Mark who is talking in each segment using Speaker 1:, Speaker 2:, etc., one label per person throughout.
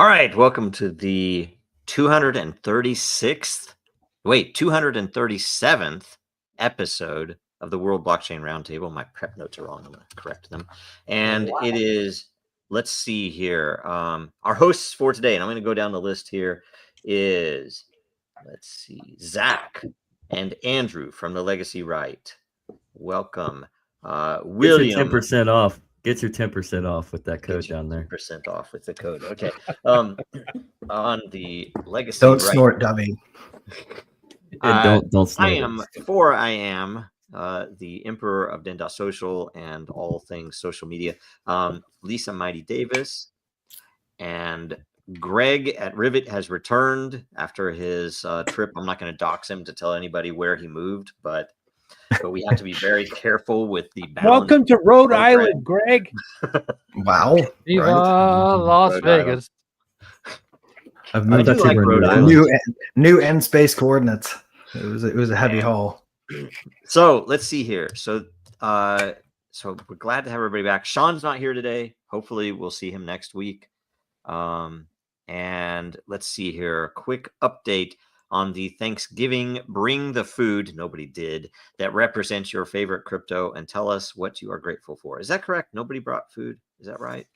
Speaker 1: All right, welcome to the 237th episode of the World Blockchain Roundtable. My prep notes are wrong. I'm going to correct them. And It is, let's see here. Our hosts for today, and I'm going to go down the list here, is, let's see, Zach and Andrew from the Legacy Right. Welcome. William.
Speaker 2: Get your 10% off. Get your 10% off with that code down there.
Speaker 1: 10% off with the code. Okay. On the Legacy
Speaker 3: Don't
Speaker 1: Right.
Speaker 3: snort, dummy.
Speaker 2: Don't snort.
Speaker 1: I am the Emperor of Den.Social and all things social media. Lisa Mighty Davis and Greg at Rivet has returned after his trip. I'm not going to dox him to tell anybody where he moved, but we have to be very careful with the balance.
Speaker 4: Welcome to Rhode Island, Greg.
Speaker 3: Wow.
Speaker 5: Viva Las
Speaker 1: Rhode
Speaker 5: Vegas.
Speaker 3: I've moved
Speaker 1: I do like Rhode Island.
Speaker 3: new end space coordinates. It was a heavy haul.
Speaker 1: So let's see here. So we're glad to have everybody back. Sean's not here today. Hopefully we'll see him next week. And let's see here. A quick update on the Thanksgiving Bring the Food, nobody did, that represents your favorite crypto, and tell us what you are grateful for. Is that correct? Nobody brought food? Is that right?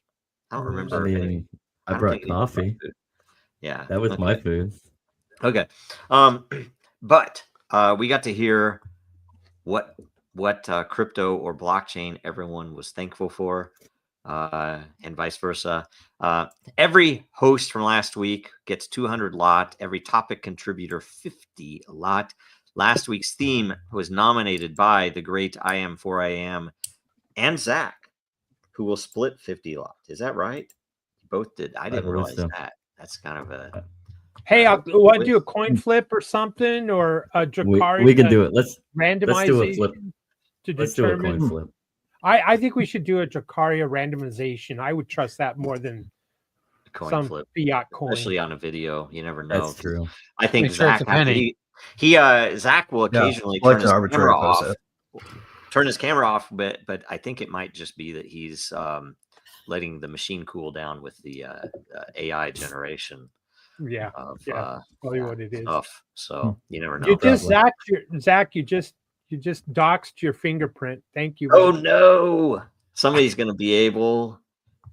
Speaker 1: I don't remember.
Speaker 2: I brought coffee.
Speaker 1: Yeah.
Speaker 2: That was my food.
Speaker 1: Okay. But we got to hear what crypto or blockchain everyone was thankful for, and vice versa. Every host from last week gets 200 lot. Every topic contributor 50 lot. Last week's theme was nominated by the great I Am 4IAM and Zach, who will split 50 lot. Is that right? Both did. I didn't realize that. That's kind of a.
Speaker 4: Hey, want to do a coin flip or something, or a Drakari?
Speaker 2: We can do it. Let's do a flip.
Speaker 4: Let's do a coin
Speaker 2: flip.
Speaker 4: I think we should do a Dracaria randomization. I would trust that more than
Speaker 1: coin flip,
Speaker 4: fiat coin,
Speaker 1: especially on a video. You never know.
Speaker 2: That's true.
Speaker 1: I think Zach Zach will occasionally turn his camera off, but I think it might just be that he's letting the machine cool down with the AI generation.
Speaker 4: Yeah, probably what it is.
Speaker 1: Stuff. So you never know.
Speaker 4: You just Zach, you just doxed your fingerprint. Thank you.
Speaker 1: Oh no! Somebody's going to be able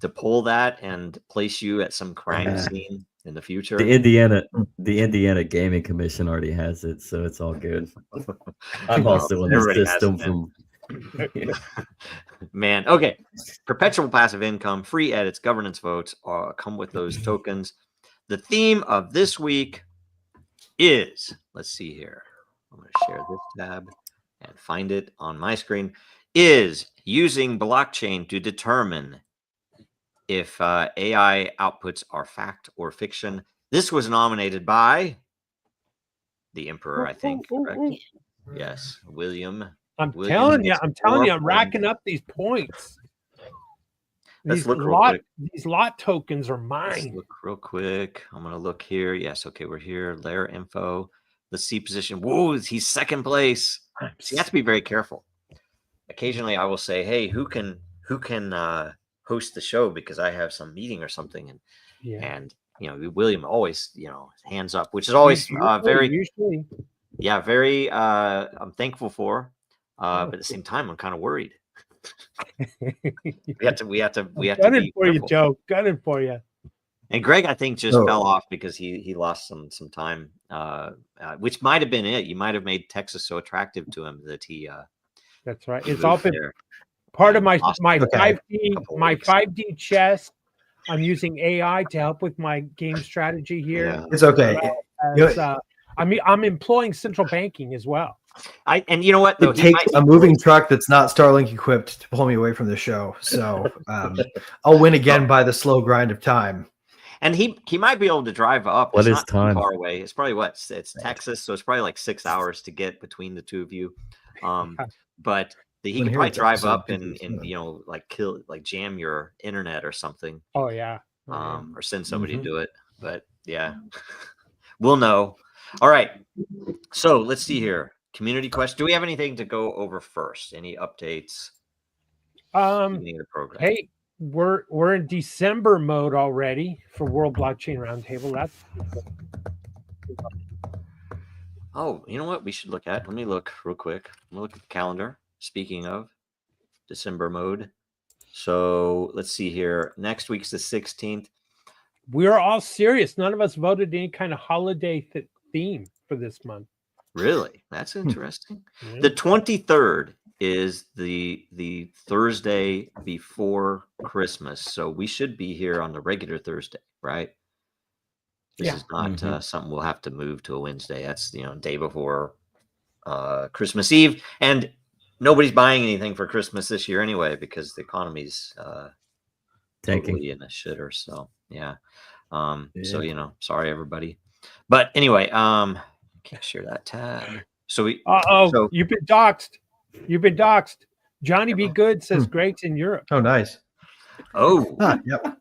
Speaker 1: to pull that and place you at some crime scene in the future.
Speaker 2: The Indiana Gaming Commission already has it, so it's all good. I'm also in the system from.
Speaker 1: Man, okay. Perpetual passive income, free edits, governance votes come with those tokens. The theme of this week is, let's see here. I'm going to share this tab and find it on my screen, is using blockchain to determine if AI outputs are fact or fiction. This was nominated by the Emperor, I think. Correct? Yes, William.
Speaker 4: I'm telling you, I'm racking up these points.
Speaker 1: Let's look real quick.
Speaker 4: These lot tokens are mine.
Speaker 1: Let's look real quick. I'm going to look here. Yes, okay, we're here. Layer info. Let's see position. Whoa, he's second place. So you have to be very careful. Occasionally, I will say, "Hey, who can host the show because I have some meeting or something," and William always hands up, which is always very I'm thankful for, but at the same time, I'm kind of worried. we have to
Speaker 4: gunning for you, Joe. Gunning for you.
Speaker 1: And Greg, I think, just fell off because he lost some time, which might have been it. You might have made Texas so attractive to him that he.
Speaker 4: That's right. It's all been part of my 5D chess. I'm using AI to help with my game strategy here.
Speaker 3: Yeah. It's okay.
Speaker 4: I'm employing central banking as well.
Speaker 1: And you know what? Though,
Speaker 3: it takes a moving truck that's not Starlink equipped to pull me away from the show. So I'll win again by the slow grind of time.
Speaker 1: And he might be able to drive up.
Speaker 2: What
Speaker 1: it's
Speaker 2: is time?
Speaker 1: Too far away. It's probably it's Texas, so it's probably like 6 hours to get between the two of you. But he could probably drive up and jam your internet or something.
Speaker 4: Oh yeah.
Speaker 1: Or send somebody to do it. But yeah, we'll know. All right. So let's see here. Community question. Do we have anything to go over first? Any updates?
Speaker 4: The program. Hey, we're in December mode already for World Blockchain Roundtable. That's
Speaker 1: Oh, you know what we should look at? Let me look real quick. Let me look at the calendar. Speaking of December mode. So let's see here. Next week's the 16th.
Speaker 4: we're all serious. None of us voted any kind of holiday theme for this month.
Speaker 1: Really? That's interesting.
Speaker 4: Yeah.
Speaker 1: The 23rd is the Thursday before Christmas. So we should be here on the regular Thursday, right? This
Speaker 4: Yeah.
Speaker 1: is not something we'll have to move to a Wednesday. That's day before Christmas Eve, and nobody's buying anything for Christmas this year anyway because the economy's
Speaker 2: Tanking.
Speaker 1: totally in a shitter. So yeah. So sorry everybody, but anyway, can't share that tab. So we. So,
Speaker 4: You've been doxxed. You've been doxxed. Johnny Be Good says Greg's in Europe.
Speaker 3: Oh, nice.
Speaker 1: oh,
Speaker 3: Yep.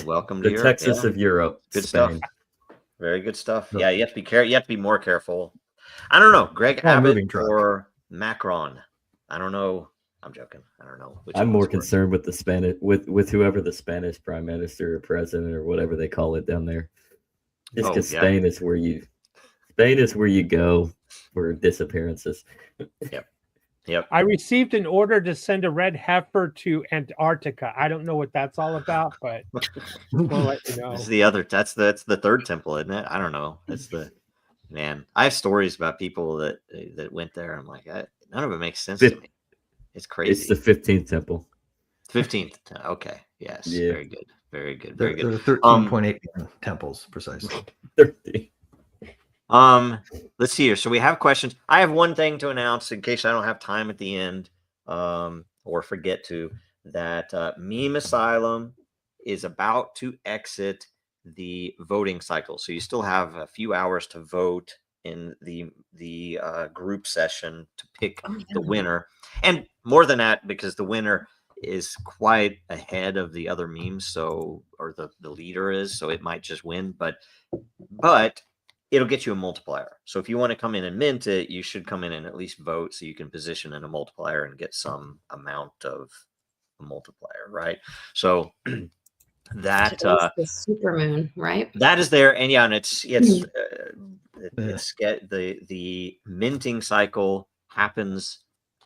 Speaker 1: welcome to
Speaker 2: The
Speaker 1: Europe.
Speaker 2: Texas
Speaker 1: Yeah.
Speaker 2: of Europe.
Speaker 1: Good
Speaker 2: Spain.
Speaker 1: stuff. Very good stuff.
Speaker 3: Yep.
Speaker 1: Yeah, you have to be careful. You have to be more careful. I don't know, Greg
Speaker 3: Oh,
Speaker 1: Abbott
Speaker 3: moving truck.
Speaker 1: or Macron. I don't know. I'm joking. I don't know. Which
Speaker 2: I'm
Speaker 1: one's
Speaker 2: more
Speaker 1: worse.
Speaker 2: concerned with the Spanish, with whoever the Spanish prime minister or president or whatever they call it down there. Just
Speaker 1: Oh,
Speaker 2: because
Speaker 1: yeah.
Speaker 2: Spain is where you go for disappearances.
Speaker 1: Yep.
Speaker 4: I received an order to send a red heifer to Antarctica. I don't know what that's all about, but we'll let you know.
Speaker 1: This is the other. That's the third temple, isn't it? I don't know. That's the man. I have stories about people that went there. I'm like, none of it makes sense to me. It's crazy.
Speaker 2: It's the 15th temple.
Speaker 1: 15th. Okay. Yes.
Speaker 2: Yeah.
Speaker 1: Very good. Very good.
Speaker 3: There
Speaker 1: Very good.
Speaker 3: are 13.8 temples, precisely.
Speaker 2: 30.
Speaker 1: Let's see here. So we have questions. I have one thing to announce in case I don't have time at the end, or forget to, that Meme Asylum is about to exit the voting cycle. So you still have a few hours to vote in the group session to pick the winner. And more than that, because the winner is quite ahead of the other memes, or the leader is, so it might just win, but it'll get you a multiplier. So if you want to come in and mint it, you should come in and at least vote so you can position in a multiplier and get some amount of a multiplier, right? So that
Speaker 6: Today's the supermoon, right?
Speaker 1: that is there, and yeah, and it's the minting cycle happens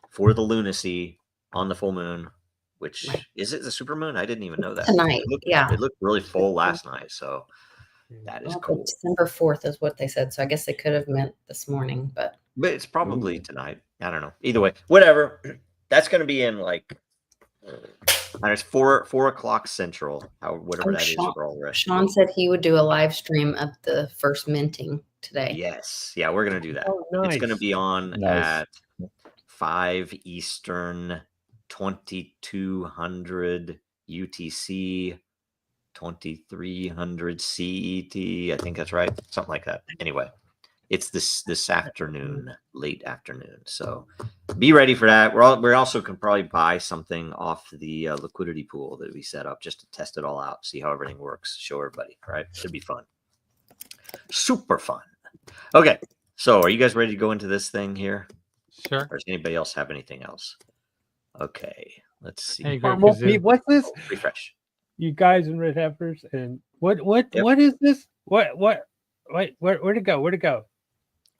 Speaker 1: for the lunacy on the full moon, which
Speaker 6: Right.
Speaker 1: is it the supermoon? I didn't even know that.
Speaker 6: Tonight, yeah.
Speaker 1: It looked really full last night, so that is
Speaker 6: Well,
Speaker 1: cool.
Speaker 6: December 4th is what they said. So I guess they could have meant this morning, but
Speaker 1: But it's probably tonight. I don't know. Either way, whatever. That's going to be in and it's 4 o'clock central. Whatever that is for all the rest.
Speaker 6: Sean said he would do a live stream of the first minting today.
Speaker 1: Yes, yeah, we're going to do that.
Speaker 4: Oh,
Speaker 1: It's going to
Speaker 4: nice.
Speaker 1: be on
Speaker 2: Nice.
Speaker 1: at 5 Eastern, 2200 UTC, 2300 CET. I think that's right. Something like that. Anyway, it's this afternoon, late afternoon. So be ready for that. We also can probably buy something off the liquidity pool that we set up just to test it all out, see how everything works, show everybody. Right? Should be fun. Super fun. Okay. So are you guys ready to go into this thing here?
Speaker 5: Sure.
Speaker 1: Or does anybody else have anything else? Okay. Let's see.
Speaker 5: Hey, Greg,
Speaker 4: Well,
Speaker 5: is it-
Speaker 4: what's this?
Speaker 1: Refresh.
Speaker 4: You guys in red heifers, and what
Speaker 1: Yep.
Speaker 4: what is this? Where'd it go? Where'd it go?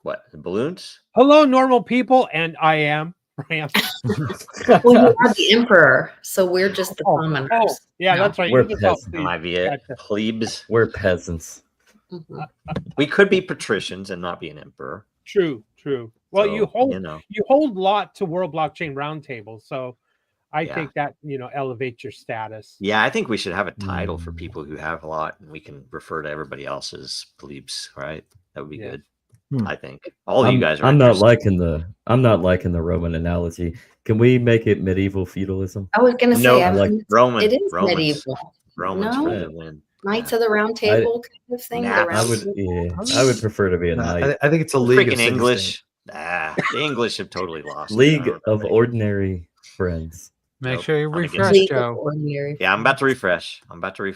Speaker 1: What? The balloons?
Speaker 4: Hello, normal people, and I am Ram.
Speaker 6: Well, you are the emperor, so we're just the commoners.
Speaker 4: Oh, yeah,
Speaker 6: No.
Speaker 4: that's right.
Speaker 2: We're
Speaker 4: You can tell,
Speaker 2: peasants.
Speaker 4: please.
Speaker 1: Might be it.
Speaker 4: Gotcha.
Speaker 1: Plebes.
Speaker 2: We're peasants.
Speaker 6: Mhm.
Speaker 1: We could be patricians and not be an emperor.
Speaker 4: True. Well,
Speaker 1: So,
Speaker 4: you hold
Speaker 1: know.
Speaker 4: you hold lot to World Blockchain Roundtable, so I
Speaker 1: Yeah.
Speaker 4: think that elevates your status.
Speaker 1: Yeah, I think we should have a title for
Speaker 2: Mm.
Speaker 1: people who have a lot, and we can refer to everybody else as plebes, right? That would be
Speaker 4: Yeah.
Speaker 1: good.
Speaker 3: Hmm.
Speaker 1: I think all of you guys are.
Speaker 2: I'm not
Speaker 1: interested.
Speaker 2: liking the Roman analogy. Can we make it medieval feudalism?
Speaker 6: I was going to
Speaker 1: No,
Speaker 6: say,
Speaker 2: like
Speaker 1: Roman.
Speaker 6: it is
Speaker 1: Romans.
Speaker 6: medieval.
Speaker 1: Romans
Speaker 6: No.
Speaker 1: for the win.
Speaker 6: Knights of the Round Table kind of thing.
Speaker 1: Nah,
Speaker 6: the
Speaker 2: I
Speaker 6: round
Speaker 2: would,
Speaker 6: table.
Speaker 2: I would prefer to be a knight.
Speaker 3: I think it's a league of
Speaker 1: Freaking
Speaker 3: city
Speaker 1: English. The English have totally lost. it. I
Speaker 2: League
Speaker 1: don't know
Speaker 2: of
Speaker 1: about
Speaker 2: Ordinary Friends.
Speaker 5: Make
Speaker 1: Nope.
Speaker 5: sure you
Speaker 1: I'm against
Speaker 5: refresh,
Speaker 6: League of
Speaker 5: Joe.
Speaker 6: Ordinary.
Speaker 1: Yeah, I'm about to refresh. All right, here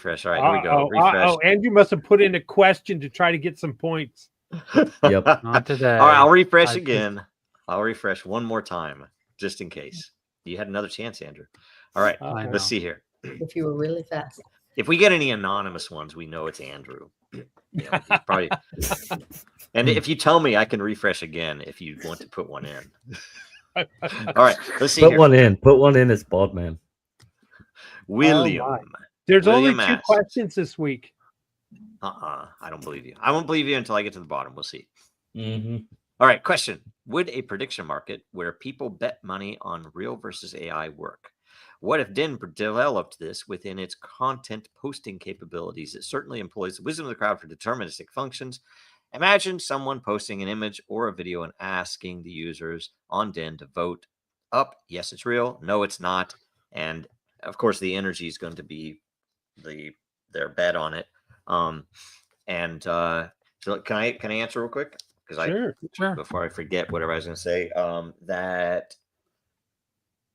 Speaker 1: we go. Refresh.
Speaker 4: Andrew must have put in a question to try to get some points.
Speaker 2: Yep.
Speaker 5: Not today.
Speaker 1: All right, I'll refresh
Speaker 5: I-
Speaker 1: again. I'll refresh one more time, just in case. You had another chance, Andrew. All right,
Speaker 5: I know.
Speaker 1: let's see here.
Speaker 6: if you were really fast.
Speaker 1: If we get any anonymous ones, we know it's Andrew. You know, he's probably. And if you tell me, I can refresh again if you want to put one in. All right, let's see
Speaker 2: Put
Speaker 1: here.
Speaker 2: one in. Put one in as bald man.
Speaker 1: William.
Speaker 4: Oh There's
Speaker 1: William
Speaker 4: only 2
Speaker 1: asks,
Speaker 4: questions this week.
Speaker 1: I don't believe you. I won't believe you until I get to the bottom. We'll see.
Speaker 2: Mm-hmm.
Speaker 1: All right, question. Would a prediction market where people bet money on real versus AI work? What if Den developed this within its content posting capabilities? It certainly employs the wisdom of the crowd for deterministic functions. Imagine someone posting an image or a video and asking the users on Den to vote up. Yes, it's real. No, it's not. And of course, the energy is going to be their bet on it. So can I answer real quick? Because
Speaker 4: Sure.
Speaker 1: before I forget whatever I was going to say, that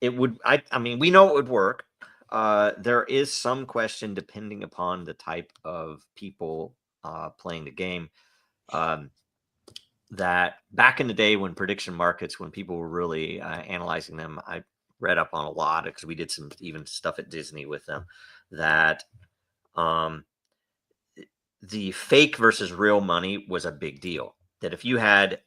Speaker 1: it would. I mean, we know it would work. There is some question depending upon the type of people playing the game. That back in the day when prediction markets, when people were really analyzing them, I read up on a lot because we did some even stuff at Disney with them. That the fake versus real money was a big deal. That if you had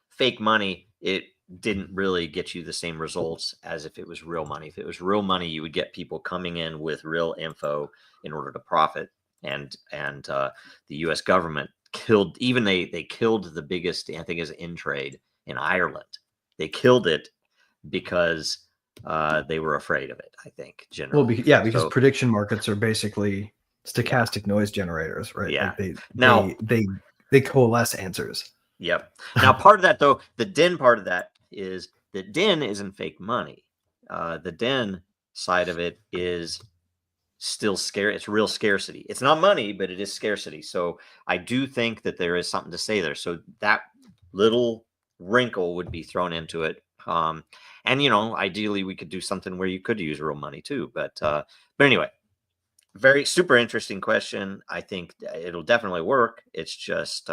Speaker 1: fake money, it didn't really get you the same results as if it was real money. If it was real money, you would get people coming in with real info in order to profit. And the U.S. government killed, even they killed the biggest, I think, is in trade in Ireland. They killed it because they were afraid of it, I think, generally.
Speaker 3: Well, because prediction markets are basically stochastic noise generators, right?
Speaker 1: Yeah.
Speaker 3: Like they coalesce answers.
Speaker 1: Yep. Now, part of that, though, the Den part of that is that Den isn't fake money. The Den side of it is still scarce. It's real scarcity. It's not money, but it is scarcity. So I do think that there is something to say there. So that little wrinkle would be thrown into it. And ideally we could do something where you could use real money too. But anyway, very super interesting question. I think it'll definitely work. It's just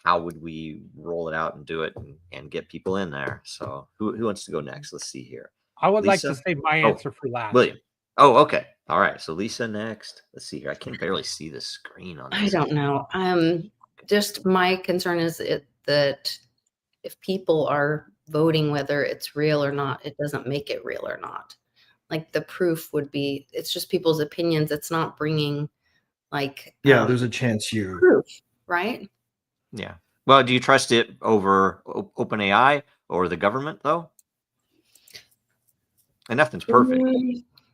Speaker 1: how would we roll it out and do it and get people in there? So who wants to go next? Let's see here.
Speaker 4: I would like
Speaker 1: Lisa?
Speaker 4: to save my answer for last.
Speaker 1: William. Oh, okay. All right. So Lisa next. Let's see here. I can barely see the screen on this.
Speaker 6: I don't know. Just my concern is that if people are voting whether it's real or not, it doesn't make it real or not. Like the proof would be, it's just people's opinions. It's not bringing
Speaker 3: there's a chance you
Speaker 6: proof, right?
Speaker 1: Yeah. Well, do you trust it over OpenAI or the government though? And nothing's perfect.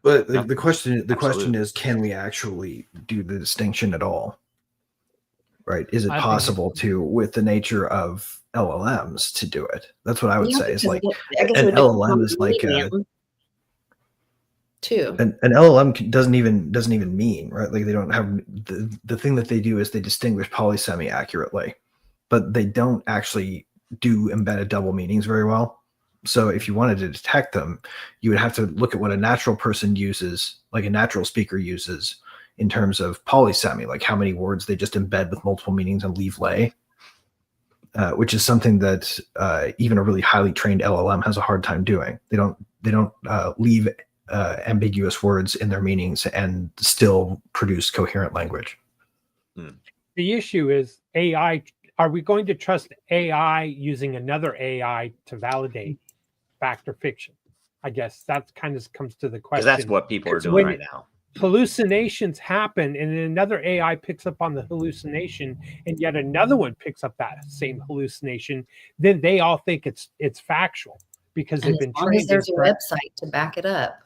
Speaker 3: But the question is, can we actually do the distinction at all? Right? Is it possible to, with the nature of LLMs, to do it? That's what I would say. It's like an LLM is like
Speaker 6: too.
Speaker 3: An LLM doesn't even mean, right? Like they don't have the thing that they do is they distinguish polysemy accurately, but they don't actually do embedded double meanings very well. So if you wanted to detect them, you would have to look at what a natural person uses, like a natural speaker uses in terms of polysemy, like how many words they just embed with multiple meanings and leave lay, which is something that even a really highly trained LLM has a hard time doing. They don't leave ambiguous words in their meanings and still produce coherent language.
Speaker 4: The issue is AI. Are we going to trust AI using another AI to validate fact or fiction? I guess that kind of comes to the question.
Speaker 1: Because that's what people are doing right now.
Speaker 4: Hallucinations happen, and then another AI picks up on the hallucination, and yet another one picks up that same hallucination. Then they all think it's factual because they've been trained.
Speaker 6: There's a website to back it up.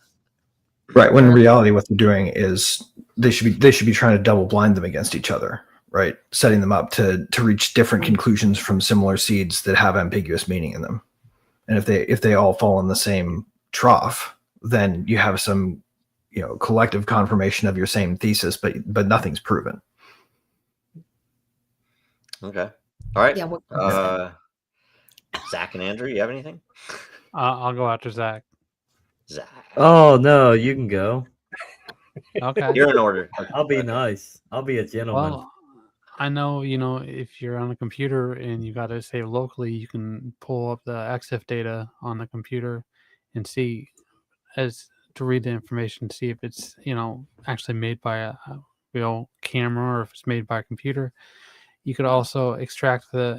Speaker 3: Right. When in reality, what they're doing is they should be trying to double blind them against each other. Right, setting them up to reach different conclusions from similar seeds that have ambiguous meaning in them. And if they all fall in the same trough, then you have some collective confirmation of your same thesis, but nothing's proven.
Speaker 1: Okay. All right.
Speaker 6: Yeah.
Speaker 1: Zach and Andrew, you have anything?
Speaker 5: I'll go after Zach.
Speaker 1: Zach.
Speaker 2: Oh no, you can go.
Speaker 5: Okay.
Speaker 1: You're in order.
Speaker 2: I'll be nice. I'll be a gentleman.
Speaker 5: Well, I know, if you're on a computer and you got to save locally, you can pull up the EXIF data on the computer and see as to read the information, see if it's actually made by a real camera or if it's made by a computer. You could also extract the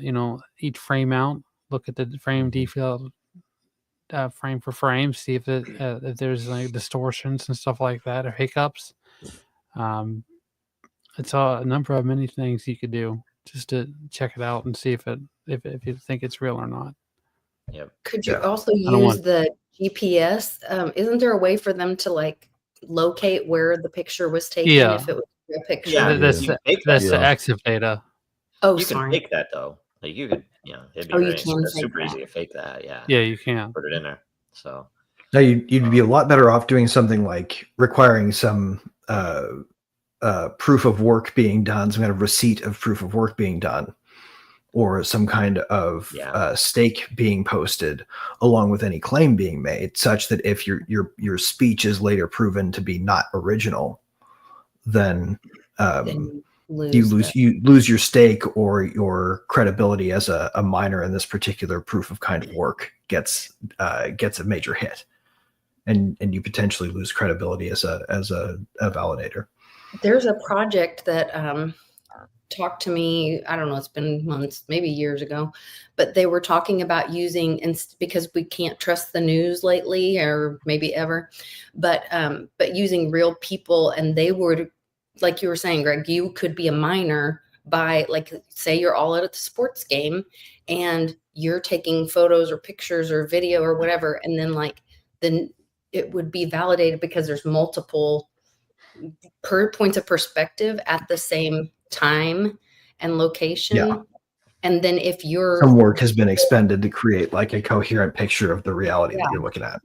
Speaker 5: each frame out, look at the frame detail, frame for frame, see if if there's like distortions and stuff like that or hiccups. It's a number of many things you could do just to check it out and see if you think it's real or not.
Speaker 1: Yep.
Speaker 6: Could you
Speaker 3: Yeah.
Speaker 6: also
Speaker 5: I don't
Speaker 6: use
Speaker 5: want-
Speaker 6: the GPS? Isn't there a way for them to like locate where the picture was taken
Speaker 5: Yeah.
Speaker 6: if it was a picture?
Speaker 1: Yeah,
Speaker 5: That's
Speaker 1: you can fake that.
Speaker 5: the
Speaker 2: Yeah.
Speaker 5: EXIF data.
Speaker 6: Oh,
Speaker 1: You can
Speaker 6: sorry.
Speaker 1: fake that though. Like you could, it'd be
Speaker 6: Oh, you
Speaker 1: very
Speaker 6: can
Speaker 1: it's
Speaker 6: fake
Speaker 1: super
Speaker 6: that.
Speaker 1: easy to fake that. Yeah.
Speaker 5: Yeah, you can.
Speaker 1: Put it in there. So
Speaker 3: Now you'd be a lot better off doing something like requiring some proof of work being done, some kind of receipt of proof of work being done, or some kind of stake being posted along with any claim being made, such that if your speech is later proven to be not original, then
Speaker 6: Then
Speaker 3: you lose your stake, or your credibility as a miner in this particular proof of kind of work gets a major hit, and you potentially lose credibility as a validator.
Speaker 6: There's a project that talked to me. I don't know, it's been months, maybe years ago, but they were talking about using, because we can't trust the news lately, or maybe ever, but using real people. And they would, like you were saying, Greg, you could be a miner by, like, say you're all at the sports game and you're taking photos or pictures or video or whatever, and then it would be validated because there's multiple points of perspective at the same time and location.
Speaker 3: Yeah.
Speaker 6: And then if you're
Speaker 3: Some work has been expended to create like a coherent picture of the reality that you're looking at.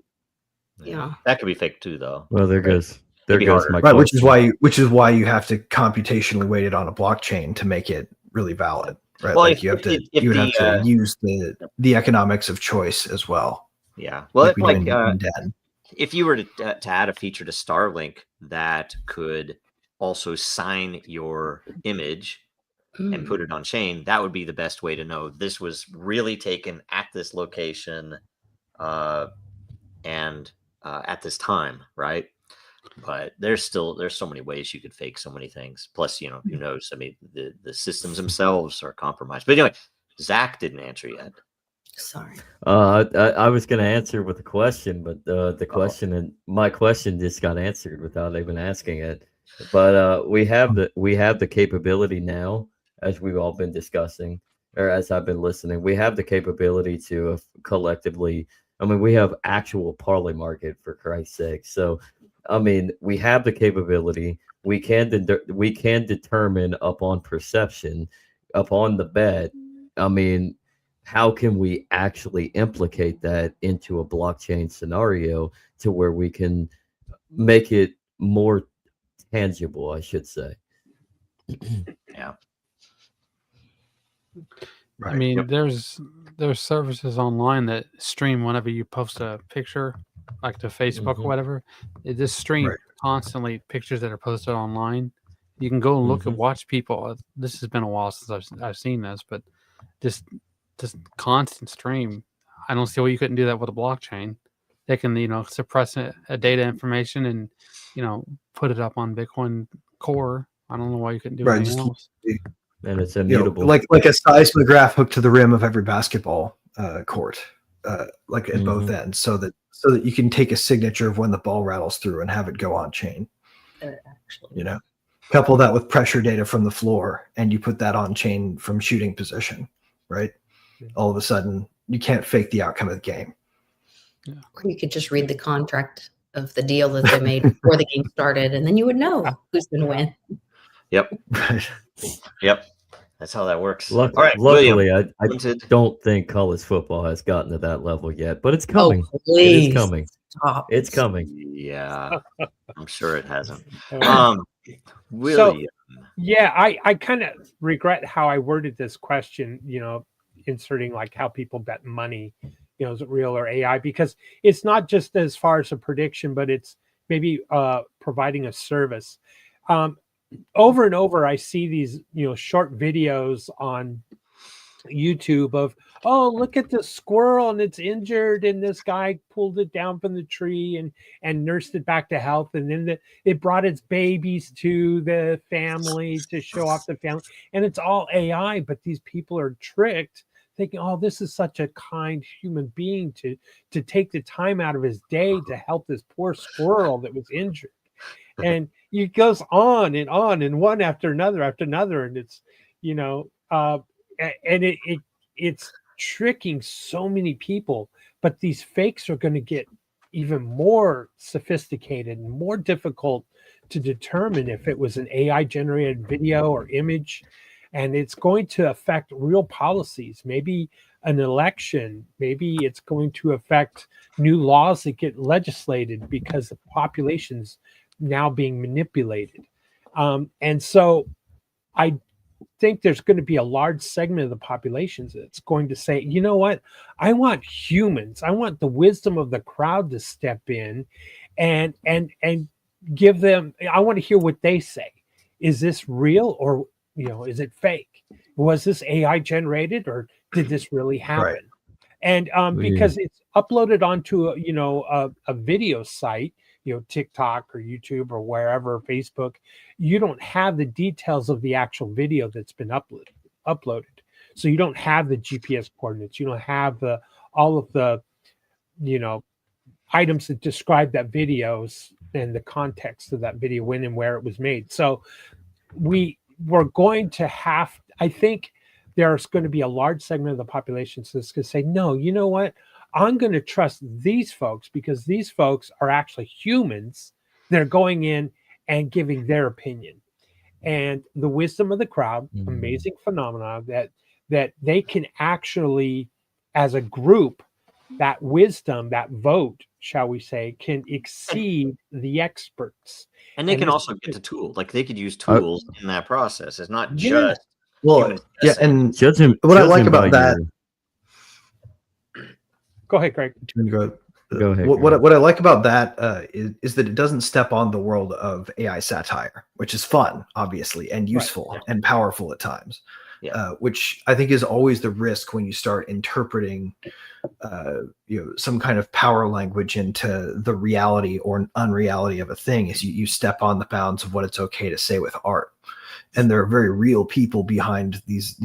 Speaker 6: Yeah.
Speaker 1: that could be fake too, though.
Speaker 2: Well, there goes
Speaker 1: Maybe
Speaker 2: my
Speaker 1: harder.
Speaker 3: Right,
Speaker 2: question.
Speaker 3: which is why you have to computationally weight it on a blockchain to make it really valid. Right.
Speaker 1: Well,
Speaker 3: like
Speaker 1: if-
Speaker 3: you have to
Speaker 1: if
Speaker 3: you would
Speaker 1: the,
Speaker 3: have to use the economics of choice as well.
Speaker 1: Yeah. Well,
Speaker 3: Like we do
Speaker 1: like
Speaker 3: in Den.
Speaker 1: if you were to add a feature to Starlink that could also sign your image and put it on chain, that would be the best way to know this was really taken at this location and at this time, right? But there's so many ways you could fake so many things. Plus, who knows? I mean, the systems themselves are compromised. But anyway, Zach didn't answer yet.
Speaker 6: Sorry.
Speaker 2: I was going to answer with a question, but the question and my question just got answered without even asking it. But we have the capability now, as we've all been discussing, or as I've been listening, we have the capability to collectively. I mean, we have actual parlay market, for Christ's sake. So, I mean, we have the capability. We can determine upon perception, upon the bet. I mean, how can we actually implicate that into a blockchain scenario to where we can make it more tangible, I should say?
Speaker 1: Yeah.
Speaker 3: Right.
Speaker 5: I mean,
Speaker 1: Yep.
Speaker 5: there's services online that stream whenever you post a picture, like to Facebook or whatever. It just streams
Speaker 3: Right.
Speaker 5: constantly pictures that are posted online. You can go and look and watch people. This has been a while since I've seen this, but just constant stream. I don't see why you couldn't do that with a blockchain. They can suppress a data information and put it up on Bitcoin Core. I don't know why you couldn't do
Speaker 3: Right,
Speaker 5: anything
Speaker 3: just-
Speaker 5: else.
Speaker 2: And it's immutable.
Speaker 3: like a seismograph hooked to the rim of every basketball court, like at both ends, so that you can take a signature of when the ball rattles through and have it go on chain.
Speaker 6: Actually,
Speaker 3: Couple that with pressure data from the floor, and you put that on chain from shooting position, right? All of a sudden, you can't fake the outcome of the game.
Speaker 6: or you could just read the contract of the deal that they made before the game started, and then you would know who's going to win.
Speaker 1: Yep.
Speaker 3: Right.
Speaker 1: Yep. That's how that works. All right.
Speaker 2: Luckily,
Speaker 1: William,
Speaker 2: I
Speaker 1: wanted-
Speaker 2: don't think college football has gotten to that level yet, but it's coming.
Speaker 6: Oh, please
Speaker 2: It is coming.
Speaker 6: stop.
Speaker 2: It's coming.
Speaker 1: Yeah. I'm sure it hasn't.
Speaker 4: So,
Speaker 1: William.
Speaker 4: yeah, I kind of regret how I worded this question, inserting like how people bet money, is it real or AI? Because it's not just as far as a prediction, but it's maybe providing a service. Over and over, I see these, short videos on YouTube of, oh, look at the squirrel and it's injured, and this guy pulled it down from the tree and nursed it back to health, and then it brought its babies to the family to show off the family, and it's all AI, but these people are tricked thinking, oh, this is such a kind human being to take the time out of his day to help this poor squirrel that was injured. And it goes on and one after another, and it's, you know, and it's tricking so many people. But these fakes are going to get even more sophisticated and more difficult to determine if it was an AI generated video or image, and it's going to affect real policies, maybe an election, maybe it's going to affect new laws that get legislated because the population's now being manipulated. And so I think there's going to be a large segment of the population that's going to say, you know what, I want humans, I want the wisdom of the crowd to step in and give them, I want to hear what they say. Is this real, or, you know, is it fake? Was this AI generated, or did this really happen?
Speaker 3: Right.
Speaker 4: And because it's uploaded onto a video site, you know, TikTok or YouTube or wherever, Facebook, you don't have the details of the actual video that's been uploaded. So you don't have the GPS coordinates. You don't have all of the, you know, items that describe that videos and the context of that video, when and where it was made. So we're going to have, I think there's going to be a large segment of the population that's going to say, no, you know what? I'm going to trust these folks because these folks are actually humans. They're going in and giving their opinion. And the wisdom of the crowd, amazing phenomena that they can actually, as a group, that wisdom, that vote, shall we say, can exceed the experts.
Speaker 1: And they can also get the tool. Like they could use tools in that process. It's not just humans guessing.
Speaker 3: And
Speaker 2: Judging,
Speaker 3: what I like about that.
Speaker 4: Go ahead, Greg.
Speaker 2: Go ahead.
Speaker 3: What I like about that is that it doesn't step on the world of AI satire, which is fun, obviously, and useful and powerful at times. Yeah. Which I think is always the risk when you start interpreting, some kind of power language into the reality or unreality of a thing. Is you step on the bounds of what it's okay to say with art, and there are very real people behind these,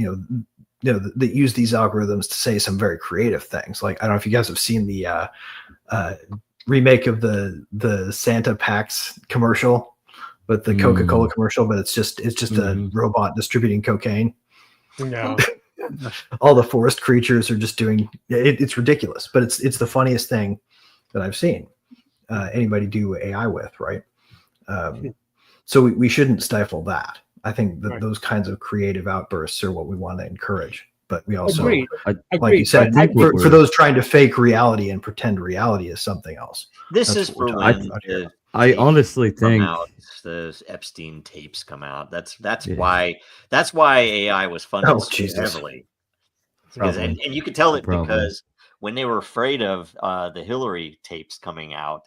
Speaker 3: that use these algorithms to say some very creative things. Like, I don't know if you guys have seen the remake of the Santa Packs commercial, but the Coca-Cola commercial, but it's just a robot distributing cocaine.
Speaker 4: No.
Speaker 3: All the forest creatures are just doing it's ridiculous, but it's the funniest thing that I've seen anybody do AI with, right? So we shouldn't stifle that. I think that those kinds of creative outbursts are what we want to encourage. But we also, like you said, for those trying to fake reality and pretend reality is something else.
Speaker 1: This is for when
Speaker 2: I honestly think
Speaker 1: the Epstein tapes come out. That's why AI was funded so heavily. And you could tell it because when they were afraid of the Hillary tapes coming out,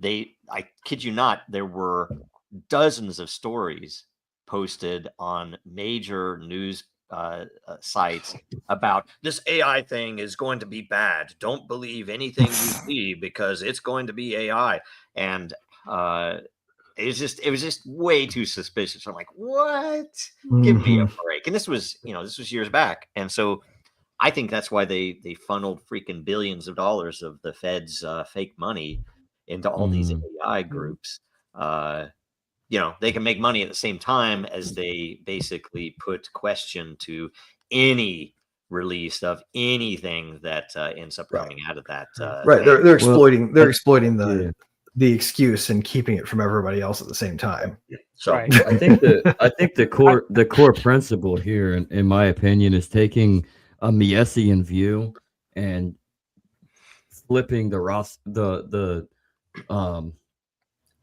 Speaker 1: I kid you not, there were dozens of stories posted on major news sites about this AI thing is going to be bad. Don't believe anything you see because it's going to be AI. And it was just way too suspicious. I'm like, what? Give me a break. And this was years back. And so I think that's why they funneled freaking billions of dollars of the Fed's fake money into all these AI groups. They can make money at the same time as they basically put question to any release of anything that ends up coming out of that.
Speaker 3: They're exploiting the excuse and keeping it from everybody else at the same time.
Speaker 1: So
Speaker 2: I think the core principle here, in my opinion, is taking a Miesian view and flipping the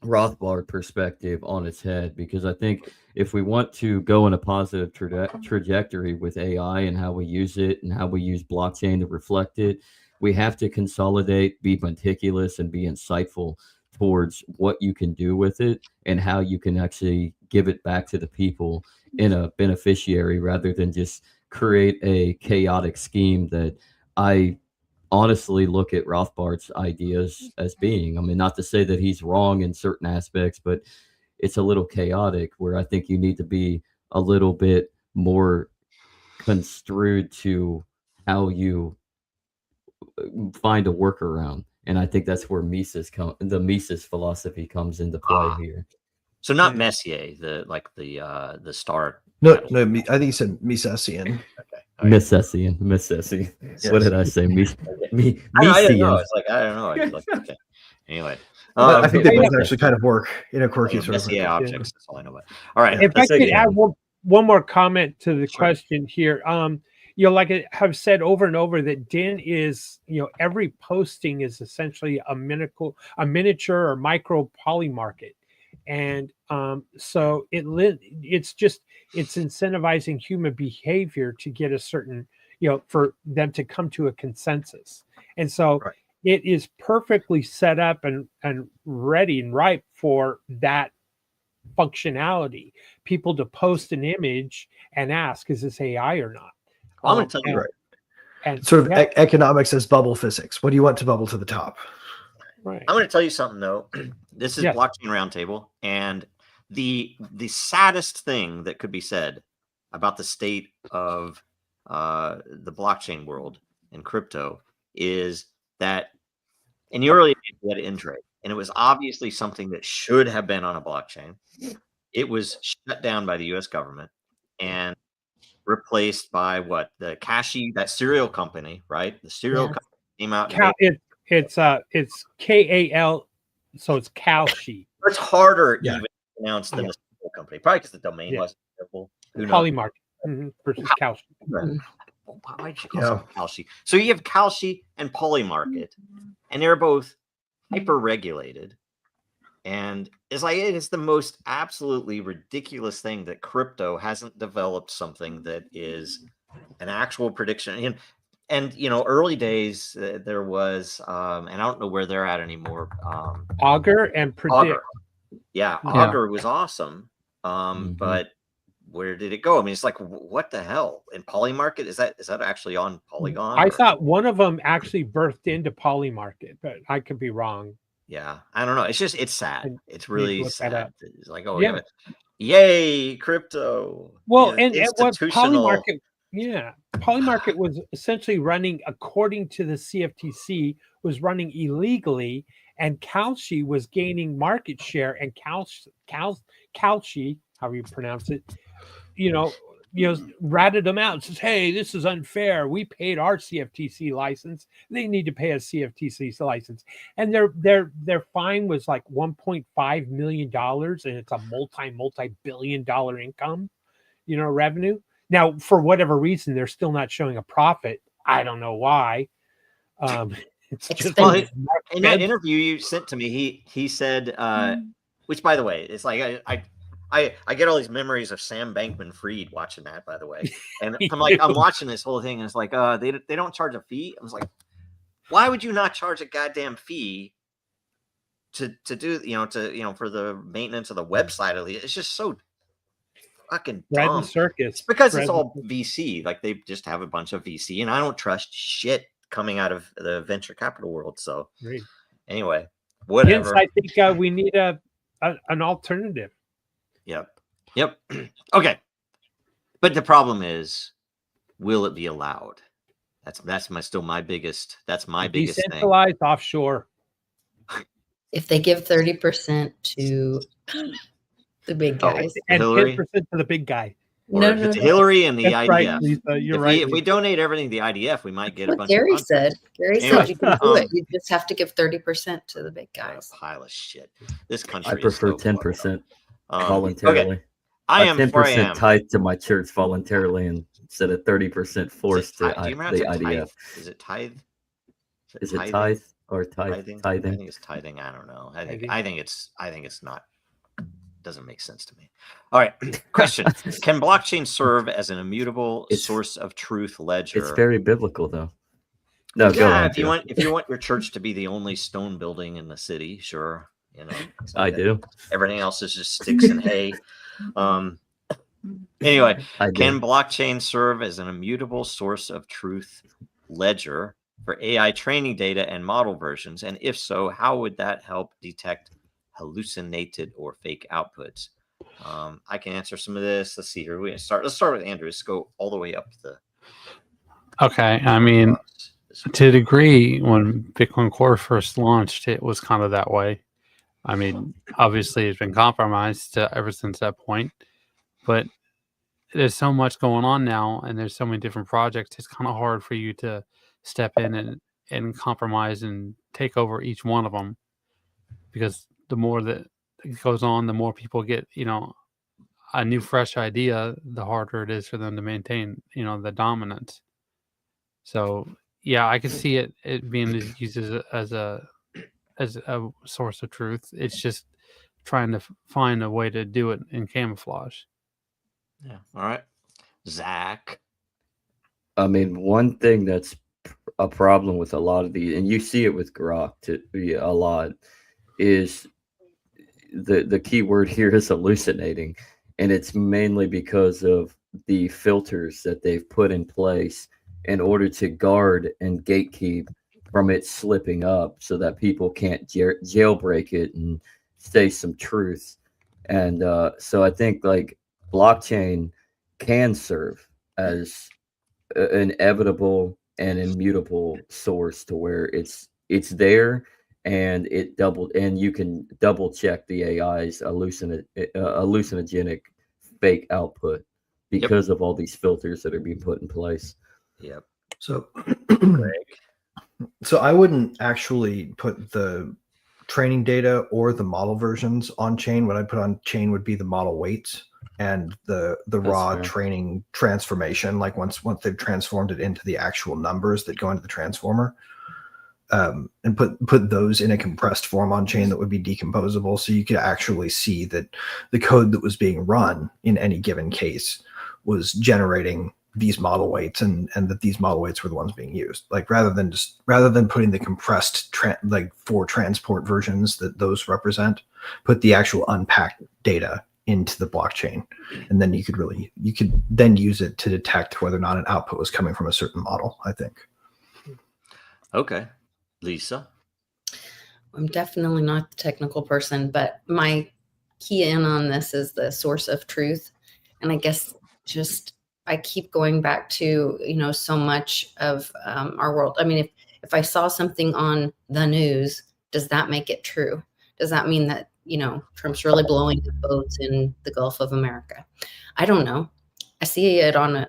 Speaker 2: Rothbard perspective on its head, because I think if we want to go in a positive trajectory with AI and how we use it and how we use blockchain to reflect it, we have to consolidate, be meticulous, and be insightful towards what you can do with it and how you can actually give it back to the people in a beneficiary rather than just create a chaotic scheme that I honestly look at Rothbard's ideas as being. I mean, not to say that he's wrong in certain aspects, but it's a little chaotic where I think you need to be a little bit more construed to how you find a workaround. And I think that's where the Mises philosophy comes into play here.
Speaker 1: So not Messier, the star.
Speaker 3: No,
Speaker 1: title.
Speaker 3: no, I think you said Misesian.
Speaker 1: Okay. All right.
Speaker 2: Misesian.
Speaker 3: Yes.
Speaker 2: What did I say?
Speaker 1: I don't know.
Speaker 2: Mesian.
Speaker 1: It's like I don't know. I like, okay. Anyway,
Speaker 3: I think they
Speaker 2: yeah.
Speaker 3: both actually kind of work in a quirky sort of way.
Speaker 1: Messier objects. That's all I know about. All right.
Speaker 4: If I
Speaker 2: That's
Speaker 4: could
Speaker 2: okay.
Speaker 4: add one more comment to the
Speaker 1: Sure.
Speaker 4: question here, like I have said over and over that Den is, every posting is essentially a miniature or micro poly market, and so it's incentivizing human behavior to get a certain, for them to come to a consensus, and so.
Speaker 3: Right.
Speaker 4: It is perfectly set up and ready and ripe for that functionality. People to post an image and ask, is this AI or not?
Speaker 1: I'm going to tell you.
Speaker 3: Right.
Speaker 4: And
Speaker 3: Sort of economics as bubble physics. What do you want to bubble to the top?
Speaker 4: right.
Speaker 1: I'm going to tell you something though. This is
Speaker 4: Yes.
Speaker 1: Blockchain Roundtable, and the saddest thing that could be said about the state of the blockchain world and crypto is that in the early days we had Intrade, and it was obviously something that should have been on a blockchain. It was shut down by the U.S. government and replaced by what, the Kashi, that cereal company, right? The cereal
Speaker 6: Yes.
Speaker 1: company came out. And
Speaker 4: It's KAL, so it's Kalshi.
Speaker 1: it's harder
Speaker 3: Yeah.
Speaker 1: even to pronounce than
Speaker 4: Yeah.
Speaker 1: the cereal company, probably because the domain
Speaker 4: Yeah.
Speaker 1: wasn't available. Who knows?
Speaker 4: Polymarket versus Kalshi.
Speaker 1: Why did you call it Kalshi? So you have Kalshi and Polymarket, and they're both hyper regulated. And it's like, it is the most absolutely ridiculous thing that crypto hasn't developed something that is an actual prediction. And early days there was, and I don't know where they're at anymore.
Speaker 4: Augur and Predict.
Speaker 1: Augur. Yeah, Augur was awesome. But where did it go? I mean, it's like, what the hell? In Polymarket, is that actually on Polygon?
Speaker 4: I thought one of them actually birthed into Polymarket, but I could be wrong.
Speaker 1: Yeah, I don't know. It's sad. It's really
Speaker 4: look that
Speaker 1: sad.
Speaker 4: up.
Speaker 1: It's like, oh
Speaker 4: Yeah.
Speaker 1: yeah, yay, crypto.
Speaker 4: Well,
Speaker 1: Yeah,
Speaker 4: and what
Speaker 1: institutional.
Speaker 4: Polymarket was essentially running according to the CFTC, was running illegally, and Kalshi was gaining market share, and Kalshi, however you pronounce it, ratted them out and says, hey, this is unfair. We paid our CFTC license. They need to pay a CFTC license. And their fine was like $1.5 million, and it's a multi-billion-dollar income, revenue. Now, for whatever reason, they're still not showing a profit. I don't know why. It's just
Speaker 1: Well, in that interview you sent to me, he said, which, by the way, it's like I get all these memories of Sam Bankman-Fried watching that, by the way. And I'm watching this whole thing, and it's like, they don't charge a fee. I was like, why would you not charge a goddamn fee to do, for the maintenance of the website? It's just so fucking dumb.
Speaker 4: Circus.
Speaker 1: It's because it's all VC. Like, they just have a bunch of VC, and I don't trust shit coming out of the venture capital world. So anyway, whatever.
Speaker 4: Hence, I think we need an alternative.
Speaker 1: Yep. Okay. But the problem is, will it be allowed? That's my biggest thing.
Speaker 4: Decentralized offshore.
Speaker 6: If they give 30% to the big guys.
Speaker 4: And
Speaker 1: Hillary?
Speaker 4: 10% to the big guy.
Speaker 1: Or
Speaker 6: No,
Speaker 1: if
Speaker 6: no,
Speaker 1: it's
Speaker 6: no.
Speaker 1: Hillary and the
Speaker 4: That's
Speaker 1: IDF.
Speaker 4: right, Lisa. You're right.
Speaker 1: If we donate everything to the IDF, we might get a
Speaker 6: What
Speaker 1: bunch
Speaker 6: Gary
Speaker 1: of
Speaker 6: said. Gary
Speaker 1: Anyway,
Speaker 6: said you can do it. You just have to give 30% to the big
Speaker 1: What a
Speaker 6: guys.
Speaker 1: pile of shit. This country.
Speaker 2: I prefer
Speaker 1: is so
Speaker 2: 10%
Speaker 1: fucked up.
Speaker 2: voluntarily.
Speaker 1: Okay. I am
Speaker 2: 10% tied to my church voluntarily instead of 30% forced to
Speaker 1: do you remember
Speaker 2: the
Speaker 1: how to
Speaker 2: IDF.
Speaker 1: Is it tithe?
Speaker 2: Is it tithe or tithing?
Speaker 1: I think it's tithing. I don't know. I think it's not. Doesn't make sense to me. All right. Question: can blockchain serve as an immutable source of truth ledger?
Speaker 2: It's very biblical, though. No, go
Speaker 1: Yeah,
Speaker 2: on.
Speaker 1: if you want your church to be the only stone building in the city, sure.
Speaker 2: I do.
Speaker 1: Everything else is just sticks and hay. Anyway,
Speaker 2: I
Speaker 1: can
Speaker 2: do.
Speaker 1: blockchain serve as an immutable source of truth ledger for AI training data and model versions? And if so, how would that help detect hallucinated or fake outputs? I can answer some of this. Let's see here. Let's start with Andrew. Let's go all the way up the.
Speaker 5: Okay, I mean, to a degree, when Bitcoin Core first launched, it was kind of that way. I mean, obviously, it's been compromised ever since that point, but there's so much going on now, and there's so many different projects. It's kind of hard for you to step in and compromise and take over each one of them, because the more that it goes on, the more people get, a new, fresh idea, the harder it is for them to maintain, the dominance. So yeah, I could see it being used as a source of truth. It's just trying to find a way to do it in camouflage.
Speaker 1: Yeah. All right. Zach.
Speaker 2: I mean, one thing that's a problem with a lot of these, and you see it with Grok a lot, is the key word here is hallucinating, and it's mainly because of the filters that they've put in place in order to guard and gatekeep from it slipping up, so that people can't jailbreak it and say some truth. And so I think like blockchain can serve as an inevitable and immutable source, to where it's there, and you can double check the AI's hallucinogenic fake output because of all these filters that are being put in place.
Speaker 1: Yep.
Speaker 3: So, so I wouldn't actually put the training data or the model versions on chain. What I'd put on chain would be the model weights and the raw
Speaker 2: fair.
Speaker 3: training transformation. Like once they've transformed it into the actual numbers that go into the transformer, and put those in a compressed form on chain that would be decomposable, so you could actually see that the code that was being run in any given case was generating these model weights, and that these model weights were the ones being used. Like rather than putting the compressed like for transport versions that those represent, put the actual unpacked data into the blockchain, and then you could then use it to detect whether or not an output was coming from a certain model, I think.
Speaker 1: Okay. Lisa.
Speaker 6: I'm definitely not the technical person, but my key in on this is the source of truth. And I guess just I keep going back to, so much of our world. I mean, if I saw something on the news, does that make it true? Does that mean that, Trump's really blowing up boats in the Gulf of America? I don't know. I see it on a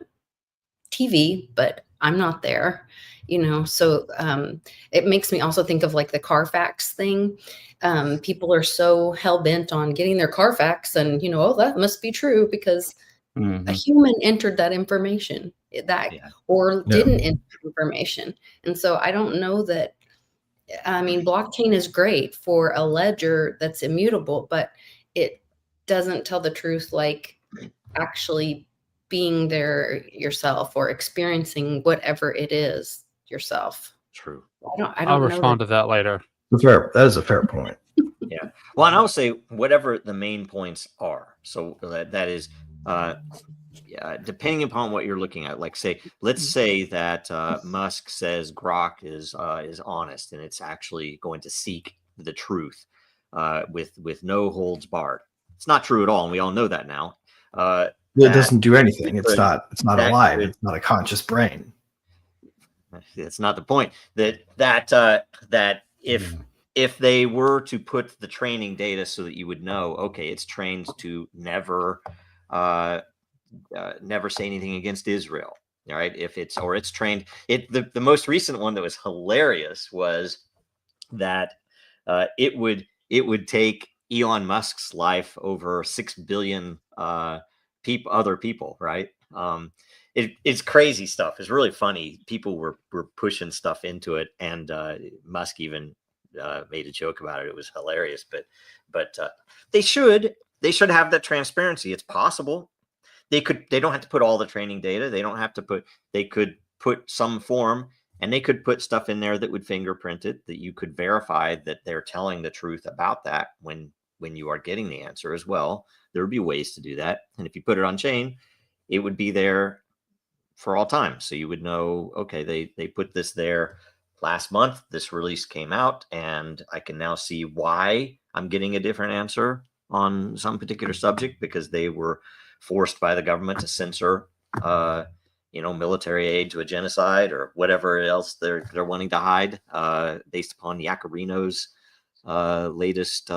Speaker 6: TV, but I'm not there, so it makes me also think of like the Carfax thing. People are so hell-bent on getting their Carfax and, oh, that must be true because a human entered that information didn't enter information. And so I don't know that, I mean, blockchain is great for a ledger that's immutable, but it doesn't tell the truth, like actually being there yourself or experiencing whatever it is yourself.
Speaker 1: True.
Speaker 6: I
Speaker 5: I'll
Speaker 6: don't
Speaker 5: respond
Speaker 6: know
Speaker 5: to that later.
Speaker 3: That is a fair point.
Speaker 1: Yeah. Well, and I would say whatever the main points are. So that is, depending upon what you're looking at. Like, let's say that Musk says Grok is honest and it's actually going to seek the truth with no holds barred. It's not true at all, and we all know that now.
Speaker 3: It doesn't do anything. It's not alive.
Speaker 1: Could,
Speaker 3: it's not a conscious brain.
Speaker 1: That's not the point. That if they were to put the training data so that you would know, okay, it's trained to never say anything against Israel. All right. If it's trained, the most recent one that was hilarious was that it would take Elon Musk's life over 6 billion other people, right? It's crazy stuff. It's really funny. People were pushing stuff into it, and Musk even made a joke about it. It was hilarious. But they should have that transparency. It's possible. They don't have to put all the training data. They could put some form, and they could put stuff in there that would fingerprint it, that you could verify that they're telling the truth about that when when you are getting the answer as well. There would be ways to do that. And if you put it on chain, it would be there for all time. So you would know, okay, they put this there last month, this release came out, and I can now see why I'm getting a different answer on some particular subject, because they were forced by the government to censor military aid to a genocide or whatever else they're wanting to hide, based upon Yacarino's latest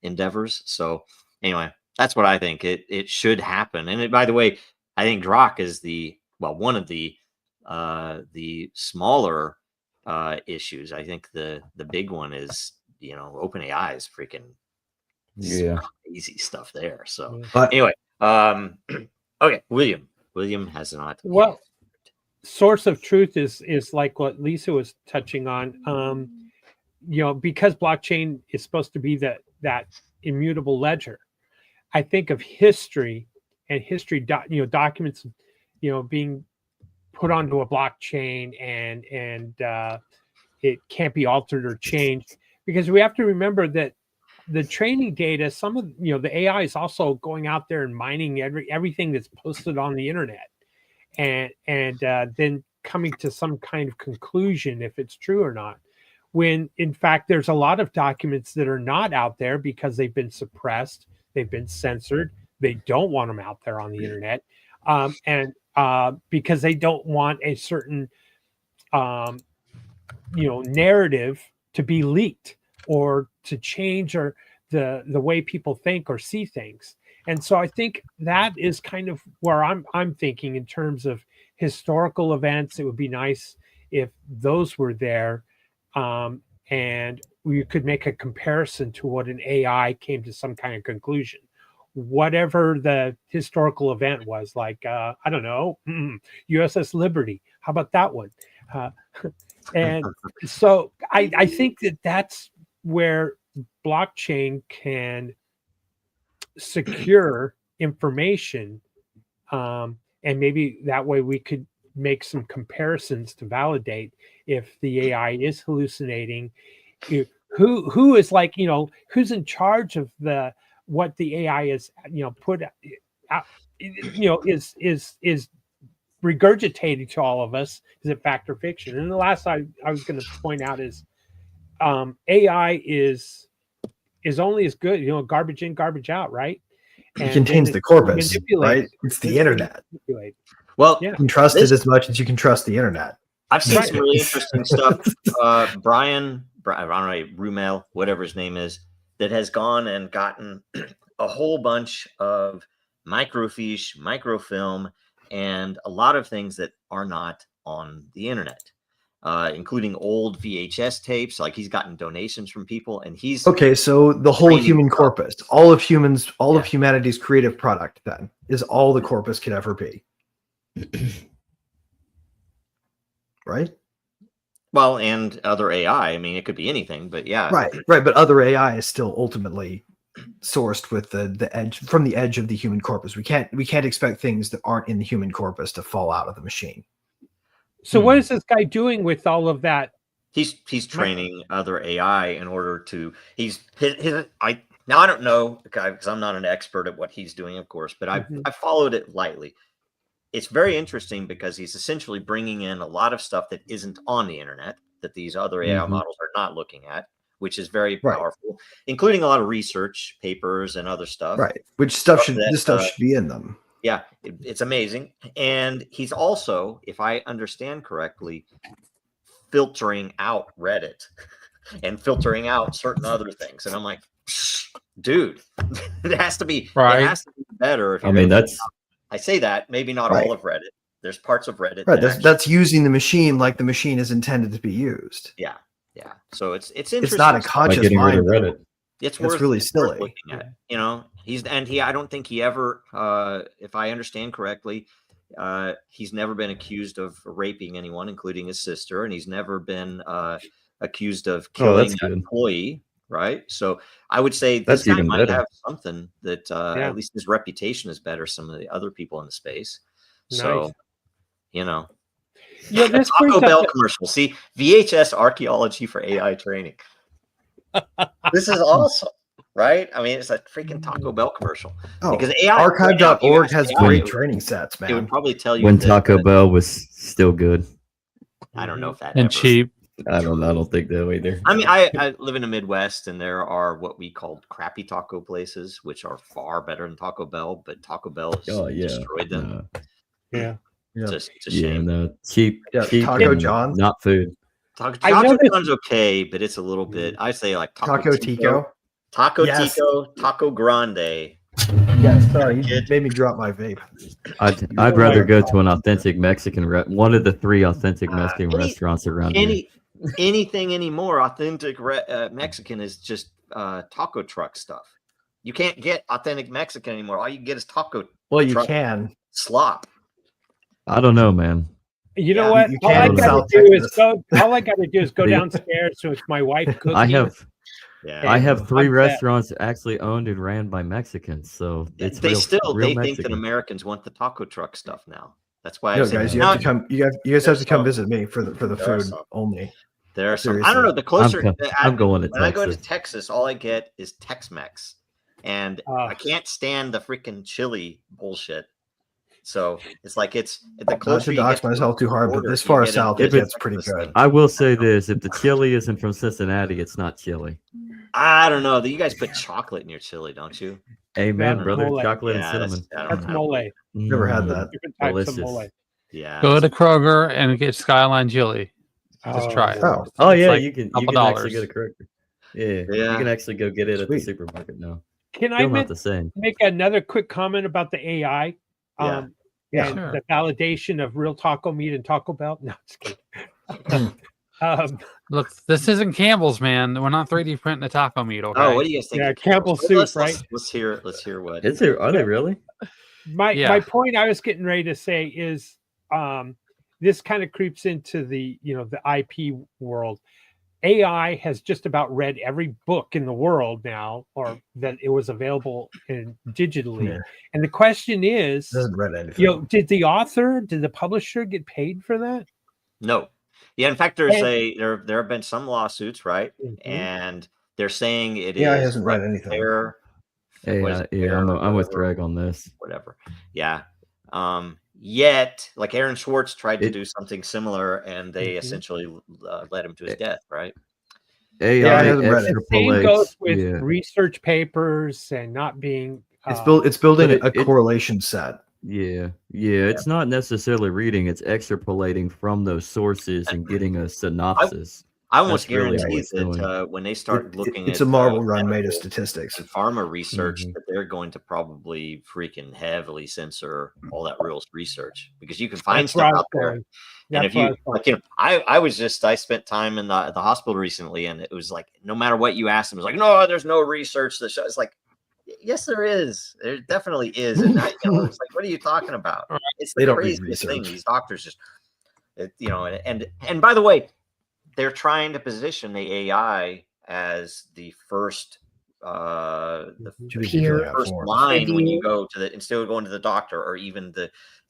Speaker 1: endeavors. So anyway, that's what I think. It should happen. And by the way, I think Grok is one of the smaller issues. I think the big one is, OpenAI is freaking crazy stuff there. So anyway, okay, William has not.
Speaker 4: Well, source of truth is like what Lisa was touching on. Because blockchain is supposed to be that immutable ledger. I think of history and history, documents, being put onto a blockchain and it can't be altered or changed, because we have to remember that the training data, some of the AI is also going out there and mining everything that's posted on the internet, and then coming to some kind of conclusion if it's true or not. When in fact there's a lot of documents that are not out there because they've been suppressed, they've been censored, they don't want them out there on the internet, and because they don't want a certain narrative to be leaked or to change or the way people think or see things. And so I think that is kind of where I'm thinking in terms of historical events. It would be nice if those were there, and we could make a comparison to what an AI came to some kind of conclusion, whatever the historical event was. Like I don't know, USS Liberty. How about that one? And so I think that's where blockchain can secure information, and maybe that way we could make some comparisons to validate if the AI is hallucinating. Who is like, who's in charge of what the AI is put out, is regurgitating to all of us. Is it fact or fiction? And the last I was going to point out is AI is only as good, garbage in, garbage out, right?
Speaker 3: It contains the corpus, right? It's the internet.
Speaker 1: Well,
Speaker 3: you can trust it as much as you can trust the internet.
Speaker 1: I've seen some really interesting stuff. Brian, I don't know, Rumel, whatever his name is, that has gone and gotten a whole bunch of microfiche, microfilm, and a lot of things that are not on the internet, including old VHS tapes. Like, he's gotten donations from people, and he's
Speaker 3: so the whole human corpus, all of humanity's creative product, then, is all the corpus could ever be. Right? Well,
Speaker 1: and other AI. I mean, it could be anything, but yeah.
Speaker 3: Right. But other AI is still ultimately sourced with the edge, from the edge of the human corpus. We can't expect things that aren't in the human corpus to fall out of the machine.
Speaker 4: So what is this guy doing with all of that?
Speaker 1: He's training other AI in order to. Now I don't know, because I'm not an expert at what he's doing, of course, but I followed it lightly. It's very interesting because he's essentially bringing in a lot of stuff that isn't on the internet, that these other AI models are not looking at, which is very powerful, including a lot of research papers and other stuff.
Speaker 3: Right. Which stuff should be in them.
Speaker 1: Yeah, it's amazing. And he's also, if I understand correctly, filtering out Reddit and filtering out certain other things. And I'm like, dude, it has to be, it has to be better. I say that, maybe not all of Reddit. There's parts of Reddit.
Speaker 3: Right. That's using the machine like the machine is intended to be used.
Speaker 1: Yeah. Yeah. So it's interesting.
Speaker 3: It's not a conscious mind.
Speaker 2: Reddit.
Speaker 1: It's really silly. Looking at, I don't think he ever, if I understand correctly, he's never been accused of raping anyone, including his sister, and he's never been accused of killing an employee. Right. So I would say this guy might have something that at least his reputation is better. Some of the other people in the space. Nice. So,
Speaker 4: this
Speaker 1: Taco Bell commercial. See, VHS archaeology for AI training. This is awesome. right? I mean, it's a freaking Taco Bell commercial.
Speaker 3: Oh,
Speaker 1: Because AI,
Speaker 3: archive.org has
Speaker 1: AI,
Speaker 3: great
Speaker 1: it would-
Speaker 3: training sets,
Speaker 1: It would
Speaker 3: man.
Speaker 1: probably tell you
Speaker 2: When
Speaker 1: that,
Speaker 2: Taco Bell was still good.
Speaker 1: I don't know if that
Speaker 5: And
Speaker 1: ever.
Speaker 5: cheap.
Speaker 2: I don't think that either.
Speaker 1: I mean, I live in the Midwest, and there are what we call crappy taco places, which are far better than Taco Bell, but Taco Bell has
Speaker 2: Oh yeah.
Speaker 1: destroyed them.
Speaker 2: No.
Speaker 4: Yeah.
Speaker 3: Yeah.
Speaker 1: It's a
Speaker 2: Yeah,
Speaker 1: shame.
Speaker 2: no. Cheap
Speaker 3: Yeah,
Speaker 2: cheap
Speaker 3: Taco
Speaker 2: and
Speaker 3: John's.
Speaker 2: not food.
Speaker 1: Taco
Speaker 4: I know
Speaker 1: Taco
Speaker 4: this-
Speaker 1: John's okay, but it's a little bit. I say like
Speaker 3: Taco Tico.
Speaker 1: Taco
Speaker 3: Yes.
Speaker 1: Tico, Taco Grande.
Speaker 3: Yeah, sorry, you
Speaker 1: Kid.
Speaker 3: made me drop my vape.
Speaker 2: I'd rather go to an authentic Mexican one of the 3 authentic Mexican
Speaker 1: any-
Speaker 2: restaurants around here.
Speaker 1: Anything anymore authentic Mexican is just taco truck stuff. You can't get authentic Mexican anymore. All you get is taco
Speaker 3: Well, you
Speaker 1: truck
Speaker 3: can.
Speaker 1: slop.
Speaker 2: I don't know, man.
Speaker 4: You know
Speaker 1: Yeah,
Speaker 4: what?
Speaker 3: you
Speaker 4: All
Speaker 3: can
Speaker 4: I
Speaker 2: in
Speaker 4: gotta
Speaker 3: South
Speaker 4: do is
Speaker 3: Texas.
Speaker 4: go. All I gotta do is go
Speaker 2: The-
Speaker 4: downstairs with my wife cooking.
Speaker 2: I have
Speaker 1: Yeah.
Speaker 2: I have 3
Speaker 4: I'm set.
Speaker 2: restaurants actually owned and ran by Mexicans, so it's
Speaker 1: they
Speaker 2: real,
Speaker 1: still
Speaker 2: real
Speaker 1: they think
Speaker 2: Mexican.
Speaker 1: that Americans want the taco truck stuff now. That's why I
Speaker 3: No,
Speaker 1: was
Speaker 3: guys,
Speaker 1: saying,
Speaker 3: you have to come. You guys have to come
Speaker 1: some.
Speaker 3: visit me for the
Speaker 1: There are
Speaker 3: food
Speaker 1: some.
Speaker 3: only.
Speaker 1: there are some. I
Speaker 3: Seriously.
Speaker 1: don't know. The closer
Speaker 2: I'm going to
Speaker 1: when I go to
Speaker 2: Texas.
Speaker 1: Texas, all I get is Tex-Mex, and I can't stand the freaking chili bullshit. So it's like it's the
Speaker 3: Not
Speaker 1: closer
Speaker 3: to
Speaker 1: you
Speaker 3: dox
Speaker 1: get to
Speaker 3: myself too hard, but
Speaker 1: border,
Speaker 3: this
Speaker 1: you
Speaker 3: far
Speaker 1: get into
Speaker 3: south,
Speaker 1: the
Speaker 3: it gets pretty
Speaker 1: Texas
Speaker 3: good.
Speaker 1: thing.
Speaker 2: I will say this: if the chili isn't from Cincinnati, it's not chili.
Speaker 1: I don't know. You guys put chocolate in your chili, don't you?
Speaker 2: Amen,
Speaker 4: That's
Speaker 2: brother.
Speaker 4: mole.
Speaker 2: Chocolate and
Speaker 1: Yeah,
Speaker 2: cinnamon.
Speaker 4: That's mole.
Speaker 3: Never had that.
Speaker 4: Different types
Speaker 2: Delicious.
Speaker 4: of mole.
Speaker 1: Yeah.
Speaker 5: Go to Kroger and get Skyline chili. Just try it.
Speaker 3: Oh,
Speaker 2: Oh
Speaker 5: It's
Speaker 2: yeah,
Speaker 5: like
Speaker 2: you can
Speaker 5: couple
Speaker 2: actually
Speaker 5: dollars.
Speaker 2: get a Kroger. Yeah,
Speaker 1: Yeah.
Speaker 2: you can actually go get it at the
Speaker 3: Sweet.
Speaker 2: supermarket now.
Speaker 4: Can I
Speaker 2: Still not the same.
Speaker 4: make another quick comment about the AI?
Speaker 1: Yeah.
Speaker 3: Yeah.
Speaker 4: And
Speaker 5: Sure.
Speaker 4: the validation of real taco meat and Taco Bell. No, just kidding.
Speaker 5: Look, this isn't Campbell's, man. We're not 3D printing the taco meat, okay?
Speaker 1: Oh, what do you guys think?
Speaker 4: Yeah,
Speaker 1: of Campbell's?
Speaker 4: Campbell soup, right?
Speaker 1: Let's hear what.
Speaker 2: Is there? Are they really?
Speaker 5: Yeah.
Speaker 4: My point I was getting ready to say is this kind of creeps into the the IP world. AI has just about read every book in the world now, or that it was available digitally.
Speaker 3: Yeah.
Speaker 4: And the question is,
Speaker 3: doesn't read anything.
Speaker 4: did the publisher get paid for that?
Speaker 1: No. Yeah, in fact, there have been some lawsuits, right?
Speaker 4: Mhm.
Speaker 1: And they're saying it
Speaker 3: AI
Speaker 1: is
Speaker 3: hasn't read anything.
Speaker 1: fair.
Speaker 2: Hey,
Speaker 1: what is it,
Speaker 2: yeah,
Speaker 1: fair,
Speaker 2: I'm with
Speaker 1: whatever,
Speaker 2: Greg on this.
Speaker 1: whatever. Yeah. Yet, like Aaron Swartz tried to
Speaker 2: It-
Speaker 1: do something similar, and they
Speaker 4: Mhm.
Speaker 1: essentially led him to his death, right?
Speaker 2: AI
Speaker 3: hasn't read it.
Speaker 4: The same goes
Speaker 2: extrapolates.
Speaker 4: with
Speaker 2: Yeah,
Speaker 4: research papers and not being.
Speaker 3: It's building
Speaker 2: but
Speaker 3: a correlation set.
Speaker 2: yeah. It's not necessarily reading; it's extrapolating from those sources and getting a synopsis.
Speaker 1: I almost
Speaker 2: That's really what
Speaker 1: guarantee
Speaker 2: it's doing.
Speaker 1: that when they start looking
Speaker 3: It's
Speaker 1: at
Speaker 3: a Marvel run made of
Speaker 1: medical
Speaker 3: statistics.
Speaker 1: and pharma research,
Speaker 2: Mhm.
Speaker 1: that they're going to probably freaking heavily censor all that real research, because you can find
Speaker 4: That's where I
Speaker 1: stuff
Speaker 4: was
Speaker 1: out there.
Speaker 4: going.
Speaker 1: And
Speaker 4: That's
Speaker 1: if
Speaker 4: where I
Speaker 1: you
Speaker 4: was going.
Speaker 1: like, I spent time in the hospital recently, and it was like no matter what you asked them, it was like, no, there's no research that shows. It's like, yes, there is. There definitely is. And it's like, what are you talking about? It's
Speaker 3: They
Speaker 1: the
Speaker 3: don't read
Speaker 1: craziest thing.
Speaker 3: research.
Speaker 1: These doctors just, and by the way, they're trying to position the AI as the first
Speaker 3: Too busy
Speaker 6: Peer.
Speaker 3: filling out
Speaker 1: first
Speaker 3: forms.
Speaker 1: line when you
Speaker 6: Review.
Speaker 1: go to instead of going to the doctor or even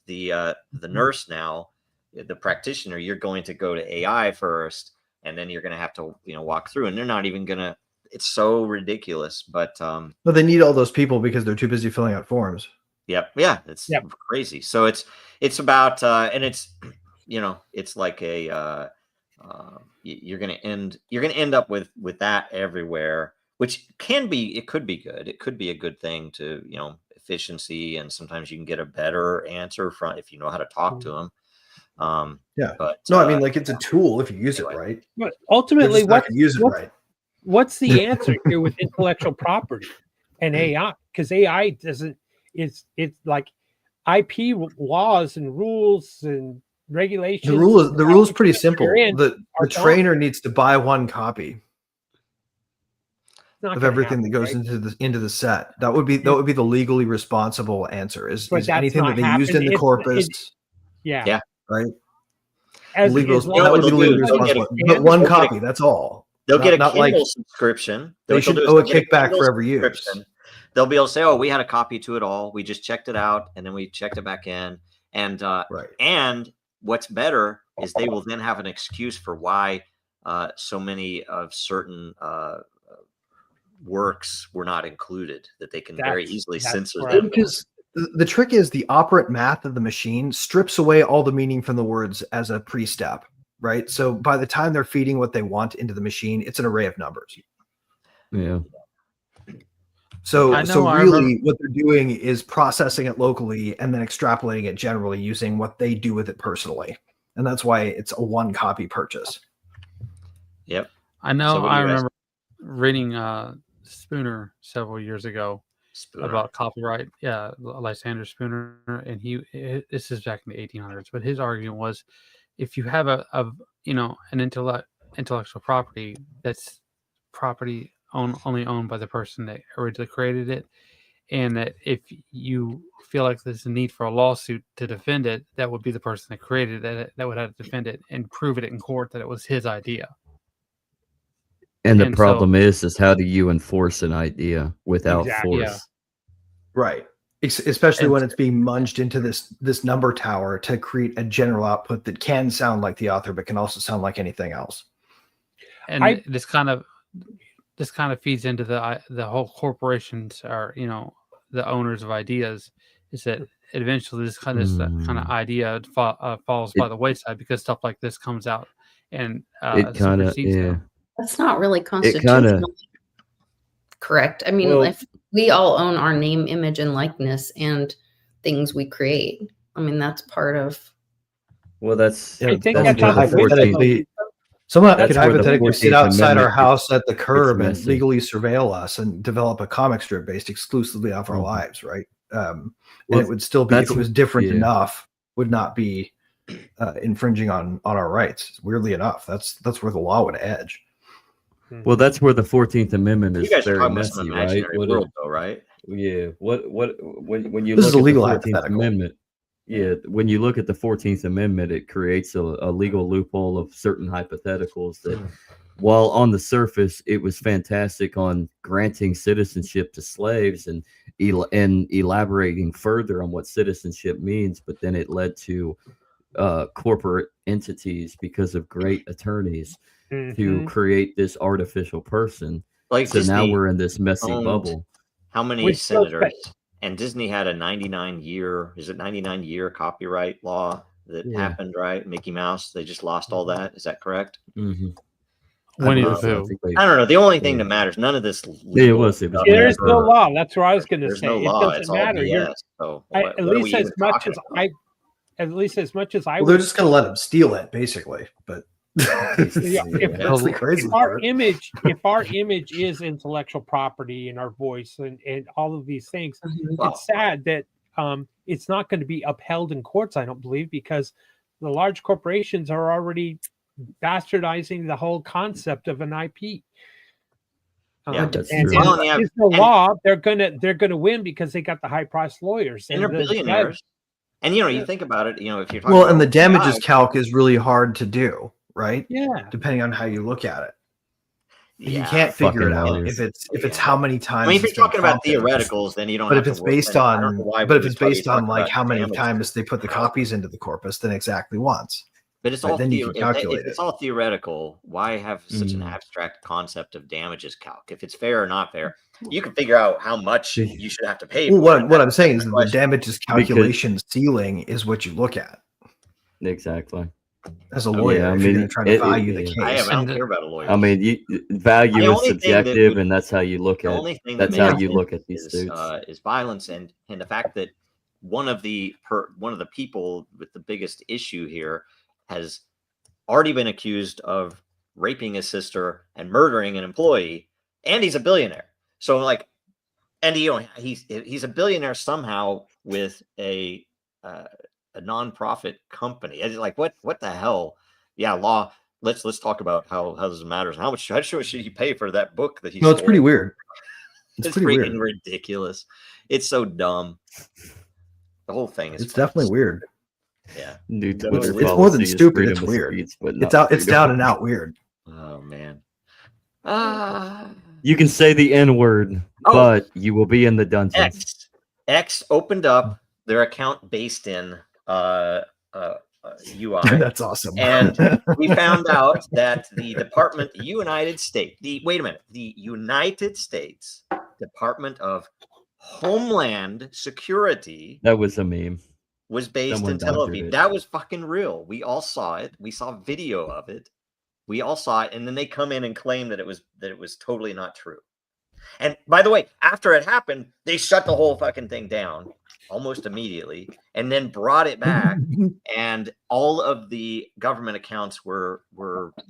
Speaker 1: the nurse now, the practitioner. You're going to go to AI first, and then you're going to have to walk through, and they're not even going to. It's so ridiculous, but
Speaker 3: But they need all those people because they're too busy filling out forms.
Speaker 1: yep, yeah, it's
Speaker 4: Yep.
Speaker 1: crazy. So it's about and it's it's like a you're going to end up with that everywhere, which could be good. It could be a good thing to efficiency, and sometimes you can get a better answer from if you know how to talk to them.
Speaker 3: Yeah.
Speaker 1: But
Speaker 3: No, I mean, like, it's a tool if you use it
Speaker 1: anyway.
Speaker 3: right.
Speaker 4: But
Speaker 3: You're
Speaker 4: ultimately,
Speaker 3: just not gonna use it right.
Speaker 4: what's the answer here with intellectual property and AI? Because AI doesn't. It's like IP laws and rules and regulations.
Speaker 3: The rule is pretty simple.
Speaker 4: You're in
Speaker 3: The
Speaker 4: are
Speaker 3: trainer needs to buy one copy
Speaker 4: not
Speaker 3: of
Speaker 4: gonna
Speaker 3: everything
Speaker 4: happen,
Speaker 3: that goes
Speaker 4: right?
Speaker 3: into the set. That would be the legally responsible answer. Is
Speaker 4: But that's
Speaker 3: anything
Speaker 4: not
Speaker 3: that they used in
Speaker 4: happening.
Speaker 3: the corpus,
Speaker 4: Yeah.
Speaker 1: Yeah.
Speaker 3: right?
Speaker 4: As
Speaker 3: Legal,
Speaker 4: long
Speaker 3: that would
Speaker 4: as
Speaker 3: be legally
Speaker 1: they'll get
Speaker 3: responsible.
Speaker 1: it.
Speaker 3: But one
Speaker 1: They'll get
Speaker 3: copy, that's all.
Speaker 1: They'll get a
Speaker 3: Not
Speaker 1: Kindle
Speaker 3: like
Speaker 1: subscription.
Speaker 3: they
Speaker 1: What
Speaker 3: should
Speaker 1: they'll do is
Speaker 3: owe a
Speaker 1: they'll get
Speaker 3: kickback
Speaker 1: Kindle
Speaker 3: for every use.
Speaker 1: subscription. They'll be able to say, "Oh, we had a copy to it all. We just checked it out, and then we checked it back in." And
Speaker 3: Right.
Speaker 1: and what's better is they will then have an excuse for why so many of certain works were not included, that they can very easily
Speaker 4: That's
Speaker 1: censor
Speaker 4: correct.
Speaker 1: them.
Speaker 3: Because the trick is the operant math of the machine strips away all the meaning from the words as a pre-step, right? So by the time they're feeding what they want into the machine, it's an array of numbers.
Speaker 2: Yeah.
Speaker 3: So
Speaker 5: I know,
Speaker 3: so
Speaker 5: I
Speaker 3: really
Speaker 5: remember-
Speaker 3: what they're doing is processing it locally and then extrapolating it generally using what they do with it personally. And that's why it's a one copy purchase.
Speaker 1: Yep.
Speaker 5: I know.
Speaker 1: So what do
Speaker 5: I
Speaker 1: you guys-
Speaker 5: remember reading Spooner several years ago
Speaker 1: Spooner.
Speaker 5: about copyright. Yeah, Lysander Spooner, and this is back in the 1800s. But his argument was, if you have an intellectual property that's property only owned by the person that originally created it, and that if you feel like there's a need for a lawsuit to defend it, that would be the person that created it that would have to defend it and prove it in court that it was his idea.
Speaker 2: And the
Speaker 5: And
Speaker 2: problem
Speaker 5: so-
Speaker 2: is how do you enforce an idea without
Speaker 4: Exactly.
Speaker 2: force?
Speaker 5: Yeah.
Speaker 3: Right. Especially
Speaker 5: And-
Speaker 3: when it's being munged into this number tower to create a general output that can sound like the author, but can also sound like anything else.
Speaker 5: And this kind of feeds into the whole corporations are, the owners of ideas, is that eventually this kind of idea falls by the wayside because stuff like this comes out and
Speaker 2: It kind of,
Speaker 5: supersedes
Speaker 2: yeah.
Speaker 5: them.
Speaker 6: That's not really
Speaker 2: It
Speaker 6: constitutional.
Speaker 2: kind of,
Speaker 6: Correct. I mean,
Speaker 2: Well-
Speaker 6: if we all own our name, image, and likeness and things we create, I mean, that's part of.
Speaker 2: well, that's,
Speaker 4: I think
Speaker 2: that's
Speaker 4: that's
Speaker 2: where
Speaker 4: how
Speaker 2: the
Speaker 4: the Wiki
Speaker 2: 14th,
Speaker 3: hypothetically, someone
Speaker 2: That's
Speaker 3: could
Speaker 2: where the
Speaker 3: hypothetically sit
Speaker 2: 14th
Speaker 3: outside our
Speaker 2: Amendment
Speaker 3: house at the curb and
Speaker 2: messy.
Speaker 3: legally surveil us and develop a comic strip based exclusively off our
Speaker 2: Mhm.
Speaker 3: lives, right? And
Speaker 2: Well,
Speaker 3: it would still be, if
Speaker 2: that's-
Speaker 3: it was different
Speaker 2: yeah.
Speaker 3: enough, would not be infringing on our rights. Weirdly enough, that's where the law would edge.
Speaker 2: well, that's where the 14th Amendment
Speaker 1: You
Speaker 2: is
Speaker 1: guys are
Speaker 2: very
Speaker 1: talking about some
Speaker 2: messy, right?
Speaker 1: imaginary
Speaker 2: What
Speaker 1: world, though, right?
Speaker 2: Yeah. When you
Speaker 3: This
Speaker 2: look
Speaker 3: is a
Speaker 2: at
Speaker 3: legal
Speaker 2: the 14th
Speaker 3: hypothetical.
Speaker 2: Amendment, yeah, when you look at the 14th Amendment, it creates a legal loophole of certain hypotheticals that, while on the surface it was fantastic on granting citizenship to slaves and elaborating further on what citizenship means, but then it led to corporate entities because of great attorneys to
Speaker 4: Mhm.
Speaker 2: create this artificial person.
Speaker 1: Like
Speaker 2: So now
Speaker 1: Disney
Speaker 2: we're in this messy
Speaker 1: owned-
Speaker 2: bubble.
Speaker 1: How many
Speaker 4: Which goes
Speaker 1: senators? And Disney had a 99-year copyright law that
Speaker 2: Yeah.
Speaker 1: happened, right? Mickey Mouse, they just lost all that. Is that correct?
Speaker 2: Mm-hmm.
Speaker 5: Winnie the
Speaker 1: believe
Speaker 2: I
Speaker 5: Pooh.
Speaker 2: think they-
Speaker 1: I don't know. The only thing
Speaker 2: Yeah.
Speaker 1: that matters, none of this.
Speaker 2: Yeah, it
Speaker 1: legal
Speaker 2: was
Speaker 1: stuff
Speaker 4: There's no
Speaker 1: ever-
Speaker 4: law. That's what I was going to
Speaker 1: There's
Speaker 4: say.
Speaker 1: no
Speaker 4: It
Speaker 1: law.
Speaker 4: doesn't
Speaker 1: It's all
Speaker 4: matter. You're,
Speaker 1: BS. So
Speaker 4: I,
Speaker 1: what
Speaker 4: at
Speaker 1: are
Speaker 4: least
Speaker 1: we
Speaker 4: as
Speaker 1: even
Speaker 4: much
Speaker 1: talking
Speaker 4: as
Speaker 1: about?
Speaker 4: I, at least as much as I
Speaker 3: Well, they're
Speaker 4: would.
Speaker 3: just going to let them steal it, basically. But
Speaker 4: Yeah, if-
Speaker 3: that's the crazy
Speaker 4: if our
Speaker 3: part.
Speaker 4: image is intellectual property and our voice and all of these things,
Speaker 1: Wow.
Speaker 4: it's sad that it's not going to be upheld in courts, I don't believe, because the large corporations are already bastardizing the whole concept of an IP.
Speaker 1: Yeah,
Speaker 2: that's
Speaker 4: and
Speaker 2: true.
Speaker 4: if
Speaker 1: Well, yeah,
Speaker 4: there is no
Speaker 1: and-
Speaker 4: law, they're gonna win because they got the high priced lawyers
Speaker 1: And they're
Speaker 4: the
Speaker 1: billionaires. And you
Speaker 4: Yeah.
Speaker 1: think about it, if you're talking
Speaker 3: Well,
Speaker 1: about
Speaker 3: and the damages
Speaker 1: AI,
Speaker 3: calc is really hard to do, right?
Speaker 4: yeah.
Speaker 3: Depending on how you look at it. You
Speaker 1: yeah.
Speaker 3: can't figure it
Speaker 2: Fucking
Speaker 3: out
Speaker 2: lawyers.
Speaker 3: if it's
Speaker 1: Yeah.
Speaker 3: how many times.
Speaker 1: I mean, if you're
Speaker 3: it's been
Speaker 1: talking about
Speaker 3: prompted.
Speaker 1: theoreticals, then you don't.
Speaker 3: But
Speaker 1: have
Speaker 3: if it's
Speaker 1: to worry.
Speaker 3: based
Speaker 1: I don't know
Speaker 3: on,
Speaker 1: why
Speaker 3: but if
Speaker 1: we
Speaker 3: it's
Speaker 1: study
Speaker 3: based on
Speaker 1: talking
Speaker 3: like
Speaker 1: about
Speaker 3: how many
Speaker 1: damages.
Speaker 3: times they put the copies into the corpus, then exactly once.
Speaker 1: But it's
Speaker 3: Right,
Speaker 1: all
Speaker 3: then you can
Speaker 1: if
Speaker 3: calculate
Speaker 1: it's
Speaker 3: it.
Speaker 1: all theoretical. Why have such an
Speaker 2: Mm.
Speaker 1: abstract concept of damages calc? If it's fair or not fair, you can figure out how much you should have to pay.
Speaker 3: Well,
Speaker 1: for it.
Speaker 3: what I'm saying is that the
Speaker 1: Question.
Speaker 3: damages calculation ceiling is what you look at
Speaker 2: Exactly.
Speaker 3: as a lawyer
Speaker 2: Yeah, I
Speaker 3: if you're
Speaker 2: mean,
Speaker 3: going to try to value the
Speaker 2: yeah.
Speaker 3: case.
Speaker 1: I don't
Speaker 5: And
Speaker 1: care about a lawyer.
Speaker 2: I mean, value
Speaker 1: The
Speaker 2: is
Speaker 1: only thing that
Speaker 2: subjective,
Speaker 1: would-
Speaker 2: and that's how you look
Speaker 1: the
Speaker 2: at.
Speaker 1: only thing
Speaker 2: That's
Speaker 1: that
Speaker 2: how
Speaker 1: makes
Speaker 2: you
Speaker 1: sense
Speaker 2: look at these
Speaker 1: is
Speaker 2: suits.
Speaker 1: is violence and the fact that one of the people with the biggest issue here has already been accused of raping his sister and murdering an employee, and he's a billionaire. So and he's a billionaire somehow with a nonprofit company. And it's like what the hell? Yeah, law. Let's talk about how this matters. How much should he pay for that book that he?
Speaker 3: No, it's
Speaker 1: stole?
Speaker 3: pretty weird.
Speaker 1: It's
Speaker 3: pretty
Speaker 1: freaking
Speaker 3: weird.
Speaker 1: ridiculous. It's so dumb. The whole thing is.
Speaker 3: It's definitely weird.
Speaker 1: Yeah.
Speaker 2: New
Speaker 1: It's
Speaker 2: Twitter
Speaker 3: more than
Speaker 2: policy is
Speaker 3: stupid,
Speaker 2: freedom
Speaker 3: it's
Speaker 2: of
Speaker 3: weird.
Speaker 2: speech, but
Speaker 3: It's
Speaker 2: not
Speaker 3: out. It's
Speaker 2: freedom.
Speaker 3: down and out weird.
Speaker 1: Oh man.
Speaker 2: You can say the N word,
Speaker 1: Oh.
Speaker 2: but you will be in the dungeons.
Speaker 1: X opened up their account based in UI.
Speaker 3: That's awesome.
Speaker 1: And we found out that the United States Department of Homeland Security
Speaker 2: That was a meme.
Speaker 1: was based
Speaker 2: Someone
Speaker 1: in Tel
Speaker 2: doctored
Speaker 1: Aviv.
Speaker 2: it.
Speaker 1: That was fucking real. We all saw it. We saw video of it. We all saw it, and then they come in and claim that it was totally not true. And by the way, after it happened, they shut the whole fucking thing down almost immediately, and then brought it back. And all of the government accounts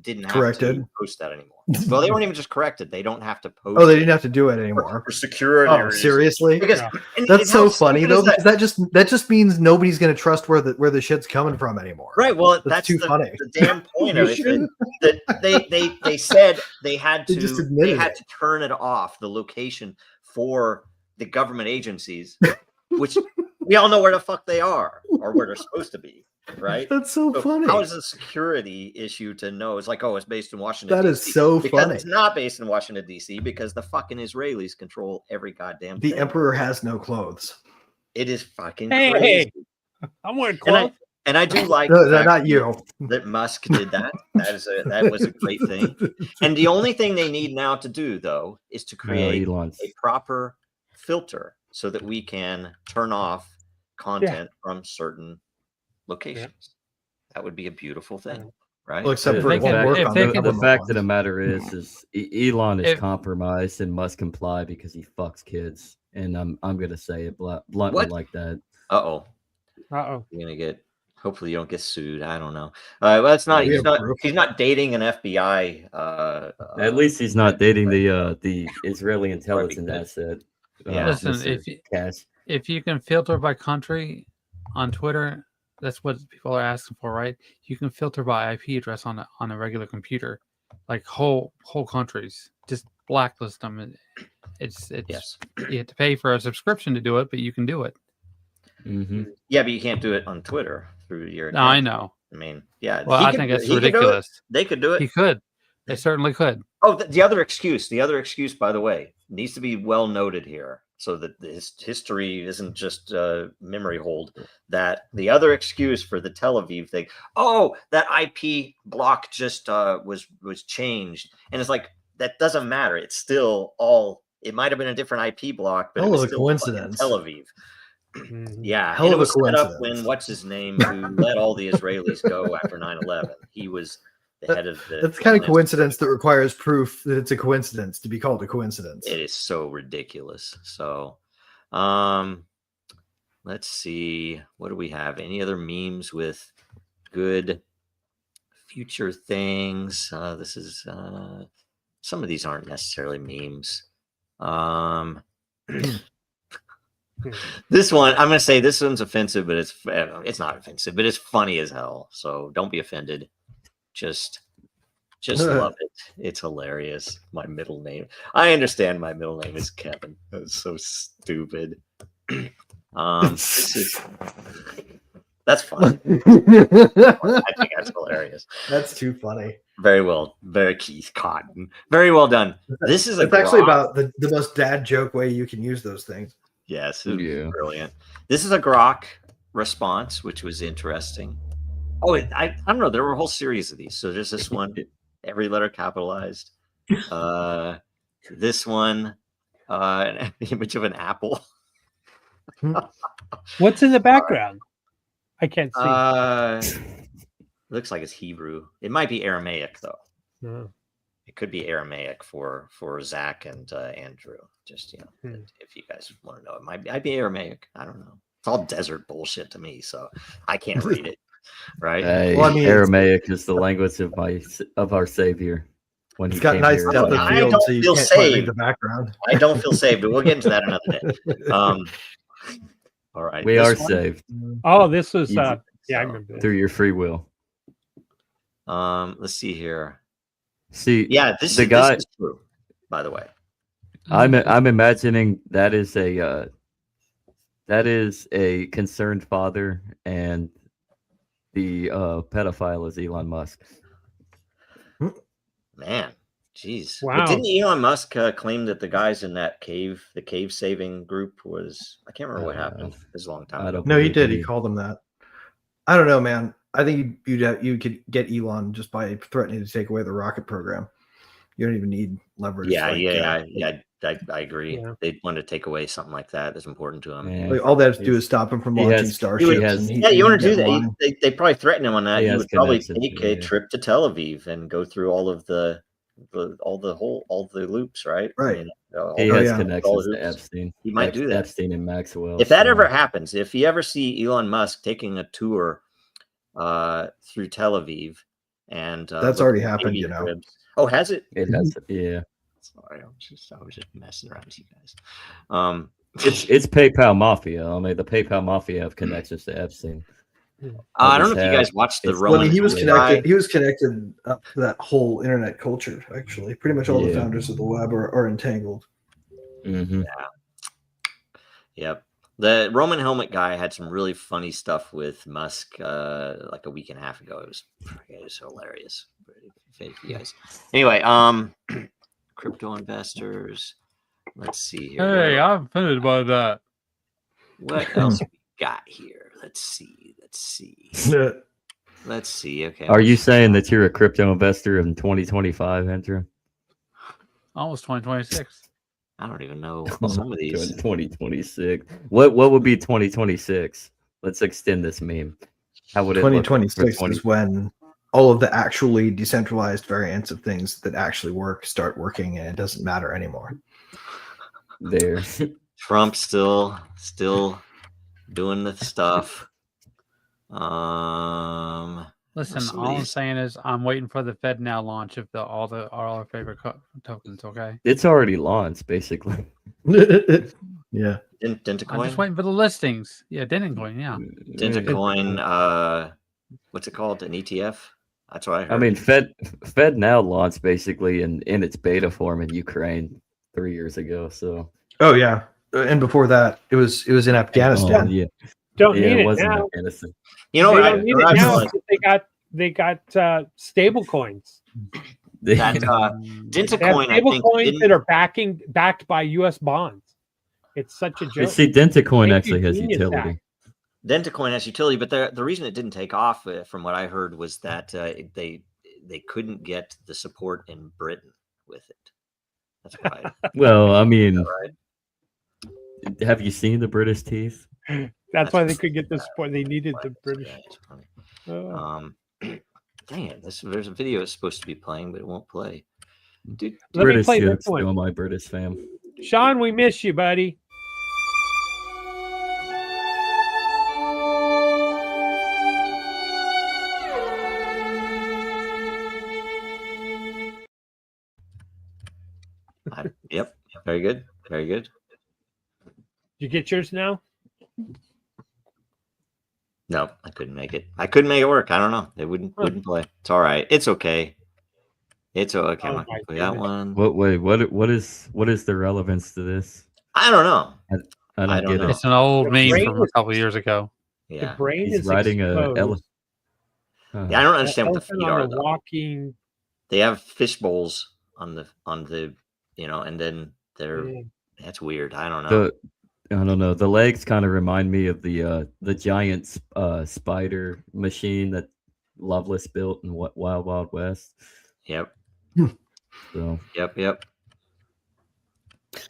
Speaker 1: didn't have
Speaker 3: Corrected.
Speaker 1: to post that anymore. Well, they weren't even just corrected; they don't have to post.
Speaker 3: Oh, they didn't have to do it anymore.
Speaker 1: for security.
Speaker 3: Oh,
Speaker 1: reasons.
Speaker 3: seriously?
Speaker 1: Because
Speaker 4: Yeah.
Speaker 1: and
Speaker 3: That's
Speaker 1: how
Speaker 3: so funny
Speaker 1: stupid
Speaker 3: though,
Speaker 1: is that?
Speaker 3: because that just means nobody's going to trust where the shit's coming from anymore.
Speaker 1: Right. Well,
Speaker 3: That's
Speaker 1: that's
Speaker 3: too funny.
Speaker 1: the damn point of it.
Speaker 4: You
Speaker 1: That they said they had
Speaker 3: They
Speaker 1: to
Speaker 3: just admitted
Speaker 1: had
Speaker 3: it.
Speaker 1: to turn it off, the location for the government agencies, which we all know where the fuck they are or where they're supposed to be, right?
Speaker 3: That's so funny.
Speaker 1: How is a security issue to know? It's like, oh, it's based in Washington.
Speaker 3: That is
Speaker 1: DC.
Speaker 3: so
Speaker 1: because
Speaker 3: funny.
Speaker 1: it's not based in Washington D.C. because the fucking Israelis control every goddamn
Speaker 3: The
Speaker 1: thing.
Speaker 3: emperor has no clothes.
Speaker 1: It is fucking
Speaker 4: Hey,
Speaker 1: crazy.
Speaker 4: I'm wearing
Speaker 1: And I,
Speaker 4: clothes.
Speaker 1: and I do like
Speaker 3: No,
Speaker 1: the fact
Speaker 3: not you.
Speaker 1: that Musk did that. That was a great thing. And the only thing they need now to do, though, is to create
Speaker 2: Elon's.
Speaker 1: a proper filter so that we can turn off content from certain locations. That would be a beautiful thing, right?
Speaker 3: Well, except for
Speaker 5: They
Speaker 3: it won't
Speaker 5: can-
Speaker 3: work
Speaker 5: if
Speaker 3: on
Speaker 5: they
Speaker 3: the
Speaker 5: can-
Speaker 2: The
Speaker 3: government
Speaker 2: fact
Speaker 3: ones.
Speaker 2: of the matter is Elon is
Speaker 5: If-
Speaker 2: compromised and must comply because he fucks kids. And I'm gonna say it bluntly
Speaker 1: What?
Speaker 2: like that.
Speaker 1: Uh-oh.
Speaker 4: Uh-oh.
Speaker 1: You're gonna get hopefully you don't get sued. I don't know. Well, it's not
Speaker 3: We
Speaker 1: he's
Speaker 3: have
Speaker 1: not
Speaker 3: proof.
Speaker 1: he's not dating an FBI
Speaker 2: At least he's not dating the Israeli intelligence
Speaker 1: good.
Speaker 2: asset.
Speaker 1: Yeah.
Speaker 5: Listen,
Speaker 2: Mr. Cash.
Speaker 5: if you can filter by country on Twitter, that's what people are asking for, right? You can filter by IP address on a regular computer, like whole countries. Just blacklist them. It's
Speaker 1: Yes.
Speaker 5: you have to pay for a subscription to do it, but you can do it.
Speaker 2: Hmm.
Speaker 1: Yeah, but you can't do it on Twitter through your
Speaker 5: No, I
Speaker 1: account.
Speaker 5: know.
Speaker 1: I mean, yeah.
Speaker 5: Well,
Speaker 1: he
Speaker 5: I
Speaker 1: could
Speaker 5: think
Speaker 1: do-
Speaker 5: it's
Speaker 1: he could do it.
Speaker 5: ridiculous.
Speaker 1: They could do it.
Speaker 5: He could. They certainly could.
Speaker 1: Oh, the other excuse, by the way, needs to be well noted here so that this history isn't just memory hold. That the other excuse for the Tel Aviv thing, oh, that IP block just was changed. And it's like, that doesn't matter. It's still it might have been a different IP block, but it
Speaker 3: Hell
Speaker 1: was
Speaker 3: of a
Speaker 1: still fucking
Speaker 3: coincidence.
Speaker 1: Tel Aviv.
Speaker 4: Mhm.
Speaker 1: Yeah,
Speaker 3: Hell
Speaker 1: and it
Speaker 3: of a
Speaker 1: was set up
Speaker 3: coincidence.
Speaker 1: when what's his name who let all the Israelis go after 9/11. He was the head of the.
Speaker 3: That's the kind of
Speaker 1: NSA.
Speaker 3: coincidence that requires proof that it's a coincidence to be called a coincidence.
Speaker 1: It is so ridiculous. So, let's see. What do we have? Any other memes with good future things? This is some of these aren't necessarily memes. This one, I'm going to say this one's offensive, but it's not offensive, but it's funny as hell. So don't be offended. Just love it. It's hilarious. My middle name. I understand my middle name is Kevin. That's so stupid. That's fun. I think that's hilarious.
Speaker 3: That's too funny.
Speaker 1: Very well. Very Keith Cotton. Very well done. This is
Speaker 3: It's actually
Speaker 1: grok.
Speaker 3: about the most dad joke way you can use those things.
Speaker 1: Yes, it was
Speaker 2: Yeah.
Speaker 1: brilliant. This is a grok response, which was interesting. Oh, I don't know. There were a whole series of these. So there's this one, every letter capitalized. This one, an image of an apple.
Speaker 4: What's in the background? I can't see.
Speaker 1: Looks like it's Hebrew. It might be Aramaic though.
Speaker 4: No.
Speaker 1: It could be Aramaic for Zach and Andrew. Just if you guys want to know, it might be Aramaic. I don't know. It's all desert bullshit to me, so I can't read it. Right?
Speaker 2: Hey,
Speaker 3: Well, I mean,
Speaker 2: Aramaic is the language of our Savior. When
Speaker 3: It's got nice
Speaker 2: here.
Speaker 3: depth of
Speaker 1: I
Speaker 3: field,
Speaker 1: don't
Speaker 3: so you
Speaker 1: feel
Speaker 3: can't quite read
Speaker 1: saved.
Speaker 3: the background.
Speaker 1: I don't feel saved, but we'll get into that another day. All right.
Speaker 2: We
Speaker 1: this
Speaker 2: are
Speaker 1: one,
Speaker 2: saved
Speaker 4: Oh, this was
Speaker 2: Easy.
Speaker 4: yeah, I
Speaker 1: So,
Speaker 4: remember this.
Speaker 2: through your free will.
Speaker 1: Let's see here.
Speaker 2: See,
Speaker 1: Yeah, this
Speaker 2: The guy-
Speaker 1: is true, by the way.
Speaker 2: I'm imagining that is a concerned father, and the pedophile is Elon Musk.
Speaker 1: Man, jeez.
Speaker 4: Wow.
Speaker 1: But didn't Elon Musk claim that the guys in that cave, the cave saving group, I can't remember what happened. It was a long time
Speaker 2: I
Speaker 1: ago.
Speaker 2: don't
Speaker 3: No, he
Speaker 2: believe
Speaker 3: did.
Speaker 2: me.
Speaker 3: He called him that. I don't know, man. I think you could get Elon just by threatening to take away the rocket program. You don't even need leverage.
Speaker 1: Yeah,
Speaker 3: like,
Speaker 1: I agree.
Speaker 4: Yeah.
Speaker 1: They'd want to take away something like that that's important to him.
Speaker 2: Yeah.
Speaker 3: like, all they have to do is stop him from
Speaker 2: He
Speaker 3: launching
Speaker 2: has-
Speaker 3: starships.
Speaker 2: he has-
Speaker 3: and
Speaker 1: Yeah, you want to
Speaker 3: he'd
Speaker 1: do
Speaker 3: get in
Speaker 1: that?
Speaker 3: line.
Speaker 1: They probably threaten him on that.
Speaker 2: He
Speaker 1: He
Speaker 2: has
Speaker 1: would probably
Speaker 2: connections,
Speaker 1: take a
Speaker 2: yeah.
Speaker 1: trip to Tel Aviv and go through all of the loops, right?
Speaker 3: Right.
Speaker 1: I mean, all
Speaker 2: He
Speaker 1: the-
Speaker 2: has
Speaker 3: yeah.
Speaker 1: all
Speaker 2: connections
Speaker 1: the
Speaker 2: to
Speaker 1: hoops.
Speaker 2: Epstein.
Speaker 1: He might do that.
Speaker 2: Epstein and Maxwell.
Speaker 1: If that
Speaker 2: so-
Speaker 1: ever happens, if you ever see Elon Musk taking a tour through Tel Aviv, and
Speaker 3: That's
Speaker 1: looking
Speaker 3: already
Speaker 1: at
Speaker 3: happened,
Speaker 1: baby
Speaker 3: you know.
Speaker 1: cribs. Oh, has it?
Speaker 2: It has, yeah.
Speaker 1: Sorry, I was just messing around with you guys.
Speaker 2: It's PayPal Mafia. I mean, the PayPal Mafia have connections to Epstein.
Speaker 1: I don't know
Speaker 2: just
Speaker 1: if you guys watched the
Speaker 2: it's-
Speaker 3: Well,
Speaker 1: Roman.
Speaker 3: he was
Speaker 1: Helmet guy.
Speaker 3: connected. He was connected up to that whole internet culture. Actually, pretty much all the
Speaker 2: Yeah.
Speaker 3: founders of the web are entangled.
Speaker 2: Mm-hmm.
Speaker 1: Yep. The Roman helmet guy had some really funny stuff with Musk like a week and a half ago. It was hilarious. For you guys. Anyway, crypto investors. Let's see here.
Speaker 5: Hey, I'm offended by that.
Speaker 1: What else we got here? Let's see. Okay.
Speaker 2: Are you saying that you're a crypto investor in 2025, Andrew?
Speaker 5: Almost 2026.
Speaker 1: I don't even know some of these.
Speaker 2: 2026. What would be 2026? Let's extend this meme. How would it look for
Speaker 3: 2026
Speaker 2: 20
Speaker 3: is when all of the actually decentralized variants of things that actually work start working, and it doesn't matter anymore.
Speaker 2: there?
Speaker 1: Trump still doing the stuff.
Speaker 5: Listen,
Speaker 1: some of
Speaker 5: all I'm
Speaker 1: these-
Speaker 5: saying is I'm waiting for the Fed now launch of all our favorite tokens. Okay,
Speaker 2: It's already launched, basically.
Speaker 3: Yeah.
Speaker 5: I'm just
Speaker 1: Dentacoin.
Speaker 5: waiting for the listings. Yeah, Dentacoin. Yeah,
Speaker 1: Dentacoin. What's it called? An ETF. That's what I heard.
Speaker 2: I mean, Fed now launched basically in its beta form in Ukraine 3 years ago. So
Speaker 3: Oh yeah. And before that, it was in Afghanistan.
Speaker 2: Oh, yeah,
Speaker 4: Don't
Speaker 2: yeah,
Speaker 4: need
Speaker 2: it
Speaker 4: it
Speaker 2: wasn't
Speaker 4: now.
Speaker 2: Afghanistan.
Speaker 1: you know
Speaker 4: They
Speaker 1: what?
Speaker 4: don't need
Speaker 1: I
Speaker 4: it now
Speaker 1: realized
Speaker 4: because they got stable coins.
Speaker 1: that
Speaker 4: They have
Speaker 1: Dentacoin. I
Speaker 4: stable
Speaker 1: think
Speaker 4: coins that are backed by U.S. bonds. It's such a
Speaker 2: You
Speaker 4: joke.
Speaker 2: see, Dentacoin
Speaker 4: Thank
Speaker 2: actually
Speaker 4: you,
Speaker 2: has
Speaker 4: Genius
Speaker 2: utility.
Speaker 4: Act.
Speaker 1: Dentacoin has utility, but the reason it didn't take off, from what I heard, was that they couldn't get the support in Britain with it. That's why.
Speaker 2: Well, I mean,
Speaker 1: right?
Speaker 2: have you seen the British teeth?
Speaker 4: That's why they could get the support. They needed the British.
Speaker 1: Yeah, it's funny.
Speaker 4: Oh.
Speaker 1: Dang it! There's a video it's supposed to be playing, but it won't play. Dude,
Speaker 4: Let me
Speaker 2: British
Speaker 4: play this
Speaker 2: jokes
Speaker 4: one.
Speaker 2: to my British fam.
Speaker 4: Sean, we miss you, buddy.
Speaker 1: Yep. Very good. Very good.
Speaker 4: You get yours now?
Speaker 1: No, I couldn't make it. I couldn't make it work. I don't know. It wouldn't play. It's all right. It's okay. It's okay. I'm
Speaker 4: Oh
Speaker 1: not gonna
Speaker 4: my
Speaker 1: play that
Speaker 4: goodness.
Speaker 1: one.
Speaker 2: What is the relevance to this?
Speaker 1: I don't know.
Speaker 2: I
Speaker 1: I
Speaker 2: don't
Speaker 1: don't
Speaker 2: get
Speaker 1: know.
Speaker 2: it.
Speaker 5: it's an old
Speaker 4: The
Speaker 5: meme
Speaker 4: brain
Speaker 5: from a
Speaker 4: is-
Speaker 5: couple years ago.
Speaker 4: The
Speaker 1: Yeah.
Speaker 4: brain
Speaker 2: He's
Speaker 4: is
Speaker 2: riding a
Speaker 4: exposed.
Speaker 2: elephant. Uh,
Speaker 1: Yeah, I don't understand what the
Speaker 4: Elephant
Speaker 1: feet
Speaker 4: on
Speaker 1: are
Speaker 4: a
Speaker 1: though.
Speaker 4: walking.
Speaker 1: They have fish bowls on the and then they're
Speaker 4: thing.
Speaker 1: that's weird. I don't know.
Speaker 2: I don't know. The legs kind of remind me of the giant spider machine that Loveless built in Wild Wild West.
Speaker 1: Yep.
Speaker 2: So
Speaker 1: Yep. Man,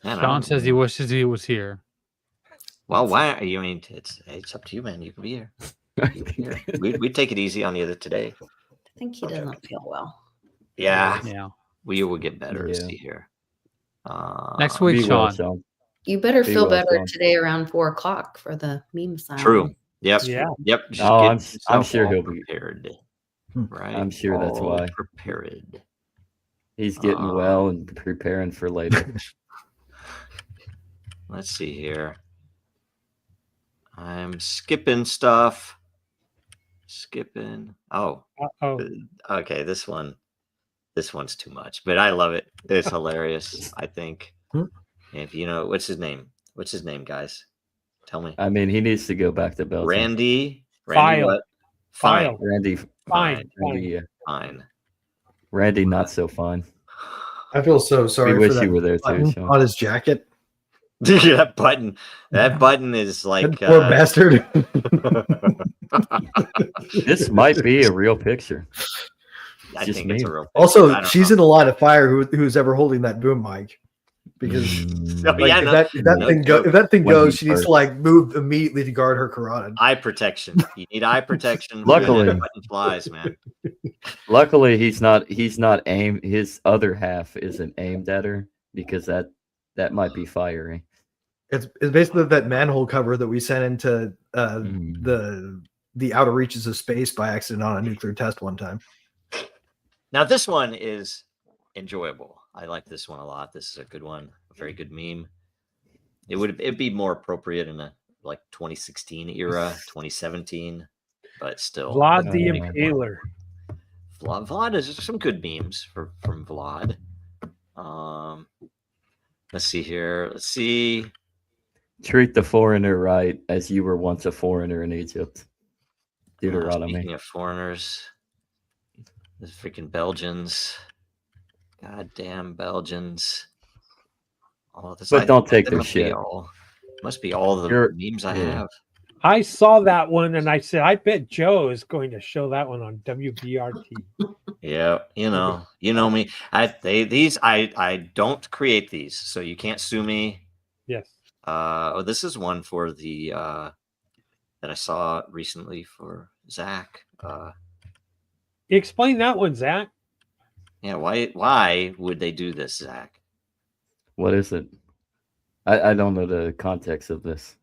Speaker 1: I
Speaker 5: Sean
Speaker 1: don't-
Speaker 5: says he wishes he was here.
Speaker 1: Well, why are you? I mean, it's up to you, man. You can be here. You can be here. We'd take it easy on you today.
Speaker 6: I think he doesn't feel well.
Speaker 1: Yeah,
Speaker 5: Yeah.
Speaker 1: we will get better. Let's
Speaker 2: Yeah.
Speaker 1: see here.
Speaker 5: Next week,
Speaker 2: be well,
Speaker 5: Sean.
Speaker 2: Sean.
Speaker 6: You better
Speaker 2: Be
Speaker 6: feel
Speaker 2: well,
Speaker 6: better
Speaker 2: Sean.
Speaker 6: today around 4 o'clock for the meme sign.
Speaker 1: True. Yep.
Speaker 4: Yeah.
Speaker 1: Yep. Just
Speaker 2: Oh,
Speaker 1: get
Speaker 2: I'm
Speaker 1: yourself
Speaker 2: sure
Speaker 1: all
Speaker 2: he'll be-
Speaker 1: prepared.
Speaker 3: Hmm.
Speaker 1: Right.
Speaker 2: I'm sure that's
Speaker 1: All
Speaker 2: why.
Speaker 1: prepared.
Speaker 2: He's getting well and preparing for later.
Speaker 1: Let's see here. I'm skipping stuff. Oh,
Speaker 4: Oh,
Speaker 1: okay. This one's too much, but I love it. It's hilarious. I think.
Speaker 3: Hmm.
Speaker 1: If you know, what's his name? What's his name, guys? Tell me.
Speaker 2: I mean, he needs to go back to Belgium.
Speaker 1: Randy
Speaker 4: File.
Speaker 1: what?
Speaker 4: File.
Speaker 2: Randy,
Speaker 4: fine.
Speaker 2: Randy,
Speaker 1: Fine.
Speaker 2: Randy, not so fine.
Speaker 3: I feel so sorry
Speaker 2: We wish
Speaker 3: for that
Speaker 2: you were there too,
Speaker 3: button
Speaker 2: Sean.
Speaker 3: on his jacket.
Speaker 1: That button is like
Speaker 3: That poor bastard.
Speaker 2: This might be a real picture.
Speaker 1: I
Speaker 2: Just
Speaker 1: think it's a
Speaker 2: me.
Speaker 1: real picture.
Speaker 3: Also, she's in a lot of fire. Who's ever holding that boom mic? Because
Speaker 1: Oh,
Speaker 3: like,
Speaker 1: yeah,
Speaker 3: if that
Speaker 1: no
Speaker 3: thing
Speaker 1: joke.
Speaker 3: if that thing
Speaker 2: When
Speaker 3: goes,
Speaker 2: he
Speaker 3: she needs to
Speaker 2: first-
Speaker 3: like move immediately to guard her carotid.
Speaker 1: Eye protection. You need eye protection.
Speaker 2: Luckily-
Speaker 1: when that button flies, man.
Speaker 2: Luckily, he's not aimed. His other half isn't aimed at her because that might be fiery.
Speaker 3: It's basically that manhole cover that we sent into the outer reaches of space by accident on a nuclear test one time.
Speaker 1: Now this one is enjoyable. I like this one a lot. This is a good one. A very good meme. It'd be more appropriate in a like 2016 era, 2017, but still.
Speaker 4: Vlad the
Speaker 2: Oh,
Speaker 4: Impaler.
Speaker 1: Vlad is some good memes from Vlad. Let's see here. Let's see.
Speaker 2: Treat the foreigner right, as you were once a foreigner in Egypt. Deuteronomy.
Speaker 1: Speaking of foreigners, the freaking Belgians. Goddamn Belgians. All this,
Speaker 2: But don't take
Speaker 1: that
Speaker 2: their
Speaker 1: must be
Speaker 2: shit.
Speaker 1: Must be all the
Speaker 2: You're-
Speaker 1: memes I
Speaker 2: yeah.
Speaker 1: have.
Speaker 4: I saw that one and I said, I bet Joe is going to show that one on WBRT.
Speaker 1: Yeah, you know me. I don't create these, so you can't sue me.
Speaker 4: Yes.
Speaker 1: This is one for the that I saw recently for Zach.
Speaker 4: Explain that one, Zach.
Speaker 1: Yeah, why would they do this, Zach?
Speaker 2: What is it? I don't know the context of this.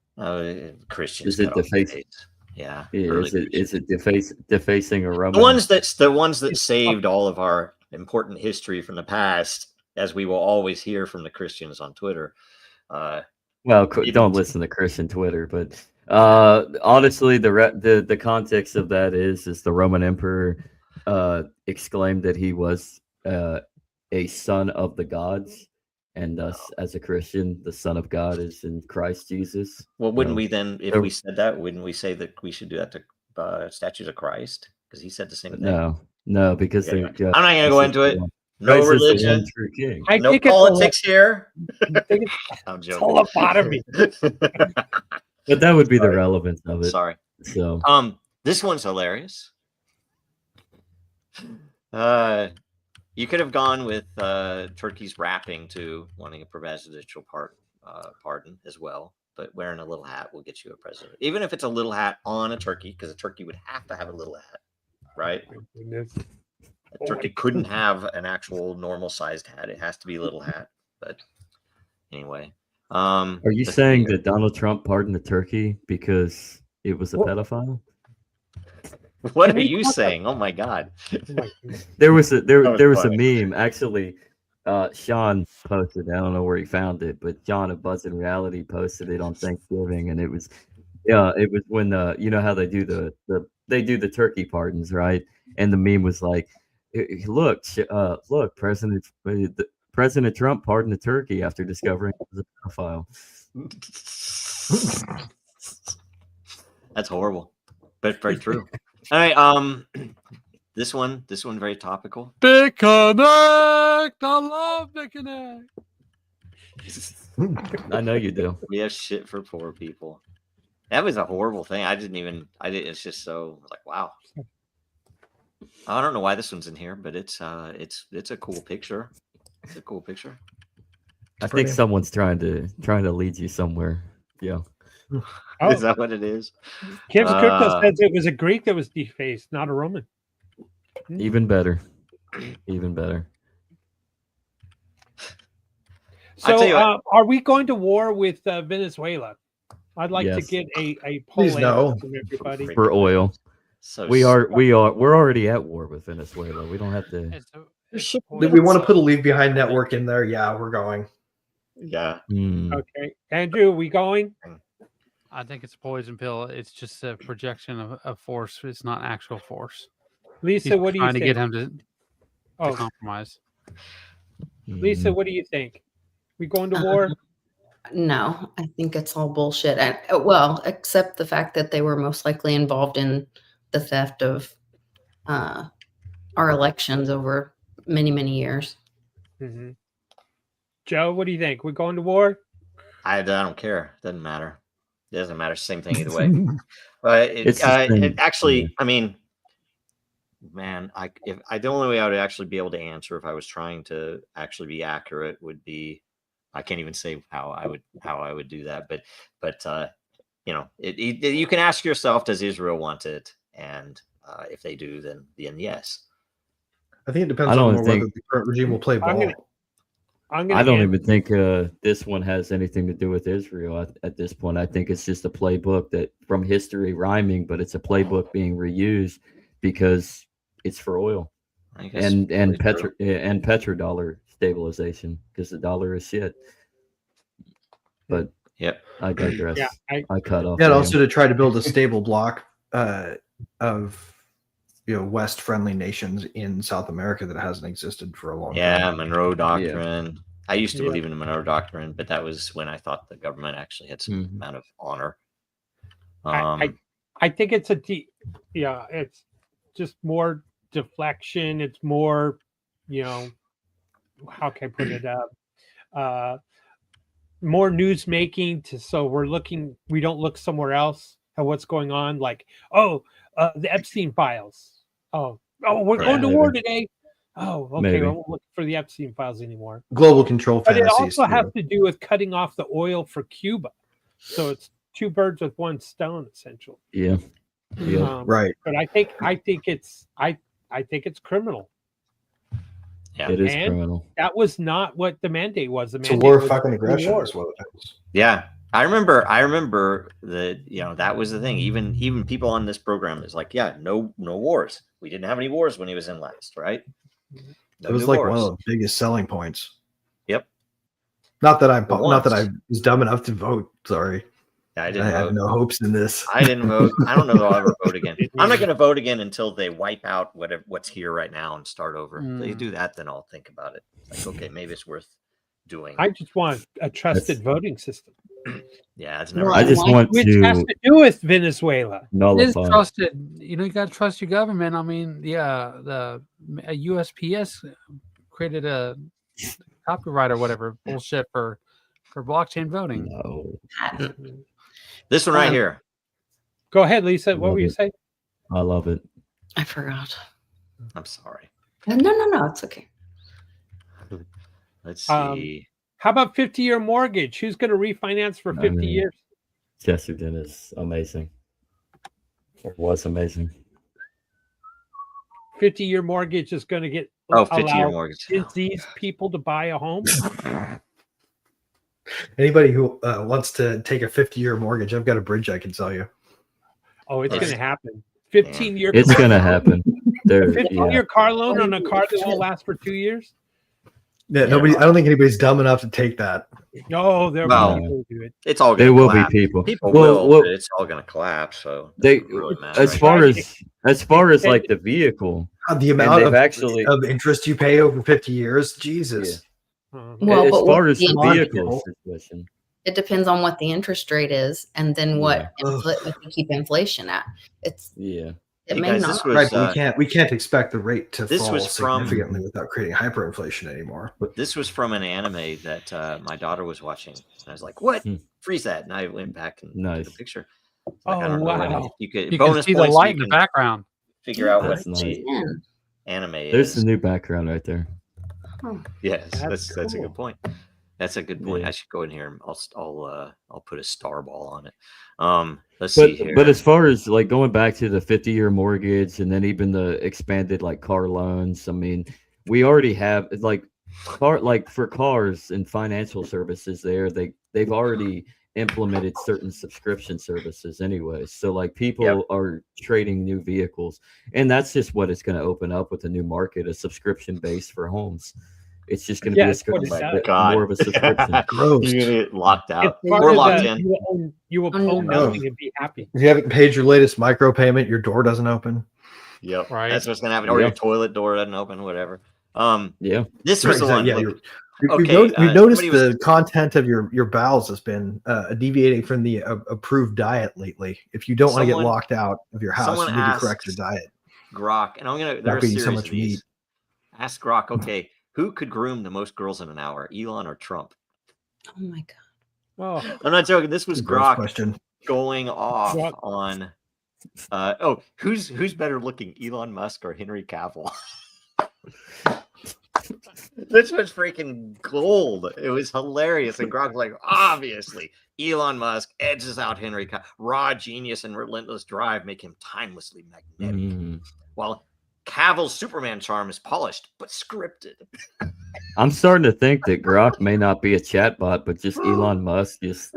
Speaker 1: Christians.
Speaker 2: Is it
Speaker 1: got off the
Speaker 2: deface-
Speaker 1: base. Yeah.
Speaker 2: Yeah,
Speaker 1: early
Speaker 2: is
Speaker 1: Christians.
Speaker 2: it defacing a Roman?
Speaker 1: The ones that saved all of our important history from the past, as we will always hear from the Christians on Twitter.
Speaker 2: Well,
Speaker 1: You
Speaker 2: don't
Speaker 1: don't-
Speaker 2: listen to Christian Twitter, but honestly, the context of that is the Roman emperor exclaimed that he was a son of the gods, and thus, as a Christian, the Son of God is in Christ Jesus.
Speaker 1: Well, wouldn't
Speaker 2: No.
Speaker 1: we then, if
Speaker 2: So-
Speaker 1: we said that, wouldn't we say that we should do that to statues of Christ? Because he said the same thing.
Speaker 2: No, because
Speaker 1: Okay,
Speaker 2: they're
Speaker 1: I'm not going to go into it. No
Speaker 2: Christ is the
Speaker 1: religion,
Speaker 2: one true king.
Speaker 4: I
Speaker 1: no
Speaker 4: think it's
Speaker 1: politics here.
Speaker 4: I think
Speaker 1: I'm
Speaker 4: it's
Speaker 1: joking.
Speaker 4: lobotomy.
Speaker 2: But that would be the
Speaker 1: Sorry.
Speaker 2: relevance of it.
Speaker 1: Sorry.
Speaker 2: So
Speaker 1: This one's hilarious. You could have gone with Turkey's rapping to wanting a presidential pardon as well, but wearing a little hat will get you a president. Even if it's a little hat on a turkey, because a turkey would have to have a little hat, right?
Speaker 4: Goodness.
Speaker 1: A turkey couldn't have an actual normal sized hat. It has to be a little hat. But anyway.
Speaker 2: are you
Speaker 1: let's
Speaker 2: saying
Speaker 1: see here.
Speaker 2: that Donald Trump pardoned the turkey because it was a
Speaker 4: Well-
Speaker 2: pedophile?
Speaker 1: What
Speaker 4: Can
Speaker 1: are
Speaker 4: we
Speaker 1: you
Speaker 4: talk
Speaker 1: saying? Oh my god.
Speaker 4: Oh my goodness.
Speaker 2: There was a
Speaker 1: was
Speaker 2: there was a
Speaker 1: funny.
Speaker 2: meme actually. Sean posted. I don't know where he found it, but Sean of Buzz in Reality posted it on Thanksgiving, and it was when you know how they do the turkey pardons, right? And the meme was like, look, President Trump pardoned the turkey after discovering it was a pedophile.
Speaker 1: That's horrible, but very true. All right, this one very topical.
Speaker 5: Big Connect. I love Big Connect.
Speaker 2: I know you do.
Speaker 1: We have shit for poor people. That was a horrible thing. It's just so like, wow. I don't know why this one's in here, but it's a cool picture. It's a cool picture.
Speaker 2: I think someone's trying to lead you somewhere. Yeah.
Speaker 4: Oh,
Speaker 1: Is that what it is?
Speaker 4: Kim's Crypto
Speaker 1: Uh,
Speaker 4: says it was a Greek that was defaced, not a Roman.
Speaker 2: Even better. Even better.
Speaker 1: I tell
Speaker 4: So,
Speaker 1: you what.
Speaker 4: are we going to war with Venezuela? I'd like to
Speaker 2: Yes.
Speaker 4: get a
Speaker 3: Please
Speaker 4: poll
Speaker 3: no.
Speaker 4: answer from everybody.
Speaker 2: For oil.
Speaker 1: So
Speaker 2: We're already at war with Venezuela. We don't have to.
Speaker 3: Do we want to put a leave behind network in there? Yeah, we're going.
Speaker 1: Yeah.
Speaker 4: Okay, Andrew, we going?
Speaker 5: I think it's a poison pill. It's just a projection of force. It's not actual force.
Speaker 4: Lisa,
Speaker 5: He's
Speaker 4: what do you
Speaker 5: trying to
Speaker 4: think?
Speaker 5: get him to
Speaker 4: Oh,
Speaker 5: compromise.
Speaker 4: Lisa, what do you think? We going to war?
Speaker 6: No, I think it's all bullshit. And well, except the fact that they were most likely involved in the theft of our elections over many, many years.
Speaker 4: Mhm. Joe, what do you think? We going to war?
Speaker 1: I don't care. Doesn't matter. It doesn't matter. Same thing either way.
Speaker 2: It's the same,
Speaker 1: It actually, I mean, man, the only way I would actually be able to answer if I was trying to actually be accurate would be, I can't even say how I would do that, but you know, you can ask yourself, does Israel want it? And if they do, then yes.
Speaker 3: I think it depends
Speaker 2: I
Speaker 3: on
Speaker 2: don't
Speaker 3: more whether
Speaker 2: think-
Speaker 3: the current regime will play
Speaker 4: I'm
Speaker 3: ball.
Speaker 4: gonna-
Speaker 2: I don't even think this one has anything to do with Israel at this point. I think it's just a playbook that from history rhyming, but it's a playbook being reused because it's for oil
Speaker 1: I guess
Speaker 2: and
Speaker 1: probably true.
Speaker 2: petrodollar stabilization because the dollar is shit. But
Speaker 1: Yep.
Speaker 2: I digress.
Speaker 4: Yeah,
Speaker 2: I cut off.
Speaker 3: Yeah, and
Speaker 2: Liam.
Speaker 3: also to try to build a stable bloc of West-friendly nations in South America that hasn't existed for a long
Speaker 1: Yeah,
Speaker 3: time.
Speaker 1: Monroe Doctrine. I used to believe in the Monroe Doctrine, but that was when I thought the government actually had some amount of honor.
Speaker 4: I think it's it's just more deflection. It's more, how can I put it up? More news making so we don't look somewhere else at what's going on. Like, the Epstein files. We're going to war today. Oh, okay.
Speaker 2: Maybe.
Speaker 4: I won't look for the Epstein files anymore.
Speaker 3: Global control
Speaker 4: But it
Speaker 3: fantasies.
Speaker 4: also has to do with cutting off the oil for Cuba. So it's two birds with one stone, essentially.
Speaker 2: Yeah.
Speaker 3: Right.
Speaker 4: But I think it's criminal.
Speaker 1: Yeah.
Speaker 2: It is
Speaker 4: And
Speaker 2: criminal.
Speaker 4: that was not what the mandate was. The
Speaker 3: It's a
Speaker 4: mandate
Speaker 3: war of
Speaker 4: was
Speaker 3: fucking aggression
Speaker 4: war.
Speaker 3: is what it is.
Speaker 1: Yeah. I remember that, that was the thing. Even people on this program is like, yeah, no wars. We didn't have any wars when he was in last, right? No
Speaker 3: It was
Speaker 1: new
Speaker 3: like
Speaker 1: wars.
Speaker 3: one of the biggest selling points.
Speaker 1: Yep.
Speaker 3: Not that I
Speaker 1: once.
Speaker 3: was dumb enough to vote. Sorry.
Speaker 1: I
Speaker 3: I
Speaker 1: didn't
Speaker 3: have
Speaker 1: vote.
Speaker 3: no hopes in this.
Speaker 1: I didn't vote. I don't know that I'll ever vote again. I'm not going to vote again until they wipe out what's here right now and start over. If they do that, then I'll think about it. Like, okay, maybe it's worth doing.
Speaker 4: I just want a trusted voting system.
Speaker 1: Yeah, it's never.
Speaker 2: I just want
Speaker 4: Which has
Speaker 2: to
Speaker 4: to do with Venezuela.
Speaker 5: It is
Speaker 2: nullify.
Speaker 5: trusted. You got to trust your government. I mean, the USPS created a copyright or whatever bullshit for blockchain voting.
Speaker 2: No,
Speaker 1: This one right here.
Speaker 4: Go ahead, Lisa. What
Speaker 2: Love
Speaker 4: were you
Speaker 2: it.
Speaker 4: saying?
Speaker 2: I love it.
Speaker 6: I forgot.
Speaker 1: I'm sorry.
Speaker 6: No, it's okay.
Speaker 1: Let's see.
Speaker 4: How about 50-year mortgage? Who's going to refinance for 50 years?
Speaker 2: Chesterton is amazing. Or was amazing.
Speaker 4: 50-year mortgage is going to get
Speaker 1: 50-year mortgage.
Speaker 4: diseased people to buy a home.
Speaker 3: Anybody who wants to take a 50-year mortgage, I've got a bridge I can sell you.
Speaker 4: Oh, it's going to happen. 15-year.
Speaker 2: It's going to happen. There,
Speaker 4: 15-year car loan on a car that won't last for 2 years.
Speaker 3: Yeah, nobody. I don't think anybody's dumb enough to take that.
Speaker 4: No, there will be people who do it.
Speaker 1: It's all.
Speaker 2: There will
Speaker 1: collapse.
Speaker 2: be people.
Speaker 1: People
Speaker 2: Well,
Speaker 1: will. But it's all going to collapse. So
Speaker 2: They,
Speaker 1: it doesn't really matter.
Speaker 2: as far as like the vehicle,
Speaker 3: The amount
Speaker 2: they've
Speaker 3: of interest you pay over 50 years, Jesus.
Speaker 6: Well,
Speaker 2: as
Speaker 6: but
Speaker 2: far
Speaker 6: what
Speaker 2: as the
Speaker 6: the-
Speaker 2: vehicle situation,
Speaker 6: It depends on what the interest rate is, and then what
Speaker 3: Yeah.
Speaker 6: what you keep inflation at. It
Speaker 1: Hey
Speaker 6: may
Speaker 1: guys,
Speaker 6: not.
Speaker 1: this was
Speaker 3: Right, but we can't expect the rate to
Speaker 1: this
Speaker 3: fall
Speaker 1: was from-
Speaker 3: significantly without creating hyperinflation anymore.
Speaker 1: this was from an anime that my daughter was watching, and I was like, "What? Freeze that!" And I went back and took a picture. Like, I don't know
Speaker 4: wow.
Speaker 1: if you could
Speaker 5: You
Speaker 1: bonus
Speaker 5: can see the
Speaker 1: points,
Speaker 5: light
Speaker 1: you
Speaker 5: in the
Speaker 1: can
Speaker 5: background.
Speaker 1: figure out
Speaker 2: That's
Speaker 1: what
Speaker 2: nice.
Speaker 1: the anime
Speaker 2: there's
Speaker 1: is.
Speaker 2: the new background right there.
Speaker 1: Yes,
Speaker 4: That's
Speaker 1: that's a
Speaker 4: cool.
Speaker 1: good point. That's a good point.
Speaker 2: Yeah.
Speaker 1: I should go in here and I'll put a star ball on it. Let's see here.
Speaker 2: But as far as like going back to the 50-year mortgage and then even the expanded like car loans, I mean, we already have like for cars and financial services they've already implemented certain subscription services anyway. So like people are trading new vehicles, and that's just what it's going to open up with a new market, a subscription base for homes. It's just going to
Speaker 4: That's what it does.
Speaker 2: more of a subscription.
Speaker 3: Gross.
Speaker 1: You're gonna get locked out.
Speaker 4: It's part
Speaker 1: We're
Speaker 4: of
Speaker 1: locked
Speaker 4: the-
Speaker 1: in.
Speaker 4: You will
Speaker 6: Oh,
Speaker 4: own
Speaker 3: no.
Speaker 4: nothing and be happy.
Speaker 3: If you haven't paid your latest micropayment, your door doesn't open.
Speaker 1: Yep.
Speaker 5: Right.
Speaker 1: That's what's gonna happen. Or your
Speaker 2: Yep.
Speaker 1: toilet door doesn't open, whatever.
Speaker 2: Yeah.
Speaker 1: This was the one.
Speaker 3: Yeah,
Speaker 1: like,
Speaker 3: we've
Speaker 1: okay,
Speaker 3: noticed
Speaker 1: somebody
Speaker 3: the content of your bowels has been deviating from the approved diet lately. If you don't want to get
Speaker 1: Someone-
Speaker 3: locked out of your house,
Speaker 1: someone
Speaker 3: you need to correct your
Speaker 1: asked-
Speaker 3: diet.
Speaker 1: Grok, and I'm gonna. There are a
Speaker 3: eating so
Speaker 1: series
Speaker 3: much
Speaker 1: of these. Ask Grok. Okay, who could groom the most girls in an hour, Elon or Trump?
Speaker 6: Oh my god.
Speaker 4: Oh,
Speaker 1: I'm not joking. This was
Speaker 3: Gross
Speaker 1: Grok
Speaker 3: question.
Speaker 1: going off
Speaker 4: Grok.
Speaker 1: on. Who's better looking, Elon Musk or Henry Cavill? This was freaking gold. It was hilarious. And Grog's like, obviously, Elon Musk edges out Henry Cavill. Raw genius and relentless drive make him timelessly magnetic. While Cavill's Superman charm is polished but scripted.
Speaker 2: I'm starting to think that Grok may not be a chatbot, but just Elon Musk just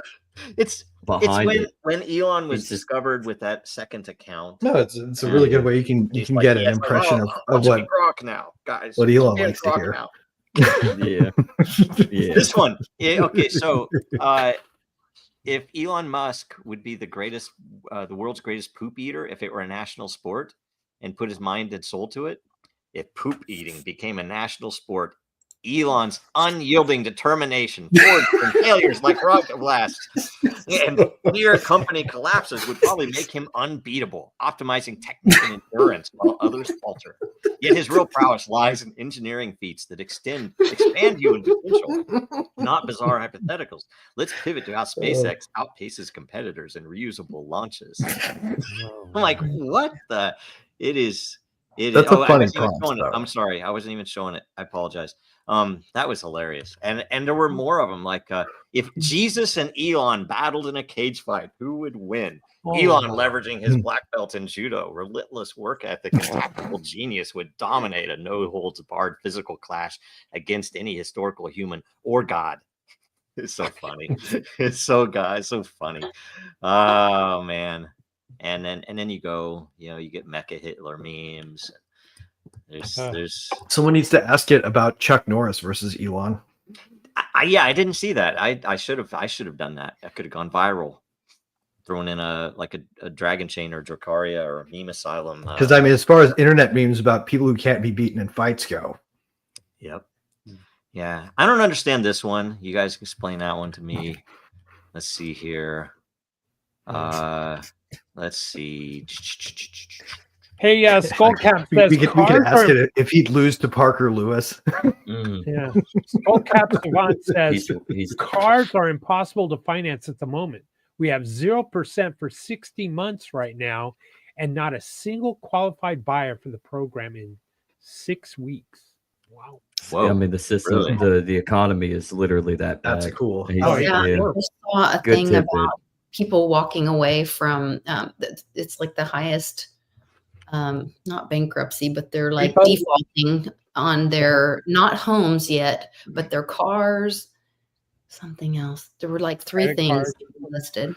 Speaker 1: It's
Speaker 2: behind
Speaker 1: when,
Speaker 2: it.
Speaker 1: when Elon was
Speaker 2: It's just-
Speaker 1: discovered with that second account.
Speaker 3: No, it's a really good way you can
Speaker 1: He's
Speaker 3: get
Speaker 1: like,
Speaker 3: an
Speaker 1: yes,
Speaker 3: impression
Speaker 1: I'll
Speaker 3: of what
Speaker 1: be Grok now, guys.
Speaker 3: what Elon
Speaker 1: Be
Speaker 3: likes to
Speaker 1: Grok
Speaker 3: hear.
Speaker 1: now.
Speaker 2: Yeah. Yeah.
Speaker 1: This one. Okay, so if Elon Musk would be the greatest, the world's greatest poop eater, if it were a national sport and put his mind and soul to it, if poop eating became a national sport, Elon's unyielding determination towards failures like rocket blasts and near company collapses would probably make him unbeatable, optimizing technique and endurance while others falter. Yet his real prowess lies in engineering feats that expand human potential, not bizarre hypotheticals. Let's pivot to how SpaceX outpaces competitors in reusable launches. I'm like, what the? It is.
Speaker 3: That's a funny
Speaker 1: I wasn't even
Speaker 3: prompt,
Speaker 1: showing it.
Speaker 3: though.
Speaker 1: I'm sorry, I wasn't even showing it. I apologize. That was hilarious, and there were more of them. Like, if Jesus and Elon battled in a cage fight, who would win? Elon, leveraging his black belt in judo, relentless work ethic, and tactical genius, would dominate a no holds barred physical clash against any historical human or God. It's so funny. It's so funny. Oh man. And then you go, you get Mecha Hitler memes. There's
Speaker 3: Someone needs to ask it about Chuck Norris versus Elon.
Speaker 1: I didn't see that. I should have done that. I could have gone viral. Thrown in a Dragon Chain or Dracaria or a meme asylum.
Speaker 3: Because I mean, as far as internet memes about people who can't be beaten in fights go.
Speaker 1: Yep. Yeah. I don't understand this one. You guys explain that one to me. Let's see here. Let's see.
Speaker 4: hey, Skullcap says
Speaker 3: We could
Speaker 4: cars
Speaker 3: ask
Speaker 4: are.
Speaker 3: it if he'd lose to Parker Lewis.
Speaker 4: Yeah, Skullcap Savant says
Speaker 2: He's
Speaker 4: cars are impossible to finance at the moment. We have 0% for 60 months right now, and not a single qualified buyer for the program in 6 weeks. Wow.
Speaker 1: Whoa,
Speaker 2: I mean, the system,
Speaker 1: really?
Speaker 2: the economy is literally that bad.
Speaker 3: That's cool.
Speaker 2: He's-
Speaker 6: Oh yeah, I just saw a
Speaker 2: Good
Speaker 6: thing
Speaker 2: tidbit.
Speaker 6: about people walking away from. It's like the highest, not bankruptcy, but they're like defaulting on their not homes yet, but their cars. Something else. There were like three
Speaker 4: Credit
Speaker 6: things
Speaker 4: cards.
Speaker 6: listed.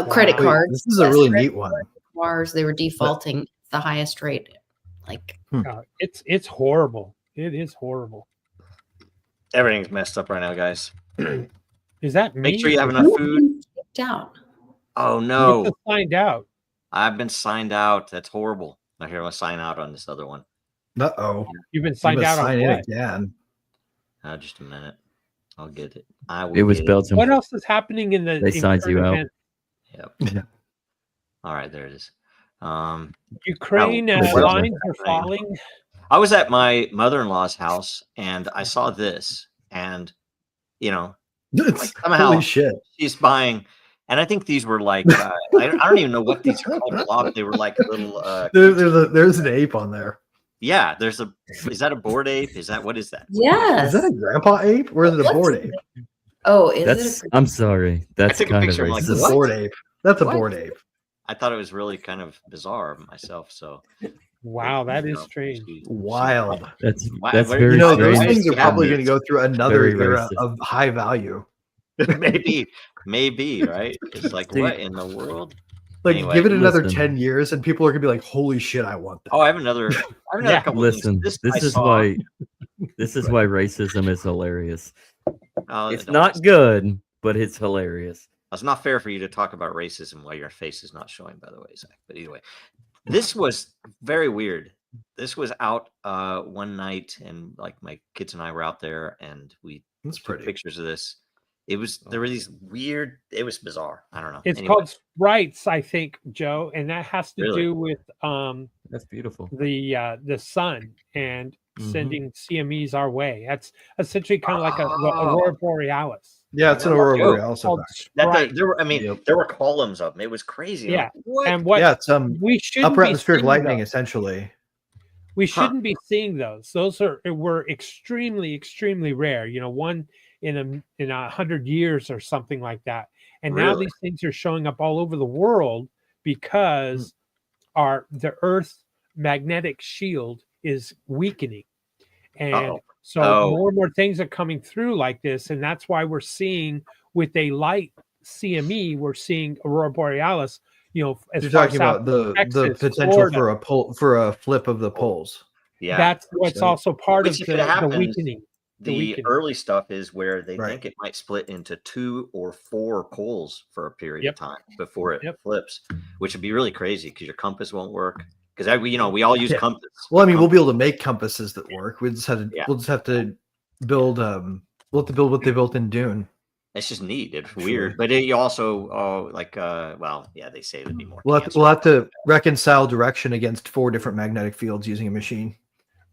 Speaker 6: Credit
Speaker 3: Wait,
Speaker 6: cards.
Speaker 3: this is a
Speaker 6: yes,
Speaker 3: really
Speaker 6: credit
Speaker 3: neat one.
Speaker 6: Cars. They were defaulting at the highest rate. Like
Speaker 4: It's horrible. It is horrible.
Speaker 1: Everything's messed up right now, guys.
Speaker 4: Is that me?
Speaker 1: Make sure you have enough food.
Speaker 6: kicked out.
Speaker 1: Oh
Speaker 4: You
Speaker 1: no,
Speaker 4: just signed out.
Speaker 1: I've been signed out. That's horrible. Now here, I'll sign out on this other one.
Speaker 3: Uh-oh.
Speaker 4: You've been signed out on
Speaker 3: sign in
Speaker 4: what?
Speaker 3: again.
Speaker 1: Just a minute. I'll get it. I will
Speaker 2: It was
Speaker 1: get
Speaker 2: Belgium.
Speaker 4: What else is happening in the?
Speaker 2: They
Speaker 4: in
Speaker 2: signed you
Speaker 4: current
Speaker 2: out.
Speaker 4: events?
Speaker 1: Yep.
Speaker 3: Yeah.
Speaker 1: All right, there it is.
Speaker 4: Ukraine
Speaker 1: Oh,
Speaker 4: lines are falling.
Speaker 1: I was at my mother-in-law's house and I saw this, and
Speaker 3: It's,
Speaker 1: somehow
Speaker 3: holy shit.
Speaker 1: she's buying, and I think these were like I don't even know what these are called. Blob. They were like little.
Speaker 3: There's an ape on there.
Speaker 1: Yeah, is that a board ape? What is that?
Speaker 6: Yes.
Speaker 3: Is that a grandpa ape or is it a board ape?
Speaker 6: Oh, is
Speaker 2: That's.
Speaker 6: it?
Speaker 2: I'm sorry. That's
Speaker 1: took a
Speaker 2: kind of
Speaker 1: picture, I'm like,
Speaker 3: It's
Speaker 2: racist.
Speaker 3: a
Speaker 1: What?
Speaker 3: board ape. That's a
Speaker 1: What?
Speaker 3: board ape.
Speaker 1: I thought it was really kind of bizarre myself. So
Speaker 4: Wow, that is strange.
Speaker 3: Wild.
Speaker 2: That's
Speaker 1: Why-
Speaker 2: that's
Speaker 1: where-
Speaker 2: very
Speaker 3: You know,
Speaker 1: Strange.
Speaker 3: those
Speaker 2: strange.
Speaker 3: things are probably going to go through another
Speaker 2: Very
Speaker 3: era
Speaker 2: racist.
Speaker 3: of high value.
Speaker 1: maybe right. It's like,
Speaker 2: Dude.
Speaker 1: what in the world?
Speaker 3: Like,
Speaker 1: Anyway,
Speaker 3: give it another
Speaker 2: listen.
Speaker 3: 10 years and people are going to be like, holy shit, I want that.
Speaker 1: Oh, I have another
Speaker 4: Yeah.
Speaker 1: couple
Speaker 2: Listen,
Speaker 1: things.
Speaker 2: this
Speaker 1: I
Speaker 2: is
Speaker 1: saw-
Speaker 2: why racism is hilarious.
Speaker 1: Oh,
Speaker 2: It's
Speaker 1: don't
Speaker 2: not
Speaker 1: listen.
Speaker 2: good, but it's hilarious.
Speaker 1: It's not fair for you to talk about racism while your face is not showing, by the way, Zach. But either way, this was very weird. This was out one night, and like my kids and I were out there, and we
Speaker 3: That's
Speaker 1: took
Speaker 3: pretty.
Speaker 1: pictures of this. There were these weird. It was bizarre. I don't know.
Speaker 4: It's
Speaker 1: Anyway,
Speaker 4: called Sprites, I think, Joe, and that has to
Speaker 1: Really?
Speaker 4: do with
Speaker 2: That's beautiful.
Speaker 4: the sun. And sending CMEs our way. That's essentially kind of like the Aurora Borealis.
Speaker 3: Yeah, it's an
Speaker 1: Remember
Speaker 3: Aurora
Speaker 1: too.
Speaker 3: Borealis
Speaker 4: Called
Speaker 3: effect.
Speaker 4: Sprite.
Speaker 1: There were, I mean,
Speaker 2: Yep.
Speaker 1: there were columns of them. It was crazy.
Speaker 4: Yeah.
Speaker 1: Like, what?
Speaker 4: And what
Speaker 3: Yeah, it's
Speaker 4: we shouldn't
Speaker 3: upper
Speaker 4: be
Speaker 3: atmospheric
Speaker 4: seeing
Speaker 3: lightning,
Speaker 4: those.
Speaker 3: essentially.
Speaker 4: We shouldn't be seeing those. Those were extremely, extremely rare. You know, one in 100 years or something like that. And now
Speaker 1: Really?
Speaker 4: these things are showing up all over the world because the Earth's magnetic shield is weakening, and
Speaker 1: Uh-oh.
Speaker 4: so
Speaker 1: Oh.
Speaker 4: more and more things are coming through like this, and that's why we're seeing with a light CME, we're seeing Aurora Borealis. You know, as
Speaker 3: You're
Speaker 4: far
Speaker 3: talking
Speaker 4: south
Speaker 3: about
Speaker 4: as
Speaker 3: the
Speaker 4: Texas,
Speaker 3: potential
Speaker 4: Florida.
Speaker 3: for a flip of the poles.
Speaker 1: Yeah.
Speaker 4: That's what's
Speaker 3: So-
Speaker 4: also part
Speaker 1: Which,
Speaker 4: of
Speaker 1: if it
Speaker 4: the
Speaker 1: happens,
Speaker 4: weakening.
Speaker 1: the early stuff is where they
Speaker 3: Right.
Speaker 1: think it might split into 2 or 4 poles for a period
Speaker 4: Yep.
Speaker 1: of time before it
Speaker 4: Yep.
Speaker 1: flips, which would be really crazy because your compass won't work. Because we all use
Speaker 3: Yeah.
Speaker 1: compass.
Speaker 3: Well, I mean, we'll be able to make compasses that work. We just have to
Speaker 1: Yeah.
Speaker 3: we'll just have to build we'll have to build what they built in Dune.
Speaker 1: It's just neat. It's
Speaker 3: Actually.
Speaker 1: weird, but you also they say it'd be more.
Speaker 3: We'll
Speaker 1: cancer.
Speaker 3: have to reconcile direction against 4 different magnetic fields using a machine.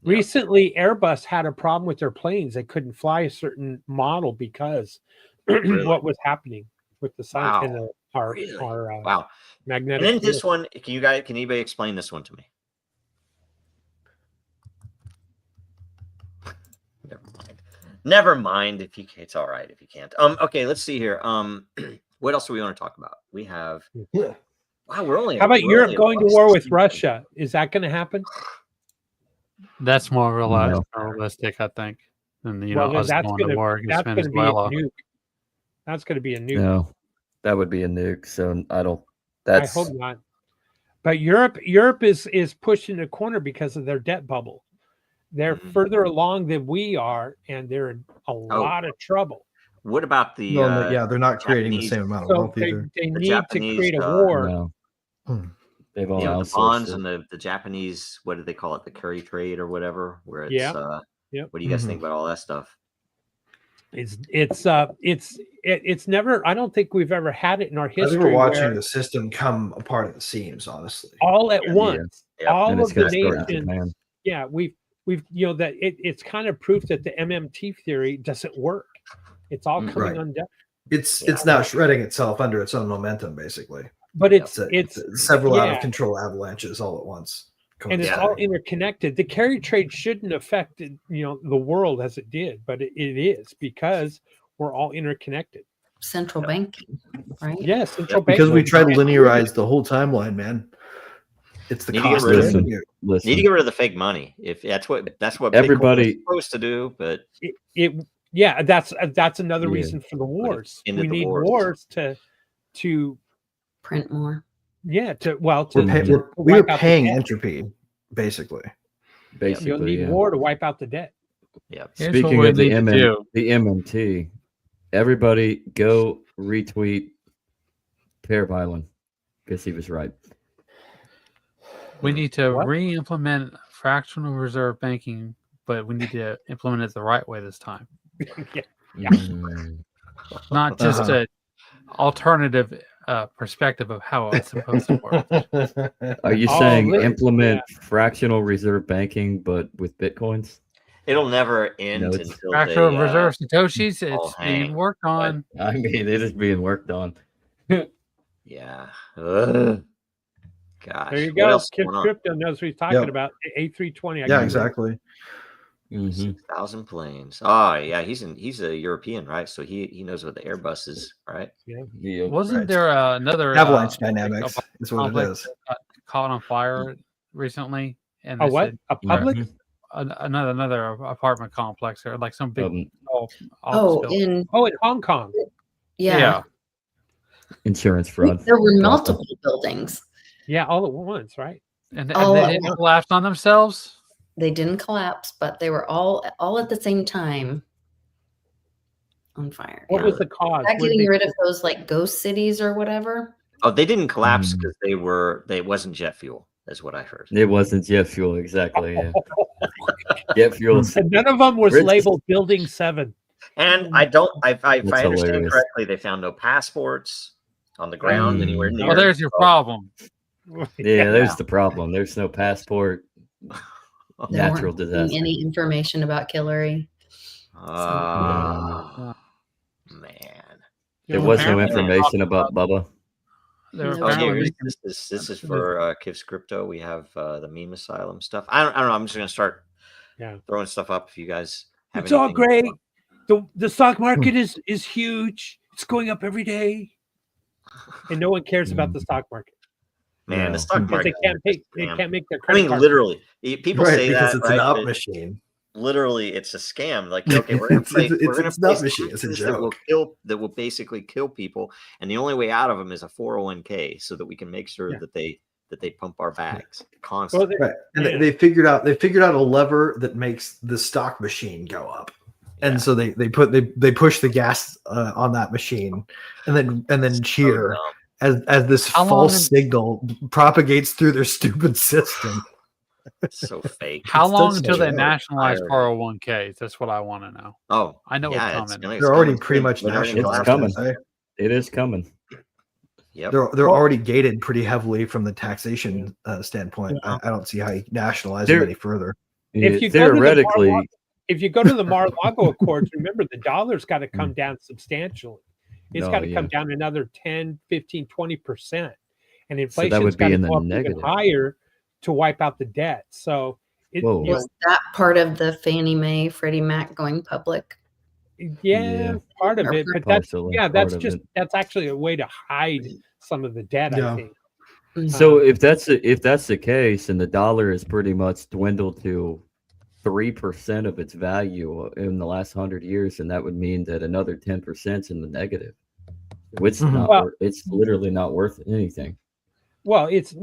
Speaker 1: Yeah.
Speaker 4: Recently, Airbus had a problem with their planes. They couldn't fly a certain model because
Speaker 1: Really?
Speaker 4: what was happening with the sun
Speaker 1: Wow.
Speaker 4: and our
Speaker 1: Really?
Speaker 4: our
Speaker 1: Wow.
Speaker 4: magnetic.
Speaker 1: And then this
Speaker 4: field.
Speaker 1: one, can anybody explain this one to me? Never mind if you it's all right if you can't. Okay, let's see here. What else do we want to talk about? We have
Speaker 3: Yeah.
Speaker 1: wow, we're only
Speaker 4: How about
Speaker 1: we're
Speaker 4: Europe
Speaker 1: only
Speaker 4: going to
Speaker 1: about
Speaker 4: war with
Speaker 1: 16.
Speaker 4: Russia? Is that going to happen?
Speaker 5: That's more
Speaker 2: No.
Speaker 5: realistic, I think, than
Speaker 4: Well, then
Speaker 5: us
Speaker 4: that's
Speaker 5: going to war against
Speaker 4: that's going to be a
Speaker 5: Venezuela.
Speaker 4: nuke. That's going to be a nuke.
Speaker 2: No, that would be a nuke. So I don't.
Speaker 4: I
Speaker 2: That's
Speaker 4: hope not. But Europe is pushed in a corner because of their debt bubble. They're
Speaker 1: Mhm.
Speaker 4: further along than we are, and they're in a lot of trouble.
Speaker 1: What about the
Speaker 3: Well, yeah, they're not creating the
Speaker 1: Japanese-
Speaker 3: same amount of
Speaker 4: So
Speaker 3: wealth
Speaker 4: they
Speaker 3: either.
Speaker 4: need
Speaker 1: Japanese,
Speaker 4: to create a war.
Speaker 2: no.
Speaker 3: Hmm.
Speaker 2: They've all
Speaker 1: the
Speaker 2: outsourced
Speaker 1: bonds
Speaker 2: it.
Speaker 1: and the Japanese, what do they call it? The carry trade or whatever, where it's
Speaker 4: Yeah. Yep.
Speaker 1: What do you guys
Speaker 3: Mhm.
Speaker 1: think about all that stuff?
Speaker 4: It's never. I don't think we've ever had it in our
Speaker 3: I think
Speaker 4: history
Speaker 3: we're watching
Speaker 4: where
Speaker 3: the system come apart at the seams, honestly.
Speaker 4: all at
Speaker 1: Yeah.
Speaker 4: once,
Speaker 1: Yeah.
Speaker 4: all
Speaker 2: And
Speaker 4: of
Speaker 2: it's
Speaker 4: the
Speaker 2: going to start in
Speaker 4: nations.
Speaker 2: Japan.
Speaker 4: Yeah, we've that it's kind of proof that the MMT theory doesn't work. It's all coming
Speaker 3: Right.
Speaker 4: undone.
Speaker 3: It's now shredding itself under its own momentum, basically.
Speaker 4: But
Speaker 3: It's several out
Speaker 4: yeah.
Speaker 3: of control avalanches all at once.
Speaker 4: And it's all interconnected. The carry trade shouldn't affect the world as it did, but it is because we're all interconnected.
Speaker 6: Central banking, right?
Speaker 4: Yes, central
Speaker 3: because we
Speaker 4: banking.
Speaker 3: try to linearize the whole timeline, man. It's the
Speaker 1: Need to get
Speaker 3: cost
Speaker 1: rid
Speaker 3: of
Speaker 1: of
Speaker 3: it.
Speaker 2: Need to Listen,
Speaker 1: get rid of the fake money. If that's what
Speaker 2: Everybody-
Speaker 1: Bitcoin is supposed to do, but
Speaker 4: Yeah, that's another
Speaker 2: Yeah.
Speaker 4: reason for the wars.
Speaker 1: into
Speaker 4: We
Speaker 1: the
Speaker 4: need
Speaker 1: wars.
Speaker 4: wars to
Speaker 6: Print more.
Speaker 3: We're
Speaker 4: wipe out the
Speaker 3: paying
Speaker 4: debt.
Speaker 3: entropy, basically.
Speaker 4: You'll
Speaker 2: basically,
Speaker 4: need
Speaker 2: yeah.
Speaker 4: war to wipe out the debt.
Speaker 1: yeah.
Speaker 5: Here's what
Speaker 2: Speaking
Speaker 5: we
Speaker 2: of the
Speaker 5: need to do.
Speaker 2: the MMT, everybody go retweet Pear Byland because he was right.
Speaker 5: We need to
Speaker 4: What?
Speaker 5: re-implement fractional reserve banking, but we need to implement it the right way this time,
Speaker 4: Yeah.
Speaker 2: Mm.
Speaker 5: not just
Speaker 3: Uh-huh.
Speaker 5: a alternative perspective of how it's supposed to work.
Speaker 2: Are you
Speaker 4: Oh,
Speaker 2: saying
Speaker 4: really?
Speaker 2: implement fractional reserve banking but with bitcoins?
Speaker 1: It'll never end
Speaker 2: No, it's-
Speaker 1: until
Speaker 5: Fractional
Speaker 1: they,
Speaker 5: reserve Satoshis,
Speaker 1: all
Speaker 5: it's being
Speaker 1: hang,
Speaker 5: worked on.
Speaker 2: I mean, it is being worked on.
Speaker 1: Yeah. Ugh. Gosh.
Speaker 4: There you
Speaker 1: what
Speaker 4: go.
Speaker 1: else is
Speaker 4: Kid
Speaker 1: going on?
Speaker 4: Crypto knows what he's talking
Speaker 3: Yep.
Speaker 4: about. A320.
Speaker 3: Yeah, exactly.
Speaker 2: Mhm.
Speaker 1: 6,000 planes. Oh yeah, he's a European, right? So he knows what the Airbus is, right?
Speaker 2: Yeah.
Speaker 5: Wasn't
Speaker 3: Right.
Speaker 5: there another
Speaker 3: Avalanche dynamics is what it
Speaker 5: complex
Speaker 3: is.
Speaker 5: that got caught on fire recently? And
Speaker 4: A
Speaker 5: they
Speaker 4: what?
Speaker 5: said
Speaker 4: A public?
Speaker 2: Mhm.
Speaker 5: another apartment complex or like some big office
Speaker 6: Oh,
Speaker 5: building.
Speaker 4: Oh, in Hong Kong.
Speaker 6: yeah.
Speaker 2: Insurance fraud.
Speaker 6: There were
Speaker 2: Gotham.
Speaker 6: multiple buildings.
Speaker 4: Yeah, all at once, right?
Speaker 5: And
Speaker 6: Oh,
Speaker 5: they
Speaker 6: at
Speaker 5: didn't
Speaker 6: once.
Speaker 5: collapse on themselves.
Speaker 6: They didn't collapse, but they were all at the same time on fire.
Speaker 4: What
Speaker 6: Yeah.
Speaker 4: was the cause?
Speaker 6: Is that
Speaker 4: Where
Speaker 6: getting
Speaker 4: they-
Speaker 6: rid of those like ghost cities or whatever?
Speaker 1: Oh, they didn't collapse
Speaker 2: Mm.
Speaker 1: because they wasn't jet fuel, is what I heard.
Speaker 2: It wasn't jet fuel, exactly. Yeah. Jet fuel.
Speaker 4: And none of them was
Speaker 2: Rich-
Speaker 4: labeled Building 7.
Speaker 1: And if I
Speaker 2: That's
Speaker 1: understand
Speaker 2: hilarious.
Speaker 1: correctly, they found no passports on the ground anywhere near.
Speaker 5: Well, there's your
Speaker 1: So-
Speaker 5: problem.
Speaker 2: Yeah, there's the problem. There's no passport.
Speaker 6: They
Speaker 2: Natural
Speaker 6: weren't giving
Speaker 2: disaster.
Speaker 6: any information about Hillary.
Speaker 1: Man.
Speaker 2: There was no
Speaker 5: Apparently they're
Speaker 2: information
Speaker 5: talking
Speaker 2: about Bubba.
Speaker 5: They're
Speaker 6: No.
Speaker 1: Oh,
Speaker 5: apparently
Speaker 1: here,
Speaker 5: making
Speaker 1: this is for Kiv's Crypto. We have the meme asylum stuff. I don't know. I'm just gonna start throwing stuff up if you guys have
Speaker 4: It's all
Speaker 1: anything.
Speaker 4: great. The stock market is huge. It's going up every day, and no one cares about the stock market.
Speaker 1: Man,
Speaker 2: No.
Speaker 1: the stock
Speaker 4: Because
Speaker 1: market.
Speaker 4: they can't make their
Speaker 1: I
Speaker 4: credit
Speaker 1: mean,
Speaker 4: card.
Speaker 1: literally, people
Speaker 3: Right,
Speaker 1: say
Speaker 3: because
Speaker 1: that,
Speaker 3: it's
Speaker 1: right?
Speaker 3: an up
Speaker 1: but
Speaker 3: machine.
Speaker 1: literally, it's a scam. Like, okay, we're gonna play.
Speaker 3: It's
Speaker 1: We're gonna
Speaker 3: a
Speaker 1: play
Speaker 3: nut machine. It's a
Speaker 1: taxes that will
Speaker 3: joke.
Speaker 1: kill. That will basically kill people, and the only way out of them is a 401k, so that we can make sure that they pump our bags constantly.
Speaker 3: Right, and they figured out a lever that makes the stock machine go up, and so they push the gas on that machine, and then cheer as this false signal propagates through their stupid system.
Speaker 1: So fake.
Speaker 5: How
Speaker 3: It's
Speaker 5: long
Speaker 3: such a
Speaker 5: until they
Speaker 3: joke.
Speaker 5: nationalize 401ks? That's what I want to know.
Speaker 1: Oh,
Speaker 5: I know
Speaker 1: yeah,
Speaker 5: it's coming.
Speaker 3: They're already pretty much
Speaker 1: They're already
Speaker 3: nationalized.
Speaker 2: It's coming.
Speaker 3: aren't they?
Speaker 2: It is coming.
Speaker 1: Yep.
Speaker 3: They're already gated pretty heavily from the taxation standpoint. I don't see how you nationalize them any further.
Speaker 4: If you
Speaker 2: Theoretically,
Speaker 4: if you go to the Mar-a-Lago Accords, remember the dollar's got to come down substantially. It's got to come down another 10, 15, 20%. And inflation's got to go up even higher to wipe out the debt. So
Speaker 6: was that part of the Fannie Mae, Freddie Mac going public?
Speaker 4: Yeah, part of it. But that's actually a way to hide some of the debt, I think.
Speaker 2: So if that's the case, and the dollar is pretty much dwindled to 3% of its value in the last 100 years, and that would mean that another 10% is in the negative. It's not. It's literally not worth anything.
Speaker 4: Well, it's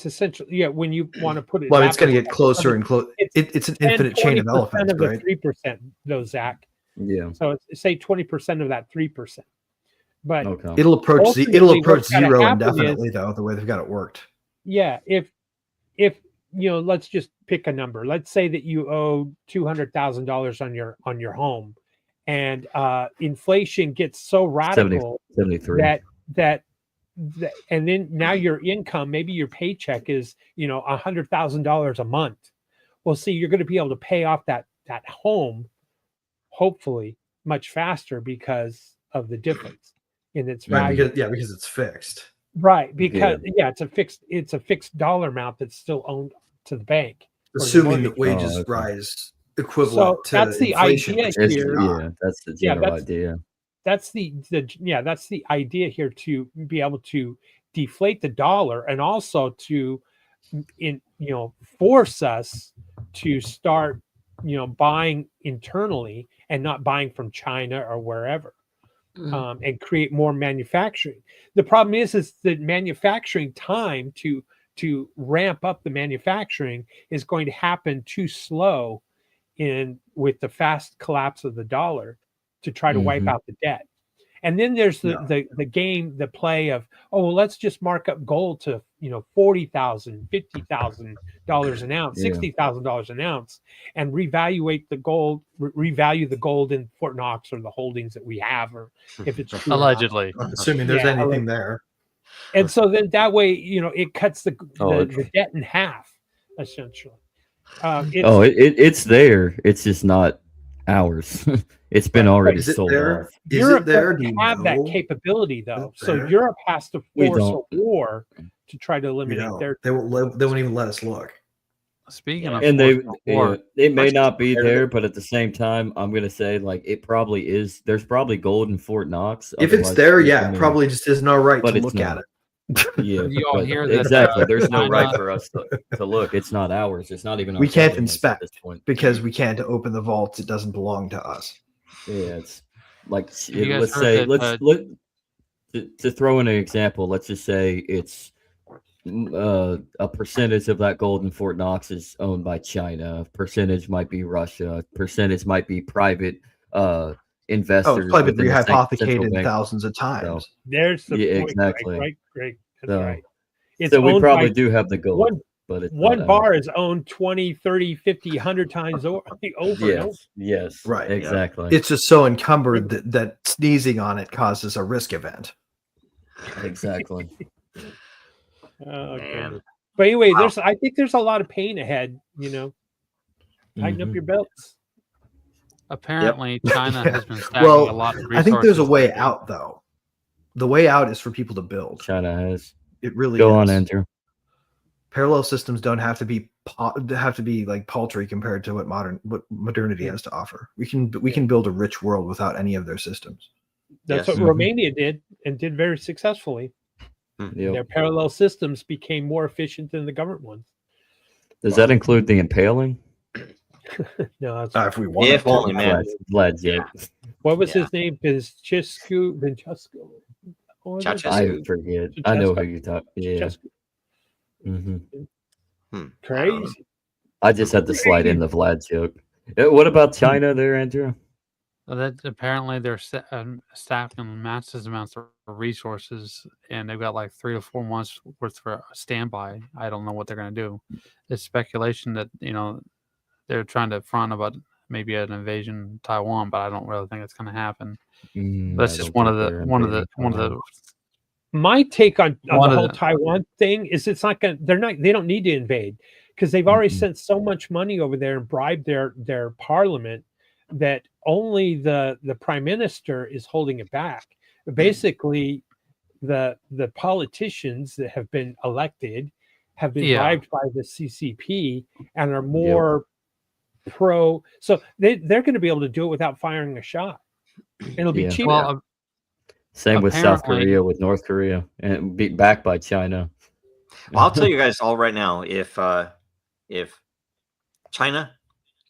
Speaker 4: essentially when you want to put it.
Speaker 3: Well, it's going to get closer and closer. It's an infinite chain of elephants,
Speaker 4: of
Speaker 3: right?
Speaker 4: The 3%, though, Zach.
Speaker 2: Yeah.
Speaker 4: So say 20% of that 3%, but
Speaker 3: it'll approach zero indefinitely, though, the way they've got it worked.
Speaker 4: Yeah, if let's just pick a number. Let's say that you owe $200,000 on your home, and inflation gets so radical
Speaker 2: 73.
Speaker 4: that and then now your income, maybe your paycheck is $100,000 a month. Well, see, you're going to be able to pay off that home, hopefully, much faster because of the difference in its value.
Speaker 3: Because it's fixed.
Speaker 4: Right, because it's a fixed dollar amount that's still owned to the bank.
Speaker 3: Assuming that wages rise equivalent to
Speaker 4: that's the
Speaker 3: inflation.
Speaker 4: idea here.
Speaker 2: Yeah, that's the general idea.
Speaker 4: That's the idea here, to be able to deflate the dollar and also to force us to start buying internally and not buying from China or wherever. And create more manufacturing. The problem is that manufacturing time to ramp up the manufacturing is going to happen too slow with the fast collapse of the dollar to try to wipe out the debt. And then there's the play of, let's just mark up gold to $40,000, $50,000 an ounce, $60,000 an ounce, and revalue the gold in Fort Knox or the holdings that we have, or if it's true
Speaker 5: allegedly,
Speaker 3: assuming there's anything there.
Speaker 4: And so then that way, it cuts the debt in half, essentially.
Speaker 2: It's there. It's just not ours. It's been already sold off.
Speaker 4: Europe doesn't have that capability, though. So Europe has to force a war to try to eliminate their.
Speaker 3: They won't even let us look.
Speaker 5: Speaking of,
Speaker 2: and it may not be there, but at the same time, I'm gonna say it probably is. There's probably gold in Fort Knox.
Speaker 3: If it's there, it probably just isn't our right to look at it.
Speaker 2: Yeah,
Speaker 5: you all hear that,
Speaker 2: exactly. There's no right for us to look. It's not ours. It's not even.
Speaker 3: We can't inspect at this point because we can't open the vaults. It doesn't belong to us.
Speaker 2: Yeah, it's let's say to throw in an example. Let's just say it's a percentage of that gold in Fort Knox is owned by China. A percentage might be Russia. A percentage might be private investors.
Speaker 3: It's probably been rehypothecated thousands of times.
Speaker 2: So,
Speaker 4: there's the point,
Speaker 2: exactly.
Speaker 4: Greg. That's right.
Speaker 2: So we probably do have the gold. But
Speaker 4: one bar is owned 20, 30, 50, 100 times over.
Speaker 2: Yes.
Speaker 3: Right.
Speaker 2: Exactly.
Speaker 3: It's just so encumbered that sneezing on it causes a risk event.
Speaker 2: Exactly.
Speaker 4: Okay. But anyway, I think there's a lot of pain ahead, Tighten up
Speaker 2: Mhm.
Speaker 4: your belts.
Speaker 5: Apparently, China
Speaker 3: Yeah.
Speaker 5: has been stacking
Speaker 3: Well,
Speaker 5: a lot of resources.
Speaker 3: I think there's a way
Speaker 5: lately.
Speaker 3: out, though. The way out is for people to build.
Speaker 2: China has.
Speaker 3: It really
Speaker 2: Go
Speaker 3: is.
Speaker 2: on, Andrew.
Speaker 3: Parallel systems don't have to be like paltry compared to what modernity has to offer. We can build a rich world without any of their systems.
Speaker 4: That's
Speaker 1: Yes.
Speaker 4: what Romania did and did very successfully.
Speaker 2: Yep.
Speaker 4: Their parallel systems became more efficient than the government ones.
Speaker 2: Does that include the impaling?
Speaker 4: No, that's
Speaker 3: If we want
Speaker 1: If
Speaker 3: to.
Speaker 1: only, man.
Speaker 2: Vlad's joke.
Speaker 4: what was
Speaker 1: Yeah.
Speaker 4: his name? Vinchescu. What was it?
Speaker 1: Ceausescu.
Speaker 2: I forget. I know who you talk. Yeah.
Speaker 4: Ceausescu.
Speaker 2: hmm
Speaker 4: Crazy.
Speaker 2: I just had to slide in the Vlad joke. What about China there, Andrew?
Speaker 5: Well, that apparently they're stacking massive amounts of resources, and they've got like 3 or 4 months worth for standby. I don't know what they're going to do. There's speculation that they're trying to front about maybe an invasion of Taiwan, but I don't really think it's going to happen. That's
Speaker 2: I
Speaker 5: just
Speaker 2: don't
Speaker 5: one of
Speaker 2: think
Speaker 5: the
Speaker 2: they're
Speaker 5: one of the
Speaker 2: invading
Speaker 5: one of the
Speaker 2: Taiwan.
Speaker 4: My take on the
Speaker 5: One of
Speaker 4: whole
Speaker 5: the-
Speaker 4: Taiwan thing is they don't need to invade because they've already
Speaker 2: Mhm.
Speaker 4: sent so much money over there and bribed their parliament that only the prime minister is holding it back. Basically, the politicians that have been elected have been
Speaker 5: Yeah.
Speaker 4: bribed by the CCP and are more pro. So they're going to be able to do it without firing a shot. It'll be
Speaker 2: Yeah.
Speaker 4: cheaper.
Speaker 5: Well,
Speaker 2: Same with South
Speaker 5: apparently-
Speaker 2: Korea, with North Korea, and be backed by China.
Speaker 1: Well, I'll tell you guys all right now, if China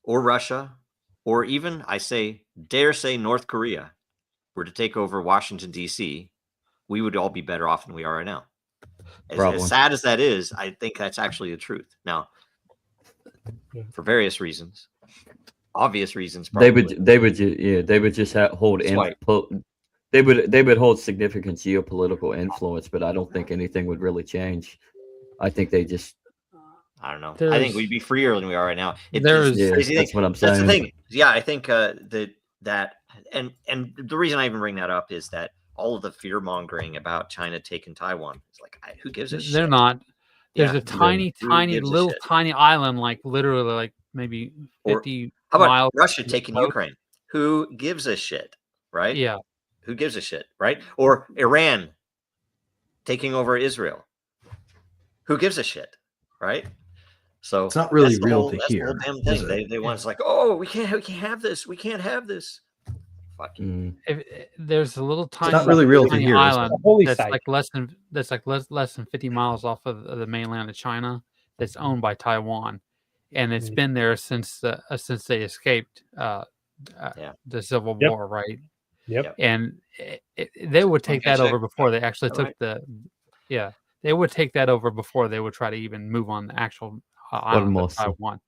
Speaker 1: or Russia or even dare say North Korea were to take over Washington D.C., we would all be better off than we are right now.
Speaker 2: Probably.
Speaker 1: As sad as that is, I think that's actually the truth. Now, for various reasons, obvious reasons,
Speaker 2: They
Speaker 1: probably.
Speaker 2: they would just hold
Speaker 1: That's right.
Speaker 2: they would hold significant geopolitical influence, but I don't think anything would really change. I think they just
Speaker 1: I don't know. I
Speaker 5: There's-
Speaker 1: think we'd be freer than we are right now.
Speaker 5: There's-
Speaker 2: yeah,
Speaker 1: crazy
Speaker 2: that's
Speaker 1: thing.
Speaker 2: what I'm
Speaker 1: That's the
Speaker 2: saying.
Speaker 1: thing. Yeah, I think that and the reason I even bring that up is that all of the fear mongering about China taking Taiwan is like, who gives a shit?
Speaker 5: they're not. There's
Speaker 1: Yeah.
Speaker 5: a tiny,
Speaker 1: Who
Speaker 5: tiny,
Speaker 1: gives a
Speaker 5: little
Speaker 1: shit?
Speaker 5: tiny island, like literally, like maybe
Speaker 1: Or
Speaker 5: 50
Speaker 1: How about
Speaker 5: miles.
Speaker 1: Russia taking
Speaker 5: boat.
Speaker 1: Ukraine? Who gives a shit? Right?
Speaker 5: Yeah,
Speaker 1: Who gives a shit? Right? Or Iran taking over Israel? Who gives a shit? Right? So
Speaker 3: It's not really
Speaker 1: that's the
Speaker 3: real
Speaker 1: whole-
Speaker 3: to
Speaker 1: that's the whole
Speaker 3: hear,
Speaker 1: damn
Speaker 3: is
Speaker 1: thing.
Speaker 3: it?
Speaker 1: They want it's like, oh, we can't have this. We can't have this. Fuck you.
Speaker 5: there's a little tiny,
Speaker 3: not really real to
Speaker 5: tiny
Speaker 3: hear, is it?
Speaker 5: island
Speaker 4: A holy
Speaker 5: that's
Speaker 4: site.
Speaker 5: like less than 50 miles off of the mainland of China. That's owned by Taiwan, and it's
Speaker 4: Mhm.
Speaker 5: been there since they escaped the Civil
Speaker 4: Yep.
Speaker 5: War, right?
Speaker 4: Yep.
Speaker 5: And they would take that
Speaker 1: check.
Speaker 5: over before they actually
Speaker 1: All
Speaker 5: took
Speaker 1: right.
Speaker 5: they would take that over before they would try to even move on the actual island of
Speaker 2: Formosa.
Speaker 5: Taiwan.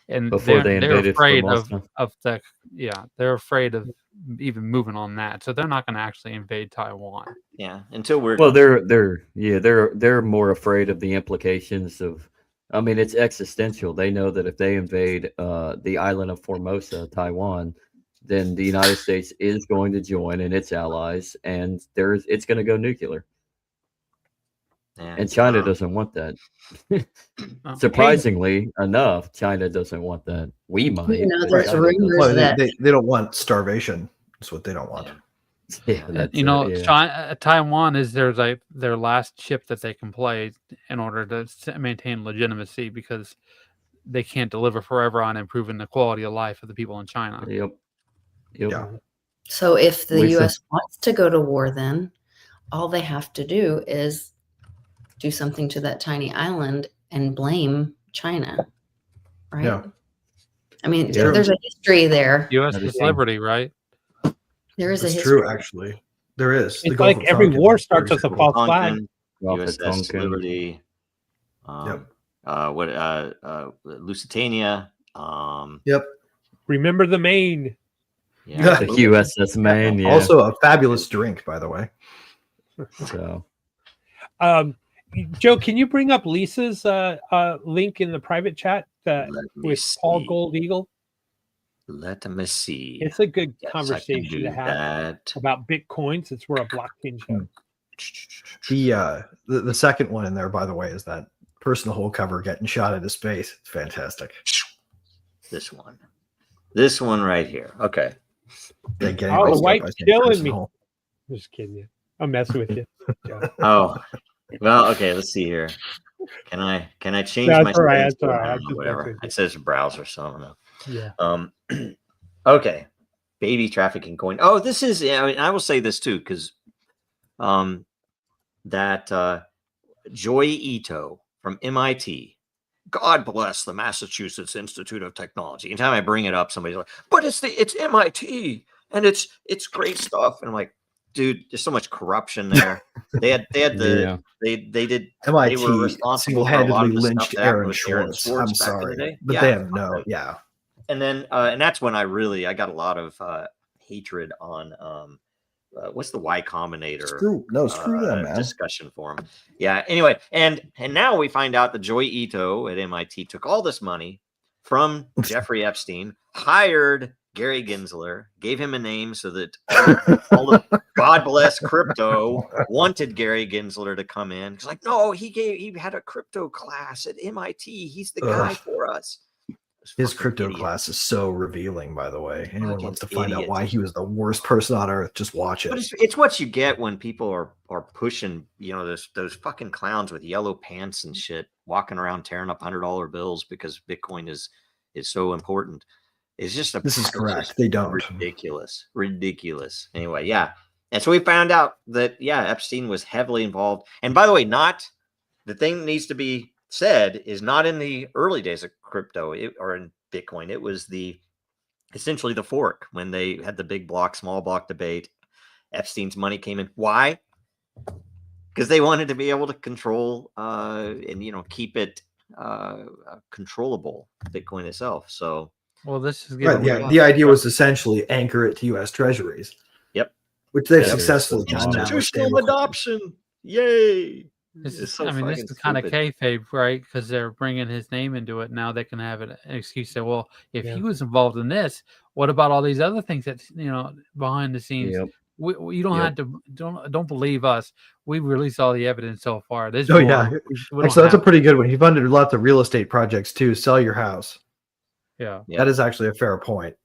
Speaker 5: And
Speaker 2: Before they
Speaker 5: they're
Speaker 2: invaded
Speaker 5: afraid
Speaker 2: Formosa.
Speaker 5: they're afraid of even moving on that. So they're not going to actually invade Taiwan.
Speaker 1: Yeah. Until we're
Speaker 2: Well, they're more afraid of the implications of. I mean, it's existential. They know that if they invade the island of Formosa, Taiwan, then the United States is going to join and its allies, and it's going to go nuclear.
Speaker 1: yeah.
Speaker 2: And China doesn't want that.
Speaker 5: Oh.
Speaker 2: Surprisingly enough, China doesn't want that. We might.
Speaker 6: You know,
Speaker 2: but
Speaker 6: there's
Speaker 2: China
Speaker 6: rumors
Speaker 3: Well,
Speaker 6: that
Speaker 3: they don't want starvation. That's what they don't want.
Speaker 1: Yeah.
Speaker 2: doesn't. Yeah, that's
Speaker 5: You know,
Speaker 2: it, yeah.
Speaker 5: China, Taiwan is their last chip that they can play in order to maintain legitimacy, because they can't deliver forever on improving the quality of life of the people in China.
Speaker 2: Yep.
Speaker 3: Yeah.
Speaker 6: So if the
Speaker 2: Lisa?
Speaker 6: U.S. wants to go to war, then all they have to do is do something to that tiny island and blame China, right?
Speaker 3: Yeah.
Speaker 6: I mean,
Speaker 2: Yeah.
Speaker 6: there's a history there.
Speaker 5: U.S.
Speaker 2: That
Speaker 5: is
Speaker 2: is-
Speaker 5: liberty, right?
Speaker 6: There is a
Speaker 3: It's
Speaker 6: history.
Speaker 3: true, actually. There is. The
Speaker 4: It's
Speaker 3: Gulf
Speaker 4: like
Speaker 3: of
Speaker 4: every
Speaker 3: Tonkin,
Speaker 4: war
Speaker 3: for
Speaker 4: starts with a
Speaker 3: example.
Speaker 4: false flag.
Speaker 1: Tonkin,
Speaker 2: Off at
Speaker 1: USS
Speaker 2: Tonkin.
Speaker 1: Liberty. Lusitania.
Speaker 3: Yep.
Speaker 4: Remember the Maine.
Speaker 1: Yeah.
Speaker 2: The USS Maine, yeah.
Speaker 3: Also a fabulous drink, by the way.
Speaker 2: So
Speaker 4: Joe, can you bring up Lisa's link in the private chat
Speaker 1: Let me
Speaker 4: with Paul
Speaker 1: see.
Speaker 4: Gold Eagle?
Speaker 1: Let me see.
Speaker 4: It's a good
Speaker 1: Yes, I can
Speaker 4: conversation
Speaker 1: do
Speaker 4: to have
Speaker 1: that.
Speaker 4: about Bitcoins. It's where a blockchain show.
Speaker 3: The second one in there, by the way, is that person whole cover getting shot into space. It's fantastic.
Speaker 1: This one right here. Okay.
Speaker 3: Yeah, getting
Speaker 4: Oh,
Speaker 3: right
Speaker 4: the
Speaker 3: step
Speaker 4: white
Speaker 3: by step
Speaker 4: killing me.
Speaker 3: personal.
Speaker 4: Just kidding you. I'm messing with you. Yeah.
Speaker 1: Oh, well, okay. Let's see here. Can I change
Speaker 4: That's
Speaker 1: my
Speaker 4: all right,
Speaker 1: settings?
Speaker 4: that's all right.
Speaker 1: I
Speaker 4: I'm
Speaker 1: don't know,
Speaker 4: just
Speaker 1: whatever.
Speaker 4: messing with you.
Speaker 1: It says browser, so I don't know.
Speaker 4: Yeah.
Speaker 1: Okay. Baby trafficking going. Oh, this is. I mean, I will say this too, because that Joy Ito from MIT. God bless the Massachusetts Institute of Technology. Anytime I bring it up, somebody's like, "But it's MIT and it's great stuff." And I'm like, "Dude, there's so much corruption there." They had
Speaker 2: Yeah.
Speaker 1: they did they were
Speaker 3: MIT
Speaker 1: responsible for a lot
Speaker 3: single-handedly
Speaker 1: of the stuff
Speaker 3: lynched
Speaker 1: that happened
Speaker 3: Aaron
Speaker 1: with Aaron
Speaker 3: Schwartz.
Speaker 1: Swartz
Speaker 3: I'm
Speaker 1: back in the
Speaker 3: sorry,
Speaker 1: day.
Speaker 3: but
Speaker 1: Yeah,
Speaker 3: they have no. Yeah,
Speaker 1: and then and that's when I got a lot of hatred on what's the Y Combinator
Speaker 3: screw them, man.
Speaker 1: discussion forum. Yeah. Anyway, and now we find out that Joy Ito at MIT took all this money from Jeffrey Epstein, hired Gary Gensler, gave him a name so that all of God bless crypto wanted Gary Gensler to come in. It's like, no, he had a crypto class at MIT. He's the guy for us.
Speaker 3: His crypto class is so revealing, by the way. Anyone
Speaker 1: Fucking
Speaker 3: wants to find out
Speaker 1: idiot.
Speaker 3: why he was the worst person on earth, just watch
Speaker 1: But
Speaker 3: it.
Speaker 1: it's what you get when people are pushing, those fucking clowns with yellow pants and shit, walking around tearing up $100 bills because Bitcoin is so important. It's just
Speaker 3: This is correct. They don't.
Speaker 1: ridiculous. Anyway, yeah, and so we found out that Epstein was heavily involved. And by the way, not the thing that needs to be said is not in the early days of crypto or in Bitcoin. It was essentially the fork when they had the big block, small block debate. Epstein's money came in. Why? Because they wanted to be able to control and keep it controllable, Bitcoin itself. So,
Speaker 5: Well, this is
Speaker 3: Right,
Speaker 5: getting
Speaker 3: yeah, the idea was essentially anchor it to U.S. Treasuries.
Speaker 1: Yep.
Speaker 3: Which they've
Speaker 2: Yeah,
Speaker 3: successfully done now. with
Speaker 1: institutional
Speaker 3: stablecoins.
Speaker 1: adoption. Yay!
Speaker 5: This
Speaker 1: It's
Speaker 5: is,
Speaker 1: so
Speaker 5: I mean, this
Speaker 1: fucking
Speaker 5: is kind of
Speaker 1: stupid.
Speaker 5: kayfabe, right? Because they're bringing his name into it. Now they can have an excuse. Say, well, if
Speaker 4: Yeah.
Speaker 5: he was involved in this, what about all these other things that behind the scenes?
Speaker 2: Yep.
Speaker 5: You don't have to don't believe us. We've released all the evidence so far. This
Speaker 3: Oh, yeah.
Speaker 5: we
Speaker 3: Actually, that's a pretty good one. He funded lots of real estate projects too. Sell your house.
Speaker 5: yeah.
Speaker 3: That is actually a fair point.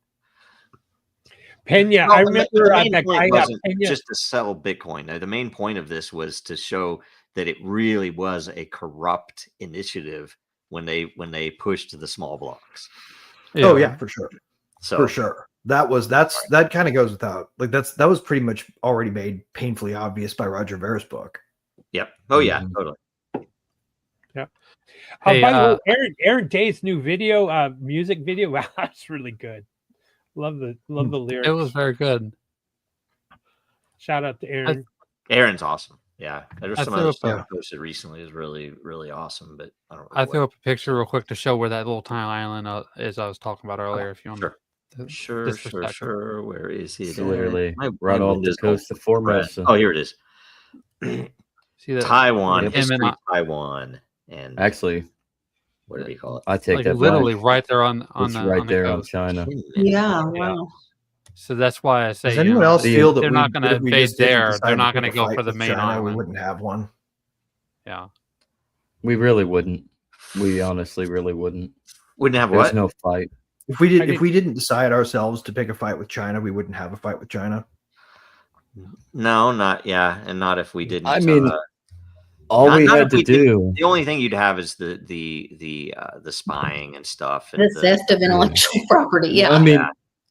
Speaker 4: Pena,
Speaker 1: Well,
Speaker 4: I
Speaker 1: the
Speaker 4: remember
Speaker 1: main
Speaker 4: that
Speaker 1: point
Speaker 4: guy.
Speaker 1: wasn't
Speaker 4: Pena.
Speaker 1: just to sell Bitcoin. The main point of this was to show that it really was a corrupt initiative when they pushed the small blocks.
Speaker 3: Oh yeah, for sure.
Speaker 1: So
Speaker 3: For sure. That kind of goes without that was pretty much already made painfully obvious by Roger Ver's book.
Speaker 1: Yep. Oh yeah,
Speaker 2: Mhm.
Speaker 1: totally.
Speaker 5: Hey,
Speaker 4: By the way, Aaron Day's new video, music video, wow, that's really good. Love the lyrics.
Speaker 5: It was very good.
Speaker 4: Shout out to Aaron.
Speaker 1: Aaron's awesome. Yeah, there's
Speaker 5: I
Speaker 1: some
Speaker 5: threw
Speaker 1: other
Speaker 5: up
Speaker 1: stuff
Speaker 3: a-
Speaker 1: I posted recently is really really awesome, but I don't.
Speaker 5: I
Speaker 1: Really
Speaker 5: threw up a picture real quick to show where that little tiny island is. I was talking about earlier. If you want,
Speaker 1: Sure. Where is he?
Speaker 2: It's literally
Speaker 1: My
Speaker 2: right
Speaker 1: mind
Speaker 2: on the
Speaker 1: is
Speaker 2: coast of Formosa.
Speaker 1: Oh, here it is.
Speaker 5: see that
Speaker 1: Taiwan,
Speaker 5: him and
Speaker 1: history Taiwan, and
Speaker 2: Actually,
Speaker 1: what do we call it?
Speaker 2: I take
Speaker 5: like
Speaker 2: that
Speaker 5: literally
Speaker 2: back.
Speaker 5: right there on
Speaker 2: It's
Speaker 5: the
Speaker 2: right
Speaker 5: on the
Speaker 2: there on
Speaker 5: coast.
Speaker 2: China.
Speaker 6: Yeah, wow.
Speaker 5: So that's why I say.
Speaker 3: Does anyone else
Speaker 2: the-
Speaker 3: feel that
Speaker 5: they're not gonna
Speaker 3: if we
Speaker 5: invade
Speaker 3: just didn't
Speaker 5: there,
Speaker 3: decide
Speaker 5: they're
Speaker 3: to
Speaker 5: not
Speaker 3: pick
Speaker 5: gonna
Speaker 3: a
Speaker 5: go
Speaker 3: fight
Speaker 5: for the
Speaker 3: with
Speaker 5: main
Speaker 3: China, we
Speaker 5: island.
Speaker 3: wouldn't have one.
Speaker 5: Yeah.
Speaker 2: We really wouldn't. We honestly really wouldn't.
Speaker 1: Wouldn't have
Speaker 2: There's
Speaker 1: what?
Speaker 2: no fight.
Speaker 3: If we didn't decide ourselves to pick a fight with China, we wouldn't have a fight with China.
Speaker 1: No, not and not if we didn't.
Speaker 2: I mean, all we
Speaker 1: not
Speaker 2: had
Speaker 1: if
Speaker 2: to
Speaker 1: we didn't.
Speaker 2: do.
Speaker 1: The only thing you'd have is the spying and stuff. And
Speaker 6: The theft of intellectual property. Yeah.
Speaker 2: I mean,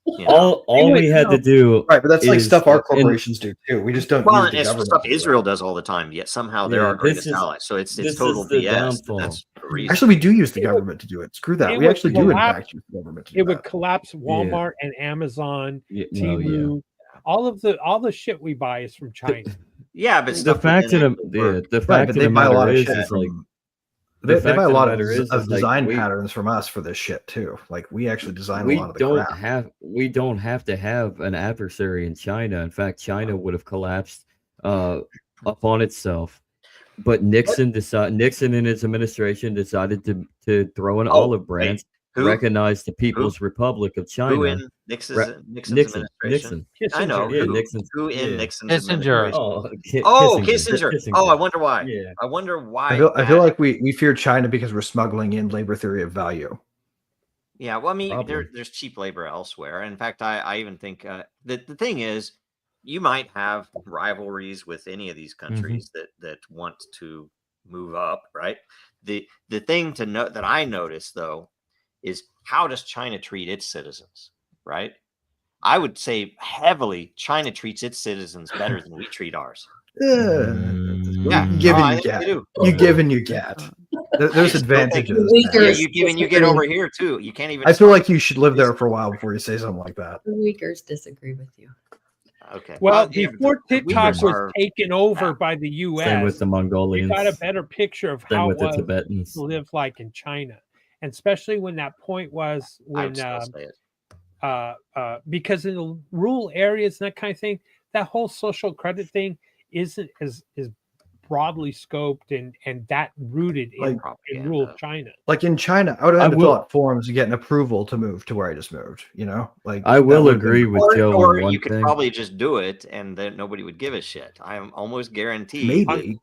Speaker 1: you know.
Speaker 2: all we had to do.
Speaker 3: Right, but that's like
Speaker 2: is-
Speaker 3: stuff our
Speaker 2: and-
Speaker 3: corporations do too. We just don't
Speaker 1: Well,
Speaker 3: use the
Speaker 1: it's
Speaker 3: government.
Speaker 1: stuff
Speaker 3: to do it.
Speaker 1: Israel does all the time. Yet somehow they're
Speaker 2: Yeah,
Speaker 1: our
Speaker 2: this
Speaker 1: greatest
Speaker 2: is-
Speaker 1: ally. So it's
Speaker 2: this
Speaker 1: total
Speaker 2: is the
Speaker 1: BS.
Speaker 2: downfall.
Speaker 1: That's the reason.
Speaker 3: Actually, we do use the government to do it. Screw that.
Speaker 4: It
Speaker 3: We
Speaker 4: would
Speaker 3: actually do in
Speaker 4: collapse-
Speaker 3: fact use the government to do
Speaker 4: It would
Speaker 3: that.
Speaker 4: collapse Walmart and Amazon,
Speaker 2: Yeah, no, yeah.
Speaker 4: Temu. All the shit we buy is from China.
Speaker 1: yeah, but
Speaker 2: The
Speaker 1: stuff
Speaker 2: fact of
Speaker 1: within
Speaker 2: the,
Speaker 1: it
Speaker 2: yeah,
Speaker 1: work.
Speaker 2: the
Speaker 3: Right,
Speaker 2: fact
Speaker 3: but
Speaker 2: of
Speaker 3: they
Speaker 2: the
Speaker 3: buy a lot
Speaker 2: matter
Speaker 3: of
Speaker 2: is,
Speaker 3: shit
Speaker 2: is like
Speaker 3: from.
Speaker 2: the
Speaker 3: They
Speaker 2: fact
Speaker 3: buy a
Speaker 2: of the
Speaker 3: lot
Speaker 2: matter is like,
Speaker 3: design
Speaker 2: we-
Speaker 3: patterns from us for this shit too. Like we actually design a
Speaker 2: we
Speaker 3: lot of the
Speaker 2: don't
Speaker 3: crap.
Speaker 2: have to have an adversary in China. In fact, China would have collapsed upon itself. But Nixon and his administration decided to throw an olive branch,
Speaker 1: Who?
Speaker 2: recognize the People's Republic of China.
Speaker 1: Who in Nixon's
Speaker 2: Nixon.
Speaker 1: administration? I know.
Speaker 2: Yeah,
Speaker 1: who?
Speaker 2: Nixon's-
Speaker 1: Who in
Speaker 2: yeah.
Speaker 1: Nixon's
Speaker 5: Kissinger.
Speaker 1: administration?
Speaker 2: Oh,
Speaker 1: Kissinger. Oh, I wonder why.
Speaker 2: Yeah.
Speaker 1: I wonder why.
Speaker 3: I feel like we fear China because we're smuggling in labor theory of value.
Speaker 1: Yeah, well, I mean,
Speaker 2: Problem.
Speaker 1: there's cheap labor elsewhere. In fact, I even think the thing is, you might have rivalries with any of these countries that want to move up, right? The thing to note that I notice though is how does China treat its citizens, right? I would say heavily China treats its citizens better than we treat ours.
Speaker 3: Yeah,
Speaker 1: Yeah,
Speaker 3: you give
Speaker 1: no,
Speaker 3: and
Speaker 1: I
Speaker 3: you
Speaker 1: think they
Speaker 3: get.
Speaker 1: do.
Speaker 3: You give and you get. There's
Speaker 1: I still think-
Speaker 3: advantages.
Speaker 6: Uyghurs-
Speaker 1: Yeah,
Speaker 3: man.
Speaker 1: you give and you get over here too. You can't even.
Speaker 3: I feel like you should live there for a while before you say something like that.
Speaker 6: The Uyghurs disagree with you.
Speaker 1: Okay.
Speaker 4: Well,
Speaker 1: yeah,
Speaker 4: before
Speaker 1: the
Speaker 4: TikTok
Speaker 1: Uyghurs
Speaker 4: was
Speaker 1: are-
Speaker 4: taken over
Speaker 1: yeah.
Speaker 4: by the
Speaker 2: Same
Speaker 4: U.S.,
Speaker 2: with the
Speaker 4: you
Speaker 2: Mongolians.
Speaker 4: got a better picture of
Speaker 2: Same
Speaker 4: how it
Speaker 2: with the
Speaker 4: was
Speaker 2: Tibetans.
Speaker 4: to live like in China, and especially when that point was
Speaker 1: I would
Speaker 4: when
Speaker 1: still say it.
Speaker 4: because in the rural areas and that kind of thing, that whole social credit thing isn't as broadly scoped and that rooted in,
Speaker 3: Like-
Speaker 4: in rural
Speaker 1: Propaganda.
Speaker 4: China.
Speaker 3: Like in China, I would have
Speaker 2: I
Speaker 3: to
Speaker 2: will-
Speaker 3: fill out forms to get an approval to move to where I just moved. You know, like
Speaker 2: I
Speaker 3: that
Speaker 2: will
Speaker 3: would've been-
Speaker 2: agree with Joe
Speaker 1: Or
Speaker 2: on one
Speaker 1: you could
Speaker 2: thing.
Speaker 1: probably just do it and then nobody would give a shit. I'm almost guaranteed.
Speaker 3: Maybe.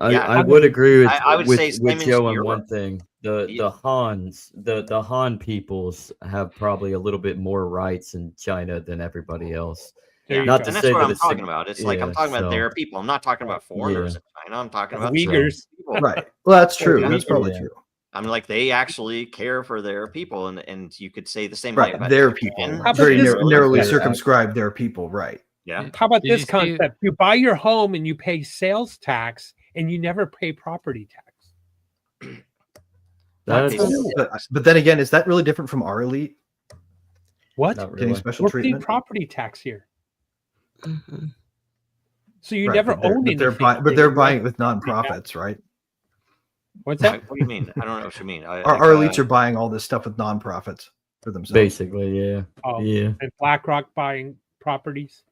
Speaker 1: Yeah,
Speaker 2: I would agree with
Speaker 1: I would say same
Speaker 2: with
Speaker 1: as
Speaker 2: Joe on
Speaker 1: Europe.
Speaker 2: one thing. The
Speaker 1: Yeah.
Speaker 2: Hans, the Han peoples have probably a little bit more rights in China than everybody else.
Speaker 4: There
Speaker 1: Yeah,
Speaker 4: you
Speaker 2: Not
Speaker 4: go.
Speaker 2: to
Speaker 1: and that's
Speaker 2: say
Speaker 1: what
Speaker 2: that
Speaker 1: I'm
Speaker 2: it's
Speaker 1: talking about. It's like I'm
Speaker 2: yeah,
Speaker 1: talking about
Speaker 2: so-
Speaker 1: their people. I'm not talking about foreigners in China. I'm talking about
Speaker 4: Uyghurs.
Speaker 1: people.
Speaker 3: Right. Well, that's true.
Speaker 1: Yeah.
Speaker 3: That's probably
Speaker 2: Yeah.
Speaker 3: true.
Speaker 1: I mean, like they actually care for their people, and you could say the same way
Speaker 3: Right.
Speaker 1: about
Speaker 3: Their
Speaker 1: Japan.
Speaker 3: people.
Speaker 4: How about
Speaker 3: Very
Speaker 4: this-
Speaker 3: narrowly
Speaker 2: Yeah.
Speaker 3: circumscribed their people. Right.
Speaker 1: Yeah,
Speaker 4: How about
Speaker 5: Did you
Speaker 4: this
Speaker 5: see-
Speaker 4: concept? You buy your home and you pay sales tax and you never pay property tax.
Speaker 2: That's
Speaker 1: Cool.
Speaker 3: But then again, is that really different from our elite
Speaker 4: What?
Speaker 2: not
Speaker 3: getting
Speaker 2: really.
Speaker 3: special
Speaker 4: We're paying
Speaker 3: treatment?
Speaker 4: property tax here.
Speaker 6: Mhm.
Speaker 4: So you
Speaker 3: Right,
Speaker 4: never
Speaker 3: but they're-
Speaker 4: own
Speaker 3: but they're
Speaker 4: anything.
Speaker 3: buy- but they're buying it with nonprofits, right?
Speaker 4: What's that?
Speaker 1: What do you mean? I don't know what you mean.
Speaker 3: Our elites are buying all this stuff with nonprofits for themselves.
Speaker 2: Basically, yeah.
Speaker 4: Oh,
Speaker 2: Yeah.
Speaker 4: and BlackRock buying properties.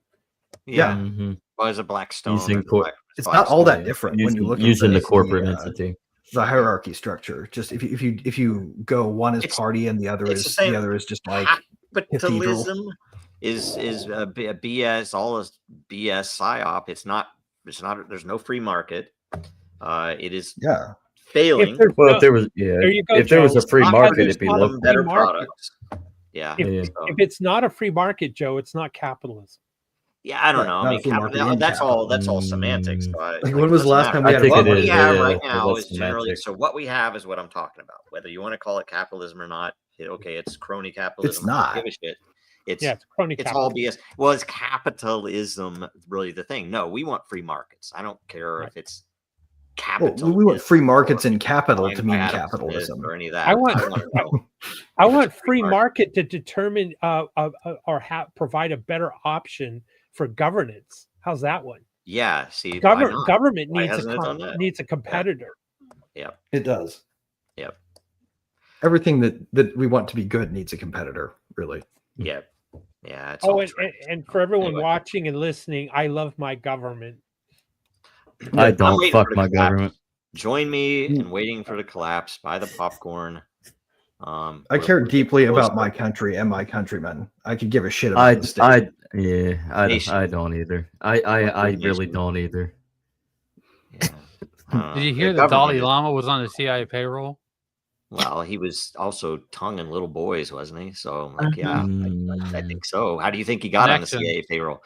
Speaker 1: yeah.
Speaker 2: Mhm.
Speaker 1: Well, there's a Blackstone.
Speaker 2: Using
Speaker 1: there's a
Speaker 2: cor-
Speaker 1: Black-
Speaker 3: It's not all that
Speaker 2: Yeah.
Speaker 3: different when you look
Speaker 2: using
Speaker 3: at
Speaker 2: the corporate entity.
Speaker 3: the hierarchy structure. Just if you go, one is
Speaker 1: It's-
Speaker 3: party and the other
Speaker 1: it's
Speaker 3: is
Speaker 1: the same.
Speaker 3: the other is just like
Speaker 1: Capitalism is a BS. All is BS psyop. It's not. There's no free market. It is
Speaker 3: yeah.
Speaker 1: failing.
Speaker 4: If there's
Speaker 2: Well,
Speaker 4: no-
Speaker 2: if there was
Speaker 4: There you go,
Speaker 2: if there was
Speaker 4: Joe.
Speaker 2: a free
Speaker 1: Not
Speaker 2: market,
Speaker 1: produce
Speaker 2: it'd be
Speaker 4: not a
Speaker 2: looked
Speaker 4: free
Speaker 1: better
Speaker 4: market.
Speaker 1: products. Yeah.
Speaker 2: Yeah.
Speaker 1: So,
Speaker 4: if it's not a free market, Joe, it's not capitalism.
Speaker 1: yeah, I don't
Speaker 3: Right,
Speaker 1: know.
Speaker 3: not
Speaker 1: I
Speaker 3: a
Speaker 1: mean,
Speaker 3: free market in
Speaker 1: that's all. That's all
Speaker 2: capital.
Speaker 1: semantics. So
Speaker 3: Like, when was the last time we
Speaker 2: I
Speaker 3: had
Speaker 2: think
Speaker 1: what
Speaker 2: it
Speaker 1: we
Speaker 2: is,
Speaker 1: have
Speaker 2: yeah,
Speaker 1: right
Speaker 2: but
Speaker 1: now
Speaker 2: that's
Speaker 1: is generally
Speaker 2: semantics.
Speaker 1: so. What we have is what I'm talking about. Whether you want to call it capitalism or not, okay, it's crony capitalism. I don't
Speaker 3: not.
Speaker 1: give a shit. It's
Speaker 4: Yeah, it's crony
Speaker 1: it's all
Speaker 4: capitalism.
Speaker 1: BS. Well, is capitalism really the thing? No, we want free markets. I don't care if it's
Speaker 3: Well,
Speaker 1: capital.
Speaker 3: we want free markets in capital to
Speaker 1: Defined
Speaker 3: mean
Speaker 1: by Adam
Speaker 3: capitalism.
Speaker 1: Smith or any of that.
Speaker 4: I want-
Speaker 1: wanna know.
Speaker 4: I want
Speaker 1: free
Speaker 4: free
Speaker 1: market.
Speaker 4: market to determine or provide a better option for governance. How's that one?
Speaker 1: Yeah, see, why not?
Speaker 4: Government
Speaker 1: Why
Speaker 4: needs
Speaker 1: hasn't it done that?
Speaker 4: needs a competitor.
Speaker 3: It does.
Speaker 1: Yep.
Speaker 3: Everything that we want to be good needs a competitor, really.
Speaker 1: Yeah, it's
Speaker 4: Oh,
Speaker 1: all
Speaker 4: and,
Speaker 1: true.
Speaker 4: and for everyone
Speaker 1: Anyway.
Speaker 4: watching and listening, I love my government.
Speaker 2: I
Speaker 1: I'm
Speaker 2: don't
Speaker 1: waiting
Speaker 2: fuck
Speaker 1: for the
Speaker 2: my
Speaker 1: collapse.
Speaker 2: government.
Speaker 1: Join me in waiting for the collapse. Buy the popcorn.
Speaker 3: I care deeply about my country and my countrymen. I could give a shit about
Speaker 2: I
Speaker 3: the state.
Speaker 1: Nation.
Speaker 2: I don't either. I really
Speaker 1: Nation.
Speaker 2: don't either.
Speaker 5: Did you hear
Speaker 1: The
Speaker 5: that Dalai
Speaker 1: government is-
Speaker 5: Lama was on the CIA payroll?
Speaker 1: Well, he was also tonguing little boys, wasn't he? So, like, yeah, I think so. How do you think he got on the
Speaker 5: Connection.
Speaker 1: CIA payroll?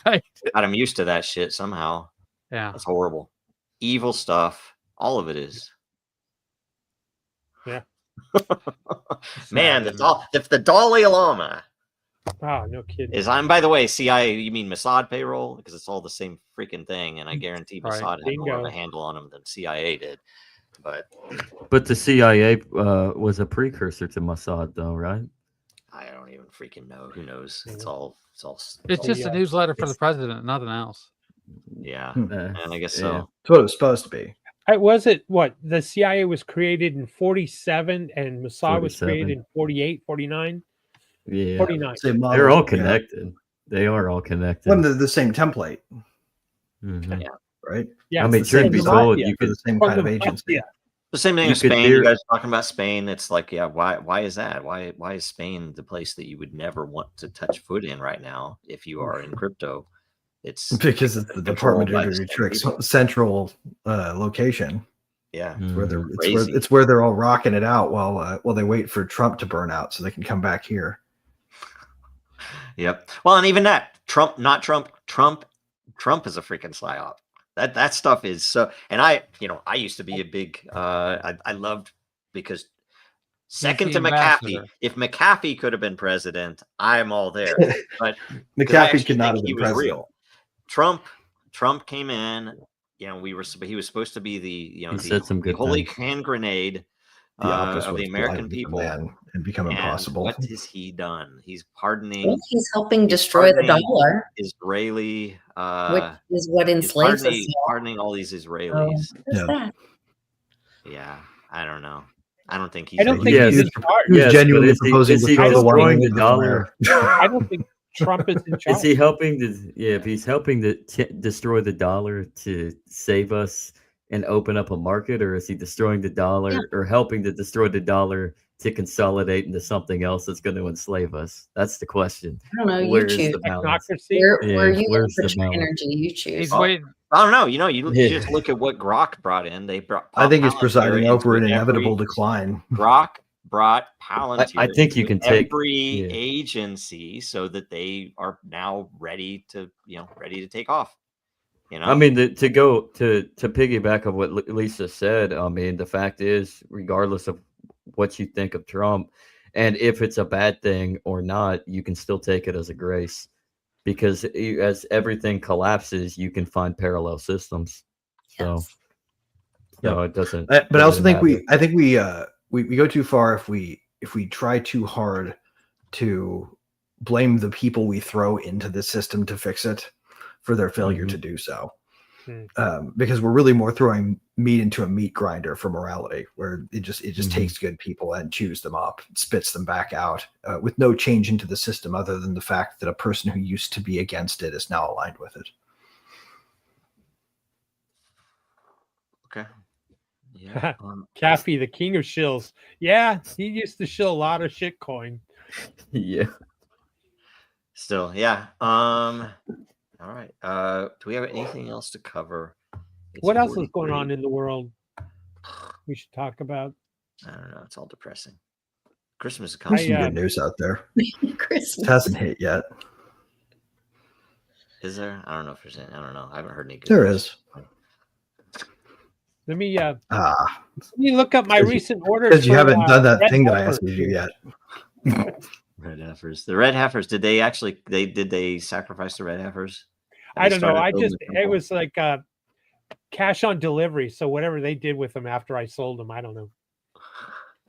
Speaker 5: Right.
Speaker 1: Got him used to that shit somehow.
Speaker 5: Yeah.
Speaker 1: That's horrible. Evil stuff. All of it is.
Speaker 4: Yeah.
Speaker 1: Man,
Speaker 5: Sad,
Speaker 1: if the Dalai Lama
Speaker 4: Oh, no kidding.
Speaker 1: is by the way, CIA, you mean Mossad payroll? Because it's all the same freaking thing. And I guarantee
Speaker 5: Right.
Speaker 1: Mossad had more of
Speaker 4: Bingo.
Speaker 1: a handle on him than CIA did. But
Speaker 2: But the CIA was a precursor to Mossad, though, right?
Speaker 1: I don't even freaking know. Who knows? It's
Speaker 4: Yeah.
Speaker 1: all,
Speaker 5: It's just
Speaker 4: yeah.
Speaker 5: a newsletter for the president, nothing else.
Speaker 1: yeah.
Speaker 3: Hmm.
Speaker 1: And I guess
Speaker 2: Yeah.
Speaker 1: so.
Speaker 3: That's what it was supposed to be.
Speaker 4: Was it what the CIA was created in 47 and Mossad was
Speaker 2: 47.
Speaker 4: created in 48, 49,
Speaker 2: Yeah.
Speaker 4: 49.
Speaker 3: Same model,
Speaker 2: They're all
Speaker 3: yeah.
Speaker 2: connected. They are all connected.
Speaker 3: Well, the same template,
Speaker 2: Mhm.
Speaker 3: right?
Speaker 4: Yeah,
Speaker 2: I mean,
Speaker 3: it's the
Speaker 2: truth
Speaker 3: same
Speaker 2: be
Speaker 3: design,
Speaker 2: told,
Speaker 4: yeah.
Speaker 2: you
Speaker 3: For
Speaker 2: could
Speaker 3: the same
Speaker 4: From
Speaker 3: kind of
Speaker 4: the-
Speaker 3: agency.
Speaker 4: yeah.
Speaker 1: The same thing
Speaker 2: You
Speaker 1: as
Speaker 2: could
Speaker 1: Spain.
Speaker 2: theor-
Speaker 1: You guys talking about Spain? It's like, yeah, why is that? Why is Spain the place that you would never want to touch foot in right now if you are in crypto? It's
Speaker 3: Because it's the
Speaker 1: controlled
Speaker 3: Department
Speaker 1: by
Speaker 3: of
Speaker 1: the
Speaker 3: Dirty
Speaker 1: same
Speaker 3: Tricks
Speaker 1: people.
Speaker 3: central location.
Speaker 1: Yeah.
Speaker 3: It's where they're
Speaker 2: Mhm.
Speaker 1: Crazy.
Speaker 3: it's where they're all rocking it out while they wait for Trump to burn out so they can come back here.
Speaker 1: Yep. Well, and even that Trump, not Trump, Trump is a freaking psyop. That stuff is so. And I used to be a big. I loved because second
Speaker 5: the
Speaker 1: to McAfee.
Speaker 5: ambassador.
Speaker 1: If McAfee could have been president, I'm all there. But 'cause I
Speaker 3: McAfee
Speaker 1: actually
Speaker 3: could not
Speaker 1: think
Speaker 3: have
Speaker 1: he
Speaker 3: been
Speaker 1: was
Speaker 3: president.
Speaker 1: real. Trump came in. He was supposed to be
Speaker 2: He said some
Speaker 1: the
Speaker 2: good
Speaker 1: holy
Speaker 2: things.
Speaker 1: hand grenade
Speaker 3: The opposite
Speaker 1: of the
Speaker 3: was
Speaker 1: American
Speaker 3: blind
Speaker 1: people.
Speaker 3: man and become
Speaker 1: And
Speaker 3: impossible.
Speaker 1: what has he done? He's
Speaker 6: Well,
Speaker 1: pardoning.
Speaker 6: he's helping destroy the
Speaker 1: pardoning
Speaker 6: dollar,
Speaker 1: Israeli.
Speaker 6: which is what
Speaker 1: He's
Speaker 6: enslaves us all.
Speaker 1: pardoning all these
Speaker 6: So
Speaker 1: Israelis.
Speaker 6: there's
Speaker 3: Yeah.
Speaker 6: that.
Speaker 1: Yeah, I don't know. I don't think he's.
Speaker 4: I don't
Speaker 1: ever
Speaker 4: think
Speaker 1: been-
Speaker 4: he's
Speaker 2: Yes.
Speaker 4: in charge.
Speaker 3: He was
Speaker 2: Yes,
Speaker 3: genuinely
Speaker 2: but is he-
Speaker 3: proposing
Speaker 2: is
Speaker 3: to
Speaker 2: he
Speaker 3: throw the
Speaker 2: destroying
Speaker 3: one
Speaker 2: the dollar?
Speaker 4: I don't think Trump is in charge.
Speaker 2: Is he helping to? Yeah, if he's helping to destroy the dollar to save us and open up a market, or is he destroying the dollar
Speaker 6: Yeah.
Speaker 2: or helping to destroy the dollar to consolidate into something else that's going to enslave us? That's the question.
Speaker 6: I don't know. You
Speaker 2: Where is
Speaker 6: choose.
Speaker 2: the balance?
Speaker 4: Technocracy.
Speaker 6: Where
Speaker 2: Yeah,
Speaker 6: you
Speaker 2: where's
Speaker 6: put
Speaker 2: the
Speaker 6: your
Speaker 2: balance?
Speaker 6: energy, you choose.
Speaker 5: He's
Speaker 1: Oh.
Speaker 5: waiting.
Speaker 1: I don't know. You
Speaker 2: Yeah.
Speaker 1: just look at what Grok brought in. They brought.
Speaker 3: I think it's
Speaker 1: Palantir
Speaker 3: presiding
Speaker 1: into
Speaker 3: over an
Speaker 1: every-
Speaker 3: inevitable decline.
Speaker 1: Grok brought Palantir.
Speaker 2: I think you
Speaker 1: into
Speaker 2: can take-
Speaker 1: every
Speaker 2: yeah.
Speaker 1: agency so that they are now ready to take off.
Speaker 2: I mean, to go to piggyback of what Lisa said. I mean, the fact is, regardless of what you think of Trump, and if it's a bad thing or not, you can still take it as a grace, because as everything collapses, you can find parallel systems. So,
Speaker 6: Yes.
Speaker 2: so it doesn't.
Speaker 3: But I also
Speaker 2: doesn't
Speaker 3: think
Speaker 2: matter.
Speaker 3: we go too far if we try too hard to blame the people we throw into the system to fix it for their failure
Speaker 2: Mhm.
Speaker 3: to do so.
Speaker 4: Hmm.
Speaker 3: Because we're really more throwing meat into a meat grinder for morality, where it just
Speaker 2: Mhm.
Speaker 3: takes good people and chews them up, spits them back out, with no change into the system other than the fact that a person who used to be against it is now aligned with it.
Speaker 1: Okay. Yeah.
Speaker 4: Caffey, the king of shills. Yeah, he used to shill a lot of shit coin.
Speaker 2: Yeah.
Speaker 1: Still, yeah. All right. Do we have anything else to cover? It's
Speaker 4: What else is going
Speaker 1: 43.
Speaker 4: on in the world we should talk about?
Speaker 1: I don't know. It's all depressing. Christmas is
Speaker 3: There's
Speaker 1: coming.
Speaker 3: some good news out there. It
Speaker 6: Christmas.
Speaker 3: hasn't hit yet.
Speaker 1: Is there? I don't know if there's any. I don't know. I haven't heard any good
Speaker 3: There
Speaker 1: news.
Speaker 3: is.
Speaker 4: Let me
Speaker 3: Because
Speaker 4: look up my
Speaker 3: you-
Speaker 4: recent orders.
Speaker 3: you
Speaker 4: for,
Speaker 3: haven't done that
Speaker 4: red
Speaker 3: thing that I
Speaker 4: heifer.
Speaker 3: asked you to do yet.
Speaker 1: Red heifers. The red heifers. Did they actually? Did they sacrifice the red heifers? Have
Speaker 4: I
Speaker 1: they
Speaker 4: don't know.
Speaker 1: started
Speaker 4: I
Speaker 1: building
Speaker 4: just
Speaker 1: the
Speaker 4: it
Speaker 1: temple?
Speaker 4: was like cash on delivery. So whatever they did with them after I sold them, I don't know.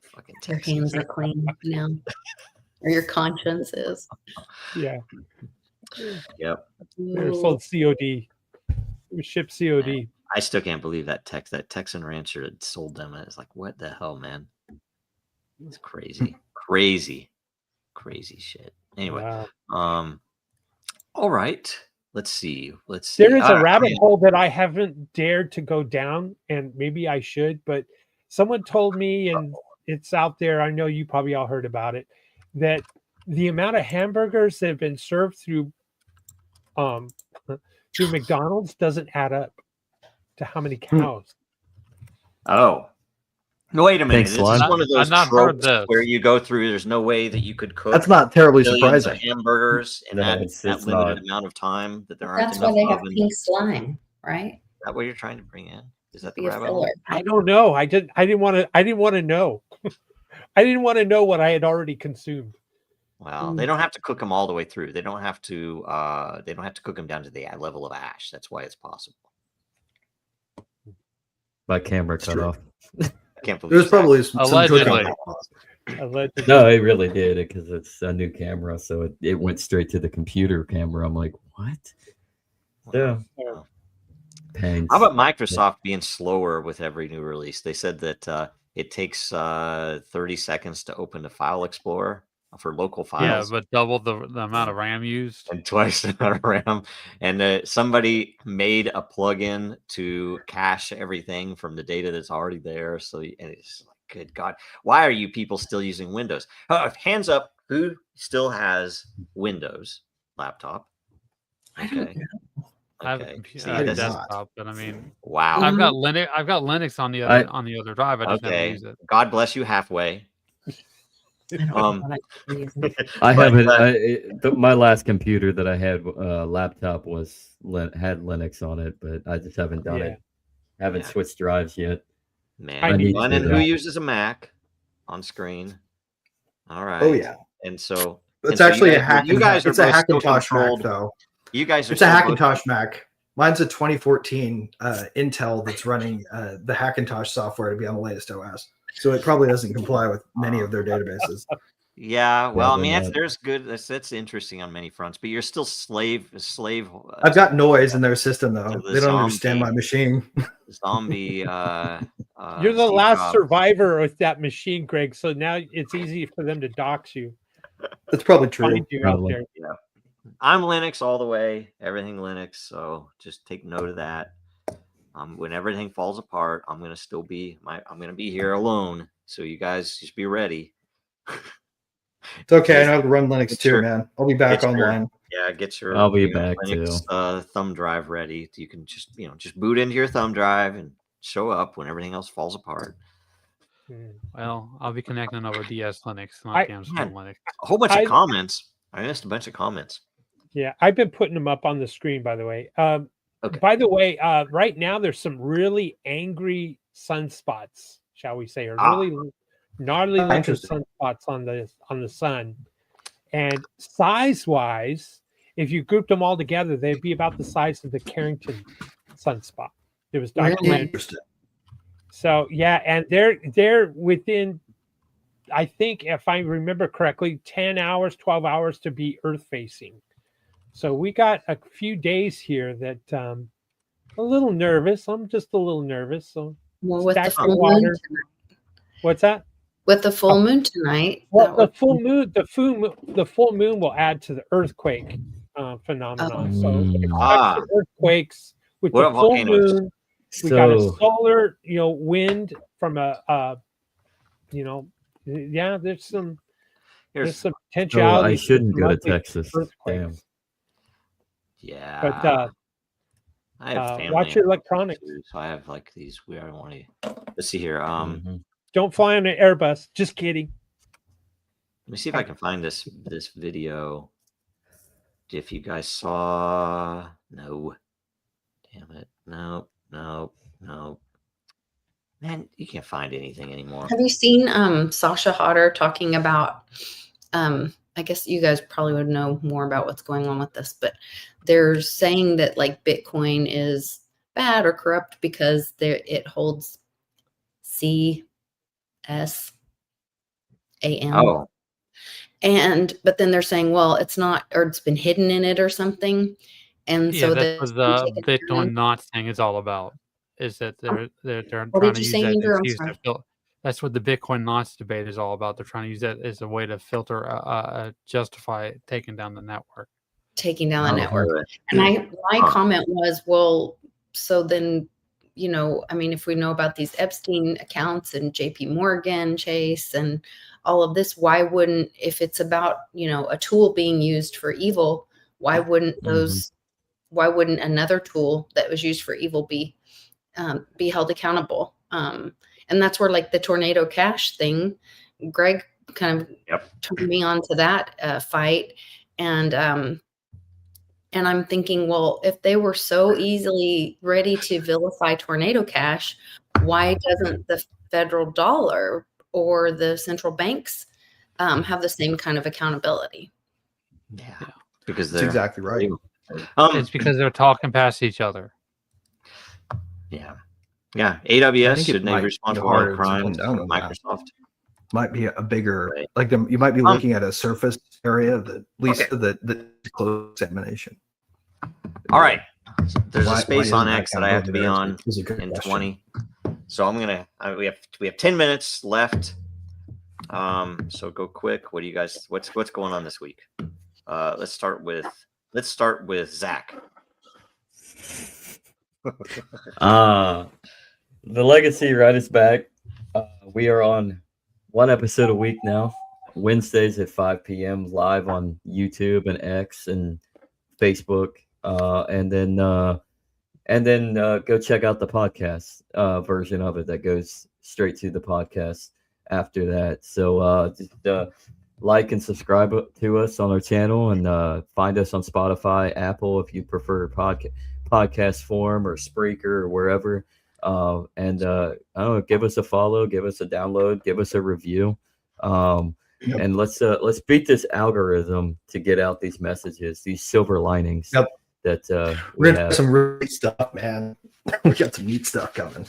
Speaker 1: Fucking
Speaker 6: Your
Speaker 1: Texans.
Speaker 6: hands are clean now, or your conscience is.
Speaker 4: Yeah,
Speaker 1: Yep.
Speaker 4: they were sold COD. It was shipped COD.
Speaker 1: I still can't believe that Texan rancher had sold them. It's like, what the hell, man? It's crazy, crazy shit. Anyway,
Speaker 4: Wow.
Speaker 1: all right. Let's see.
Speaker 4: There is a rabbit hole that I haven't dared to go down, and maybe I should, but someone told me, and it's out there. I know you probably all heard about it, that the amount of hamburgers that have been served through McDonald's doesn't add up to how many cows.
Speaker 1: Oh, no! Wait a minute.
Speaker 2: Thanks,
Speaker 1: This
Speaker 2: Lon.
Speaker 1: is one of those
Speaker 5: I've not heard
Speaker 1: tropes
Speaker 5: this.
Speaker 1: where you go through. There's no way that you could cook.
Speaker 3: That's not terribly
Speaker 1: millions of
Speaker 3: surprising.
Speaker 1: hamburgers in
Speaker 2: No,
Speaker 1: that
Speaker 2: it's
Speaker 1: limited
Speaker 2: not.
Speaker 1: amount of time that there aren't
Speaker 6: That's why
Speaker 1: enough
Speaker 6: they have
Speaker 1: of. Is
Speaker 6: pink slime, right?
Speaker 1: that what you're trying to bring in? Is that the
Speaker 6: Be a
Speaker 1: rabbit hole?
Speaker 6: filler.
Speaker 4: I don't know. I didn't want to know. I didn't want to know what I had already consumed.
Speaker 1: Well, they don't have to cook them all the way through. They don't have to. They don't have to cook them down to the level of ash. That's why it's possible.
Speaker 2: My camera cut
Speaker 3: true.
Speaker 2: off.
Speaker 1: I can't believe
Speaker 3: There's
Speaker 1: that.
Speaker 3: probably some
Speaker 5: Allegedly.
Speaker 4: Allegedly.
Speaker 2: No, it really did it because it's a new camera, so it went straight to the computer camera. I'm like, what? Yeah.
Speaker 1: Wow.
Speaker 2: Pains.
Speaker 1: How about Microsoft being slower with every new release? They said that it takes 30 seconds to open the File Explorer for local
Speaker 5: Yeah,
Speaker 1: files.
Speaker 5: but double the amount of RAM used.
Speaker 1: And twice the amount of RAM. And somebody made a plugin to cache everything from the data that's already there. So, and it's like, good God, why are you people still using Windows? Hands up, who still has Windows laptop?
Speaker 6: I don't
Speaker 1: Okay.
Speaker 6: know.
Speaker 5: I have a
Speaker 1: Okay.
Speaker 5: computer,
Speaker 1: See,
Speaker 5: I have a
Speaker 3: that's-
Speaker 5: desktop, but I mean,
Speaker 1: Wow.
Speaker 5: I've
Speaker 6: Mhm.
Speaker 5: got Linux. I've got Linux on the other drive. I just never
Speaker 1: Okay.
Speaker 5: use it.
Speaker 1: God bless you halfway.
Speaker 6: I don't know
Speaker 1: Um,
Speaker 6: what I'm using.
Speaker 2: I
Speaker 1: But,
Speaker 2: haven't. My last computer that I had, laptop had Linux on it, but I just haven't done
Speaker 4: Yeah.
Speaker 2: it. Haven't
Speaker 1: Yeah.
Speaker 2: switched drives yet.
Speaker 1: man,
Speaker 4: I need
Speaker 1: Glenn
Speaker 2: to
Speaker 1: and
Speaker 2: do
Speaker 1: who
Speaker 2: that.
Speaker 1: uses a Mac on screen? All right.
Speaker 3: Oh yeah,
Speaker 1: And so
Speaker 3: it's
Speaker 1: you
Speaker 3: actually
Speaker 1: guys- you guys are
Speaker 3: It's a
Speaker 1: both still
Speaker 3: Hackintosh Mac
Speaker 1: controlled.
Speaker 3: though.
Speaker 1: You guys are
Speaker 3: It's a
Speaker 1: still both-
Speaker 3: Hackintosh Mac. Mine's a 2014 Intel that's running the Hackintosh software to be on the latest OS. So it probably doesn't comply with many of their databases.
Speaker 1: Yeah, well, I
Speaker 2: Probably
Speaker 1: mean,
Speaker 2: not.
Speaker 1: there's good. That's interesting on many fronts, but you're still slave.
Speaker 3: I've got noise in their system though.
Speaker 1: the
Speaker 3: They don't understand
Speaker 1: zombie-
Speaker 3: my machine.
Speaker 1: zombie.
Speaker 4: You're the
Speaker 1: Steve
Speaker 4: last
Speaker 1: Jobs.
Speaker 4: survivor with that machine, Greg. So now it's easy for them to dox you.
Speaker 3: That's probably true.
Speaker 4: Find you out
Speaker 2: Probably.
Speaker 4: there.
Speaker 1: I'm Linux all the way. Everything Linux. So just take note of that. When everything falls apart, I'm gonna still be I'm gonna be here alone. So you guys just be ready.
Speaker 3: It's okay. I know how to run Linux
Speaker 1: It's
Speaker 3: too,
Speaker 1: your-
Speaker 3: man. I'll be back
Speaker 1: it's your-
Speaker 3: online.
Speaker 1: Yeah, get your
Speaker 2: I'll be
Speaker 1: your
Speaker 2: back,
Speaker 1: Linux thumb drive ready. You can just boot into your thumb drive and show up when everything else falls apart.
Speaker 4: Mm.
Speaker 5: Well, I'll be connecting over DS Linux, not
Speaker 4: I-
Speaker 5: Amazon Linux.
Speaker 1: A whole bunch
Speaker 4: I-
Speaker 1: of comments. I missed a bunch of comments.
Speaker 4: Yeah, I've been putting them up on the screen, by the way.
Speaker 1: Okay.
Speaker 4: By the way, right now there's some really angry sunspots, shall we say, or really gnarly looking
Speaker 3: Interesting.
Speaker 4: sunspots on the sun. And size-wise, if you grouped them all together, they'd be about the size of the Carrington sunspot. It was
Speaker 6: Really?
Speaker 4: documented.
Speaker 3: Interesting.
Speaker 4: So yeah, and they're within, I think, if I remember correctly, 10 hours, 12 hours to be Earth facing. So we got a few days here that a little nervous. I'm just a little nervous. So
Speaker 6: Well, with the
Speaker 4: Stack
Speaker 6: full
Speaker 4: water.
Speaker 6: moon tonight.
Speaker 4: what's that?
Speaker 6: With the full moon tonight.
Speaker 4: Well,
Speaker 6: that
Speaker 4: the
Speaker 6: would-
Speaker 4: full moon will add to the earthquake phenomenon. So
Speaker 2: Mm.
Speaker 4: expect the earthquakes with
Speaker 1: What
Speaker 4: the
Speaker 1: about
Speaker 4: full
Speaker 1: volcanoes?
Speaker 4: moon. We got a
Speaker 2: So
Speaker 4: solar, wind from yeah. There's some
Speaker 1: Here's
Speaker 4: some
Speaker 2: so
Speaker 4: potentiality.
Speaker 2: I
Speaker 4: for
Speaker 2: shouldn't
Speaker 4: some
Speaker 2: go to
Speaker 4: ugly
Speaker 2: Texas.
Speaker 4: earthquakes.
Speaker 2: Damn.
Speaker 1: yeah.
Speaker 4: But
Speaker 1: I have family.
Speaker 4: watch your electronics.
Speaker 1: too, so I have like these weird. I don't want to. Let's see here.
Speaker 2: Mhm.
Speaker 4: Don't fly on an Airbus. Just kidding.
Speaker 1: Let me see if I can find this video. If you guys saw, no, damn it, no. Man, you can't find anything anymore.
Speaker 6: Have you seen Sasha Hodder talking about I guess you guys probably would know more about what's going on with this, but they're saying that like Bitcoin is bad or corrupt because it holds CSAM.
Speaker 1: Oh,
Speaker 6: But then they're saying, well, it's not, or it's been hidden in it or something. And
Speaker 5: Yeah,
Speaker 6: so
Speaker 5: that's what the
Speaker 6: it's taken
Speaker 5: Bitcoin
Speaker 6: down.
Speaker 5: not thing is all about. Is that they're
Speaker 6: What
Speaker 5: trying
Speaker 6: did
Speaker 5: to
Speaker 6: you
Speaker 5: use
Speaker 6: say,
Speaker 5: that
Speaker 6: Andrew? I'm
Speaker 5: excuse to
Speaker 6: sorry.
Speaker 5: that's what the Bitcoin knots debate is all about. They're trying to use that as a way to filter, justify taking down the network.
Speaker 6: Taking down the
Speaker 2: Oh,
Speaker 6: network.
Speaker 1: good.
Speaker 6: And my
Speaker 1: Huh.
Speaker 6: comment was, well, so then, I mean, if we know about these Epstein accounts and JP Morgan, Chase, and all of this, why wouldn't, if it's about, a tool being used for evil, why wouldn't why wouldn't another tool that was used for evil be held accountable? And that's where like the Tornado Cash thing, Greg kind of turned me on to that fight. And I'm thinking, well, if they were so easily ready to vilify Tornado Cash, why doesn't the federal dollar or the central banks have the same kind of accountability?
Speaker 1: Yeah, because
Speaker 3: That's
Speaker 1: they're
Speaker 3: exactly right.
Speaker 5: It's because they're talking past each other.
Speaker 1: yeah.
Speaker 3: I
Speaker 1: AWS
Speaker 3: think it
Speaker 1: should
Speaker 3: might
Speaker 1: be
Speaker 3: be
Speaker 1: responsible
Speaker 3: harder
Speaker 1: for
Speaker 3: to come
Speaker 1: crimes
Speaker 3: down
Speaker 1: from
Speaker 3: on that.
Speaker 1: Microsoft.
Speaker 3: Might be a bigger,
Speaker 1: Right.
Speaker 3: like you might be
Speaker 1: Um,
Speaker 3: looking at a surface area that at least
Speaker 1: okay.
Speaker 3: the close examination.
Speaker 1: All right. There's a
Speaker 3: Why
Speaker 1: space on
Speaker 3: isn't
Speaker 1: X that I have to be on
Speaker 3: accountability there is a good
Speaker 1: in
Speaker 3: question.
Speaker 1: 20. So I'm gonna. We have 10 minutes left. So go quick. What do you guys? What's going on this week? Let's start with Zach.
Speaker 2: The Legacy Ride is back. We are on one episode a week now. Wednesdays at 5 p.m. live on YouTube and X and Facebook. and then go check out the podcast version of it that goes straight to the podcast after that. So just like and subscribe to us on our channel, and find us on Spotify, Apple if you prefer podcast form, or Spreaker, or wherever. And I don't know, give us a follow, give us a download, give us a review.
Speaker 3: Yep.
Speaker 2: And let's beat this algorithm to get out these messages, these silver linings.
Speaker 3: Yep.
Speaker 2: That
Speaker 3: We're gonna have some really neat stuff, man. We got some neat stuff coming.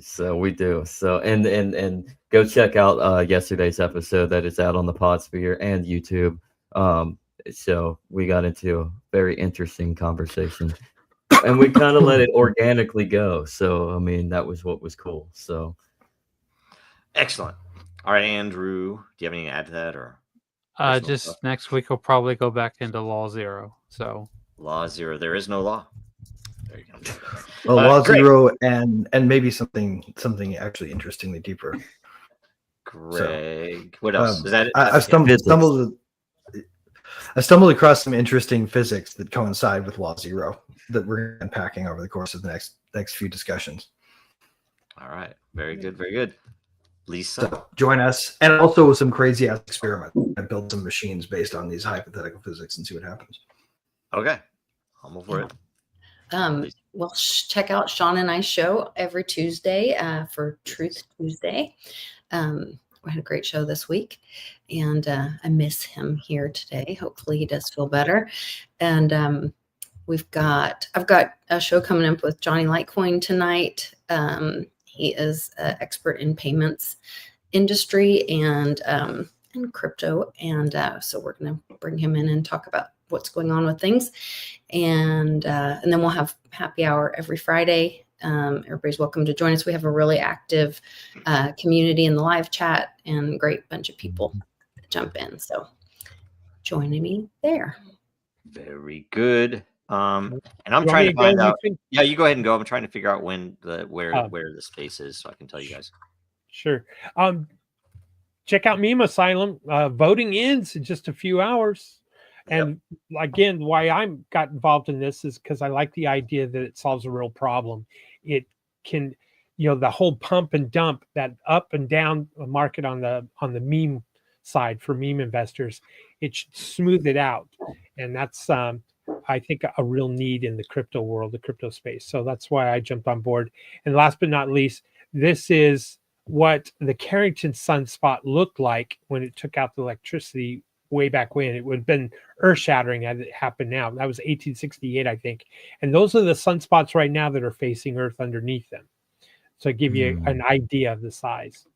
Speaker 2: So we do. So and go check out yesterday's episode that is out on the Podsphere and YouTube. So we got into a very interesting conversation, and we kind of let it organically go. So I mean, that was what was cool. So
Speaker 1: excellent. All right, Andrew, do you have anything to add to that, or
Speaker 5: just
Speaker 1: stuff?
Speaker 5: next week we'll probably go back into Law Zero. So
Speaker 1: Law Zero, there is no law. There you go.
Speaker 3: Well, Law
Speaker 1: great.
Speaker 3: Zero and maybe something actually interestingly deeper.
Speaker 1: Greg, what else? Is that it?
Speaker 3: I stumbled across some interesting physics that coincide with Law Zero that we're unpacking over the course of the next few discussions.
Speaker 1: All right, very good, very good. Lisa,
Speaker 3: So join us, and also some crazy ass experiments. I build some machines based on these hypothetical physics and see what happens.
Speaker 1: okay, I'm over it.
Speaker 6: Well, check out Sean and I show every Tuesday for Truth Tuesday. We had a great show this week, and I miss him here today. Hopefully he does feel better. And I've got a show coming up with Johnny Litecoin tonight. He is an expert in payments industry and crypto. And so we're going to bring him in and talk about what's going on with things. And then we'll have happy hour every Friday. Everybody's welcome to join us. We have a really active community in the live chat and a great bunch of people that jump in. So joining me there.
Speaker 1: Very good. And I'm
Speaker 4: You want
Speaker 1: trying
Speaker 4: me
Speaker 1: to find
Speaker 4: go?
Speaker 1: out. Yeah, you go ahead and go. I'm trying to figure out when where the space is, so I can tell you guys.
Speaker 4: Sure. Check out Meme Asylum. Voting ends in just a few hours. And again, why I'm got involved in this is because I like the idea that it solves a real problem. It can, the whole pump and dump, that up and down market on the meme side for meme investors, it should smooth it out. And that's I think a real need in the crypto world, the crypto space. So that's why I jumped on board. And last but not least, this is what the Carrington sunspot looked like when it took out the electricity way back when. It would have been earth-shattering had it happened now. That was 1868, I think. And those are the sunspots right now that are facing Earth underneath them. So I give you an idea of the size.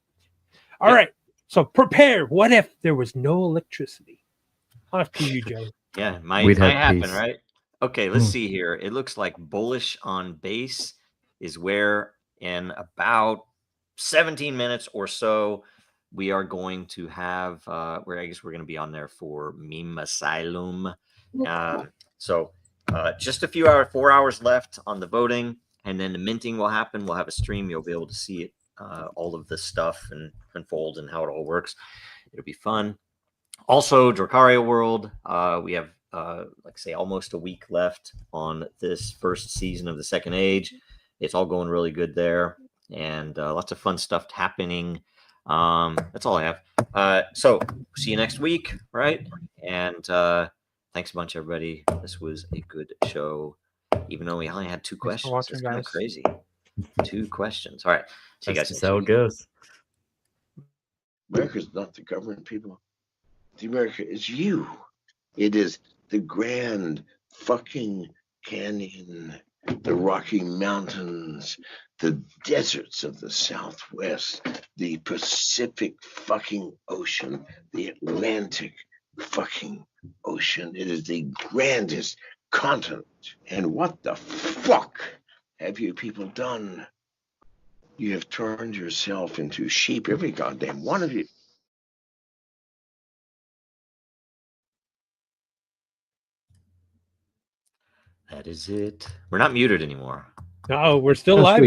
Speaker 4: All right. So prepare. What if there was no electricity? Off to you, Joe.
Speaker 1: Yeah, might
Speaker 2: We'd have
Speaker 1: happen,
Speaker 2: peace.
Speaker 1: right? Okay, let's see here. It looks like bullish on base is where in about 17 minutes or so we are going to have where I guess we're going to be on there for Meme Asylum. So just a few hours, 4 hours left on the voting, and then the minting will happen. We'll have a stream. You'll be able to see it, all of this stuff and unfold and how it all works. It'll be fun. Also, Dracario World, we have, like I say, almost a week left on this first season of the Second Age. It's all going really good there, and lots of fun stuff happening. That's all I have. So see you next week, right? And thanks a bunch, everybody. This was a good show, even though we only had 2 questions.
Speaker 5: watching,
Speaker 1: It's kind of
Speaker 5: guys.
Speaker 1: crazy. 2 questions. All right. See you guys
Speaker 2: That's
Speaker 1: next
Speaker 2: how
Speaker 1: week.
Speaker 2: it goes.
Speaker 7: America's not the government, people. The America is you. It is the Grand fucking Canyon, the Rocky Mountains, the deserts of the Southwest, the Pacific fucking Ocean, the Atlantic fucking Ocean. It is the grandest continent. And what the fuck have you people done? You have turned yourself into sheep, every goddamn one of you.
Speaker 1: That is it. We're not muted anymore.
Speaker 4: No, we're still
Speaker 3: Oh,
Speaker 4: live.
Speaker 3: sweet.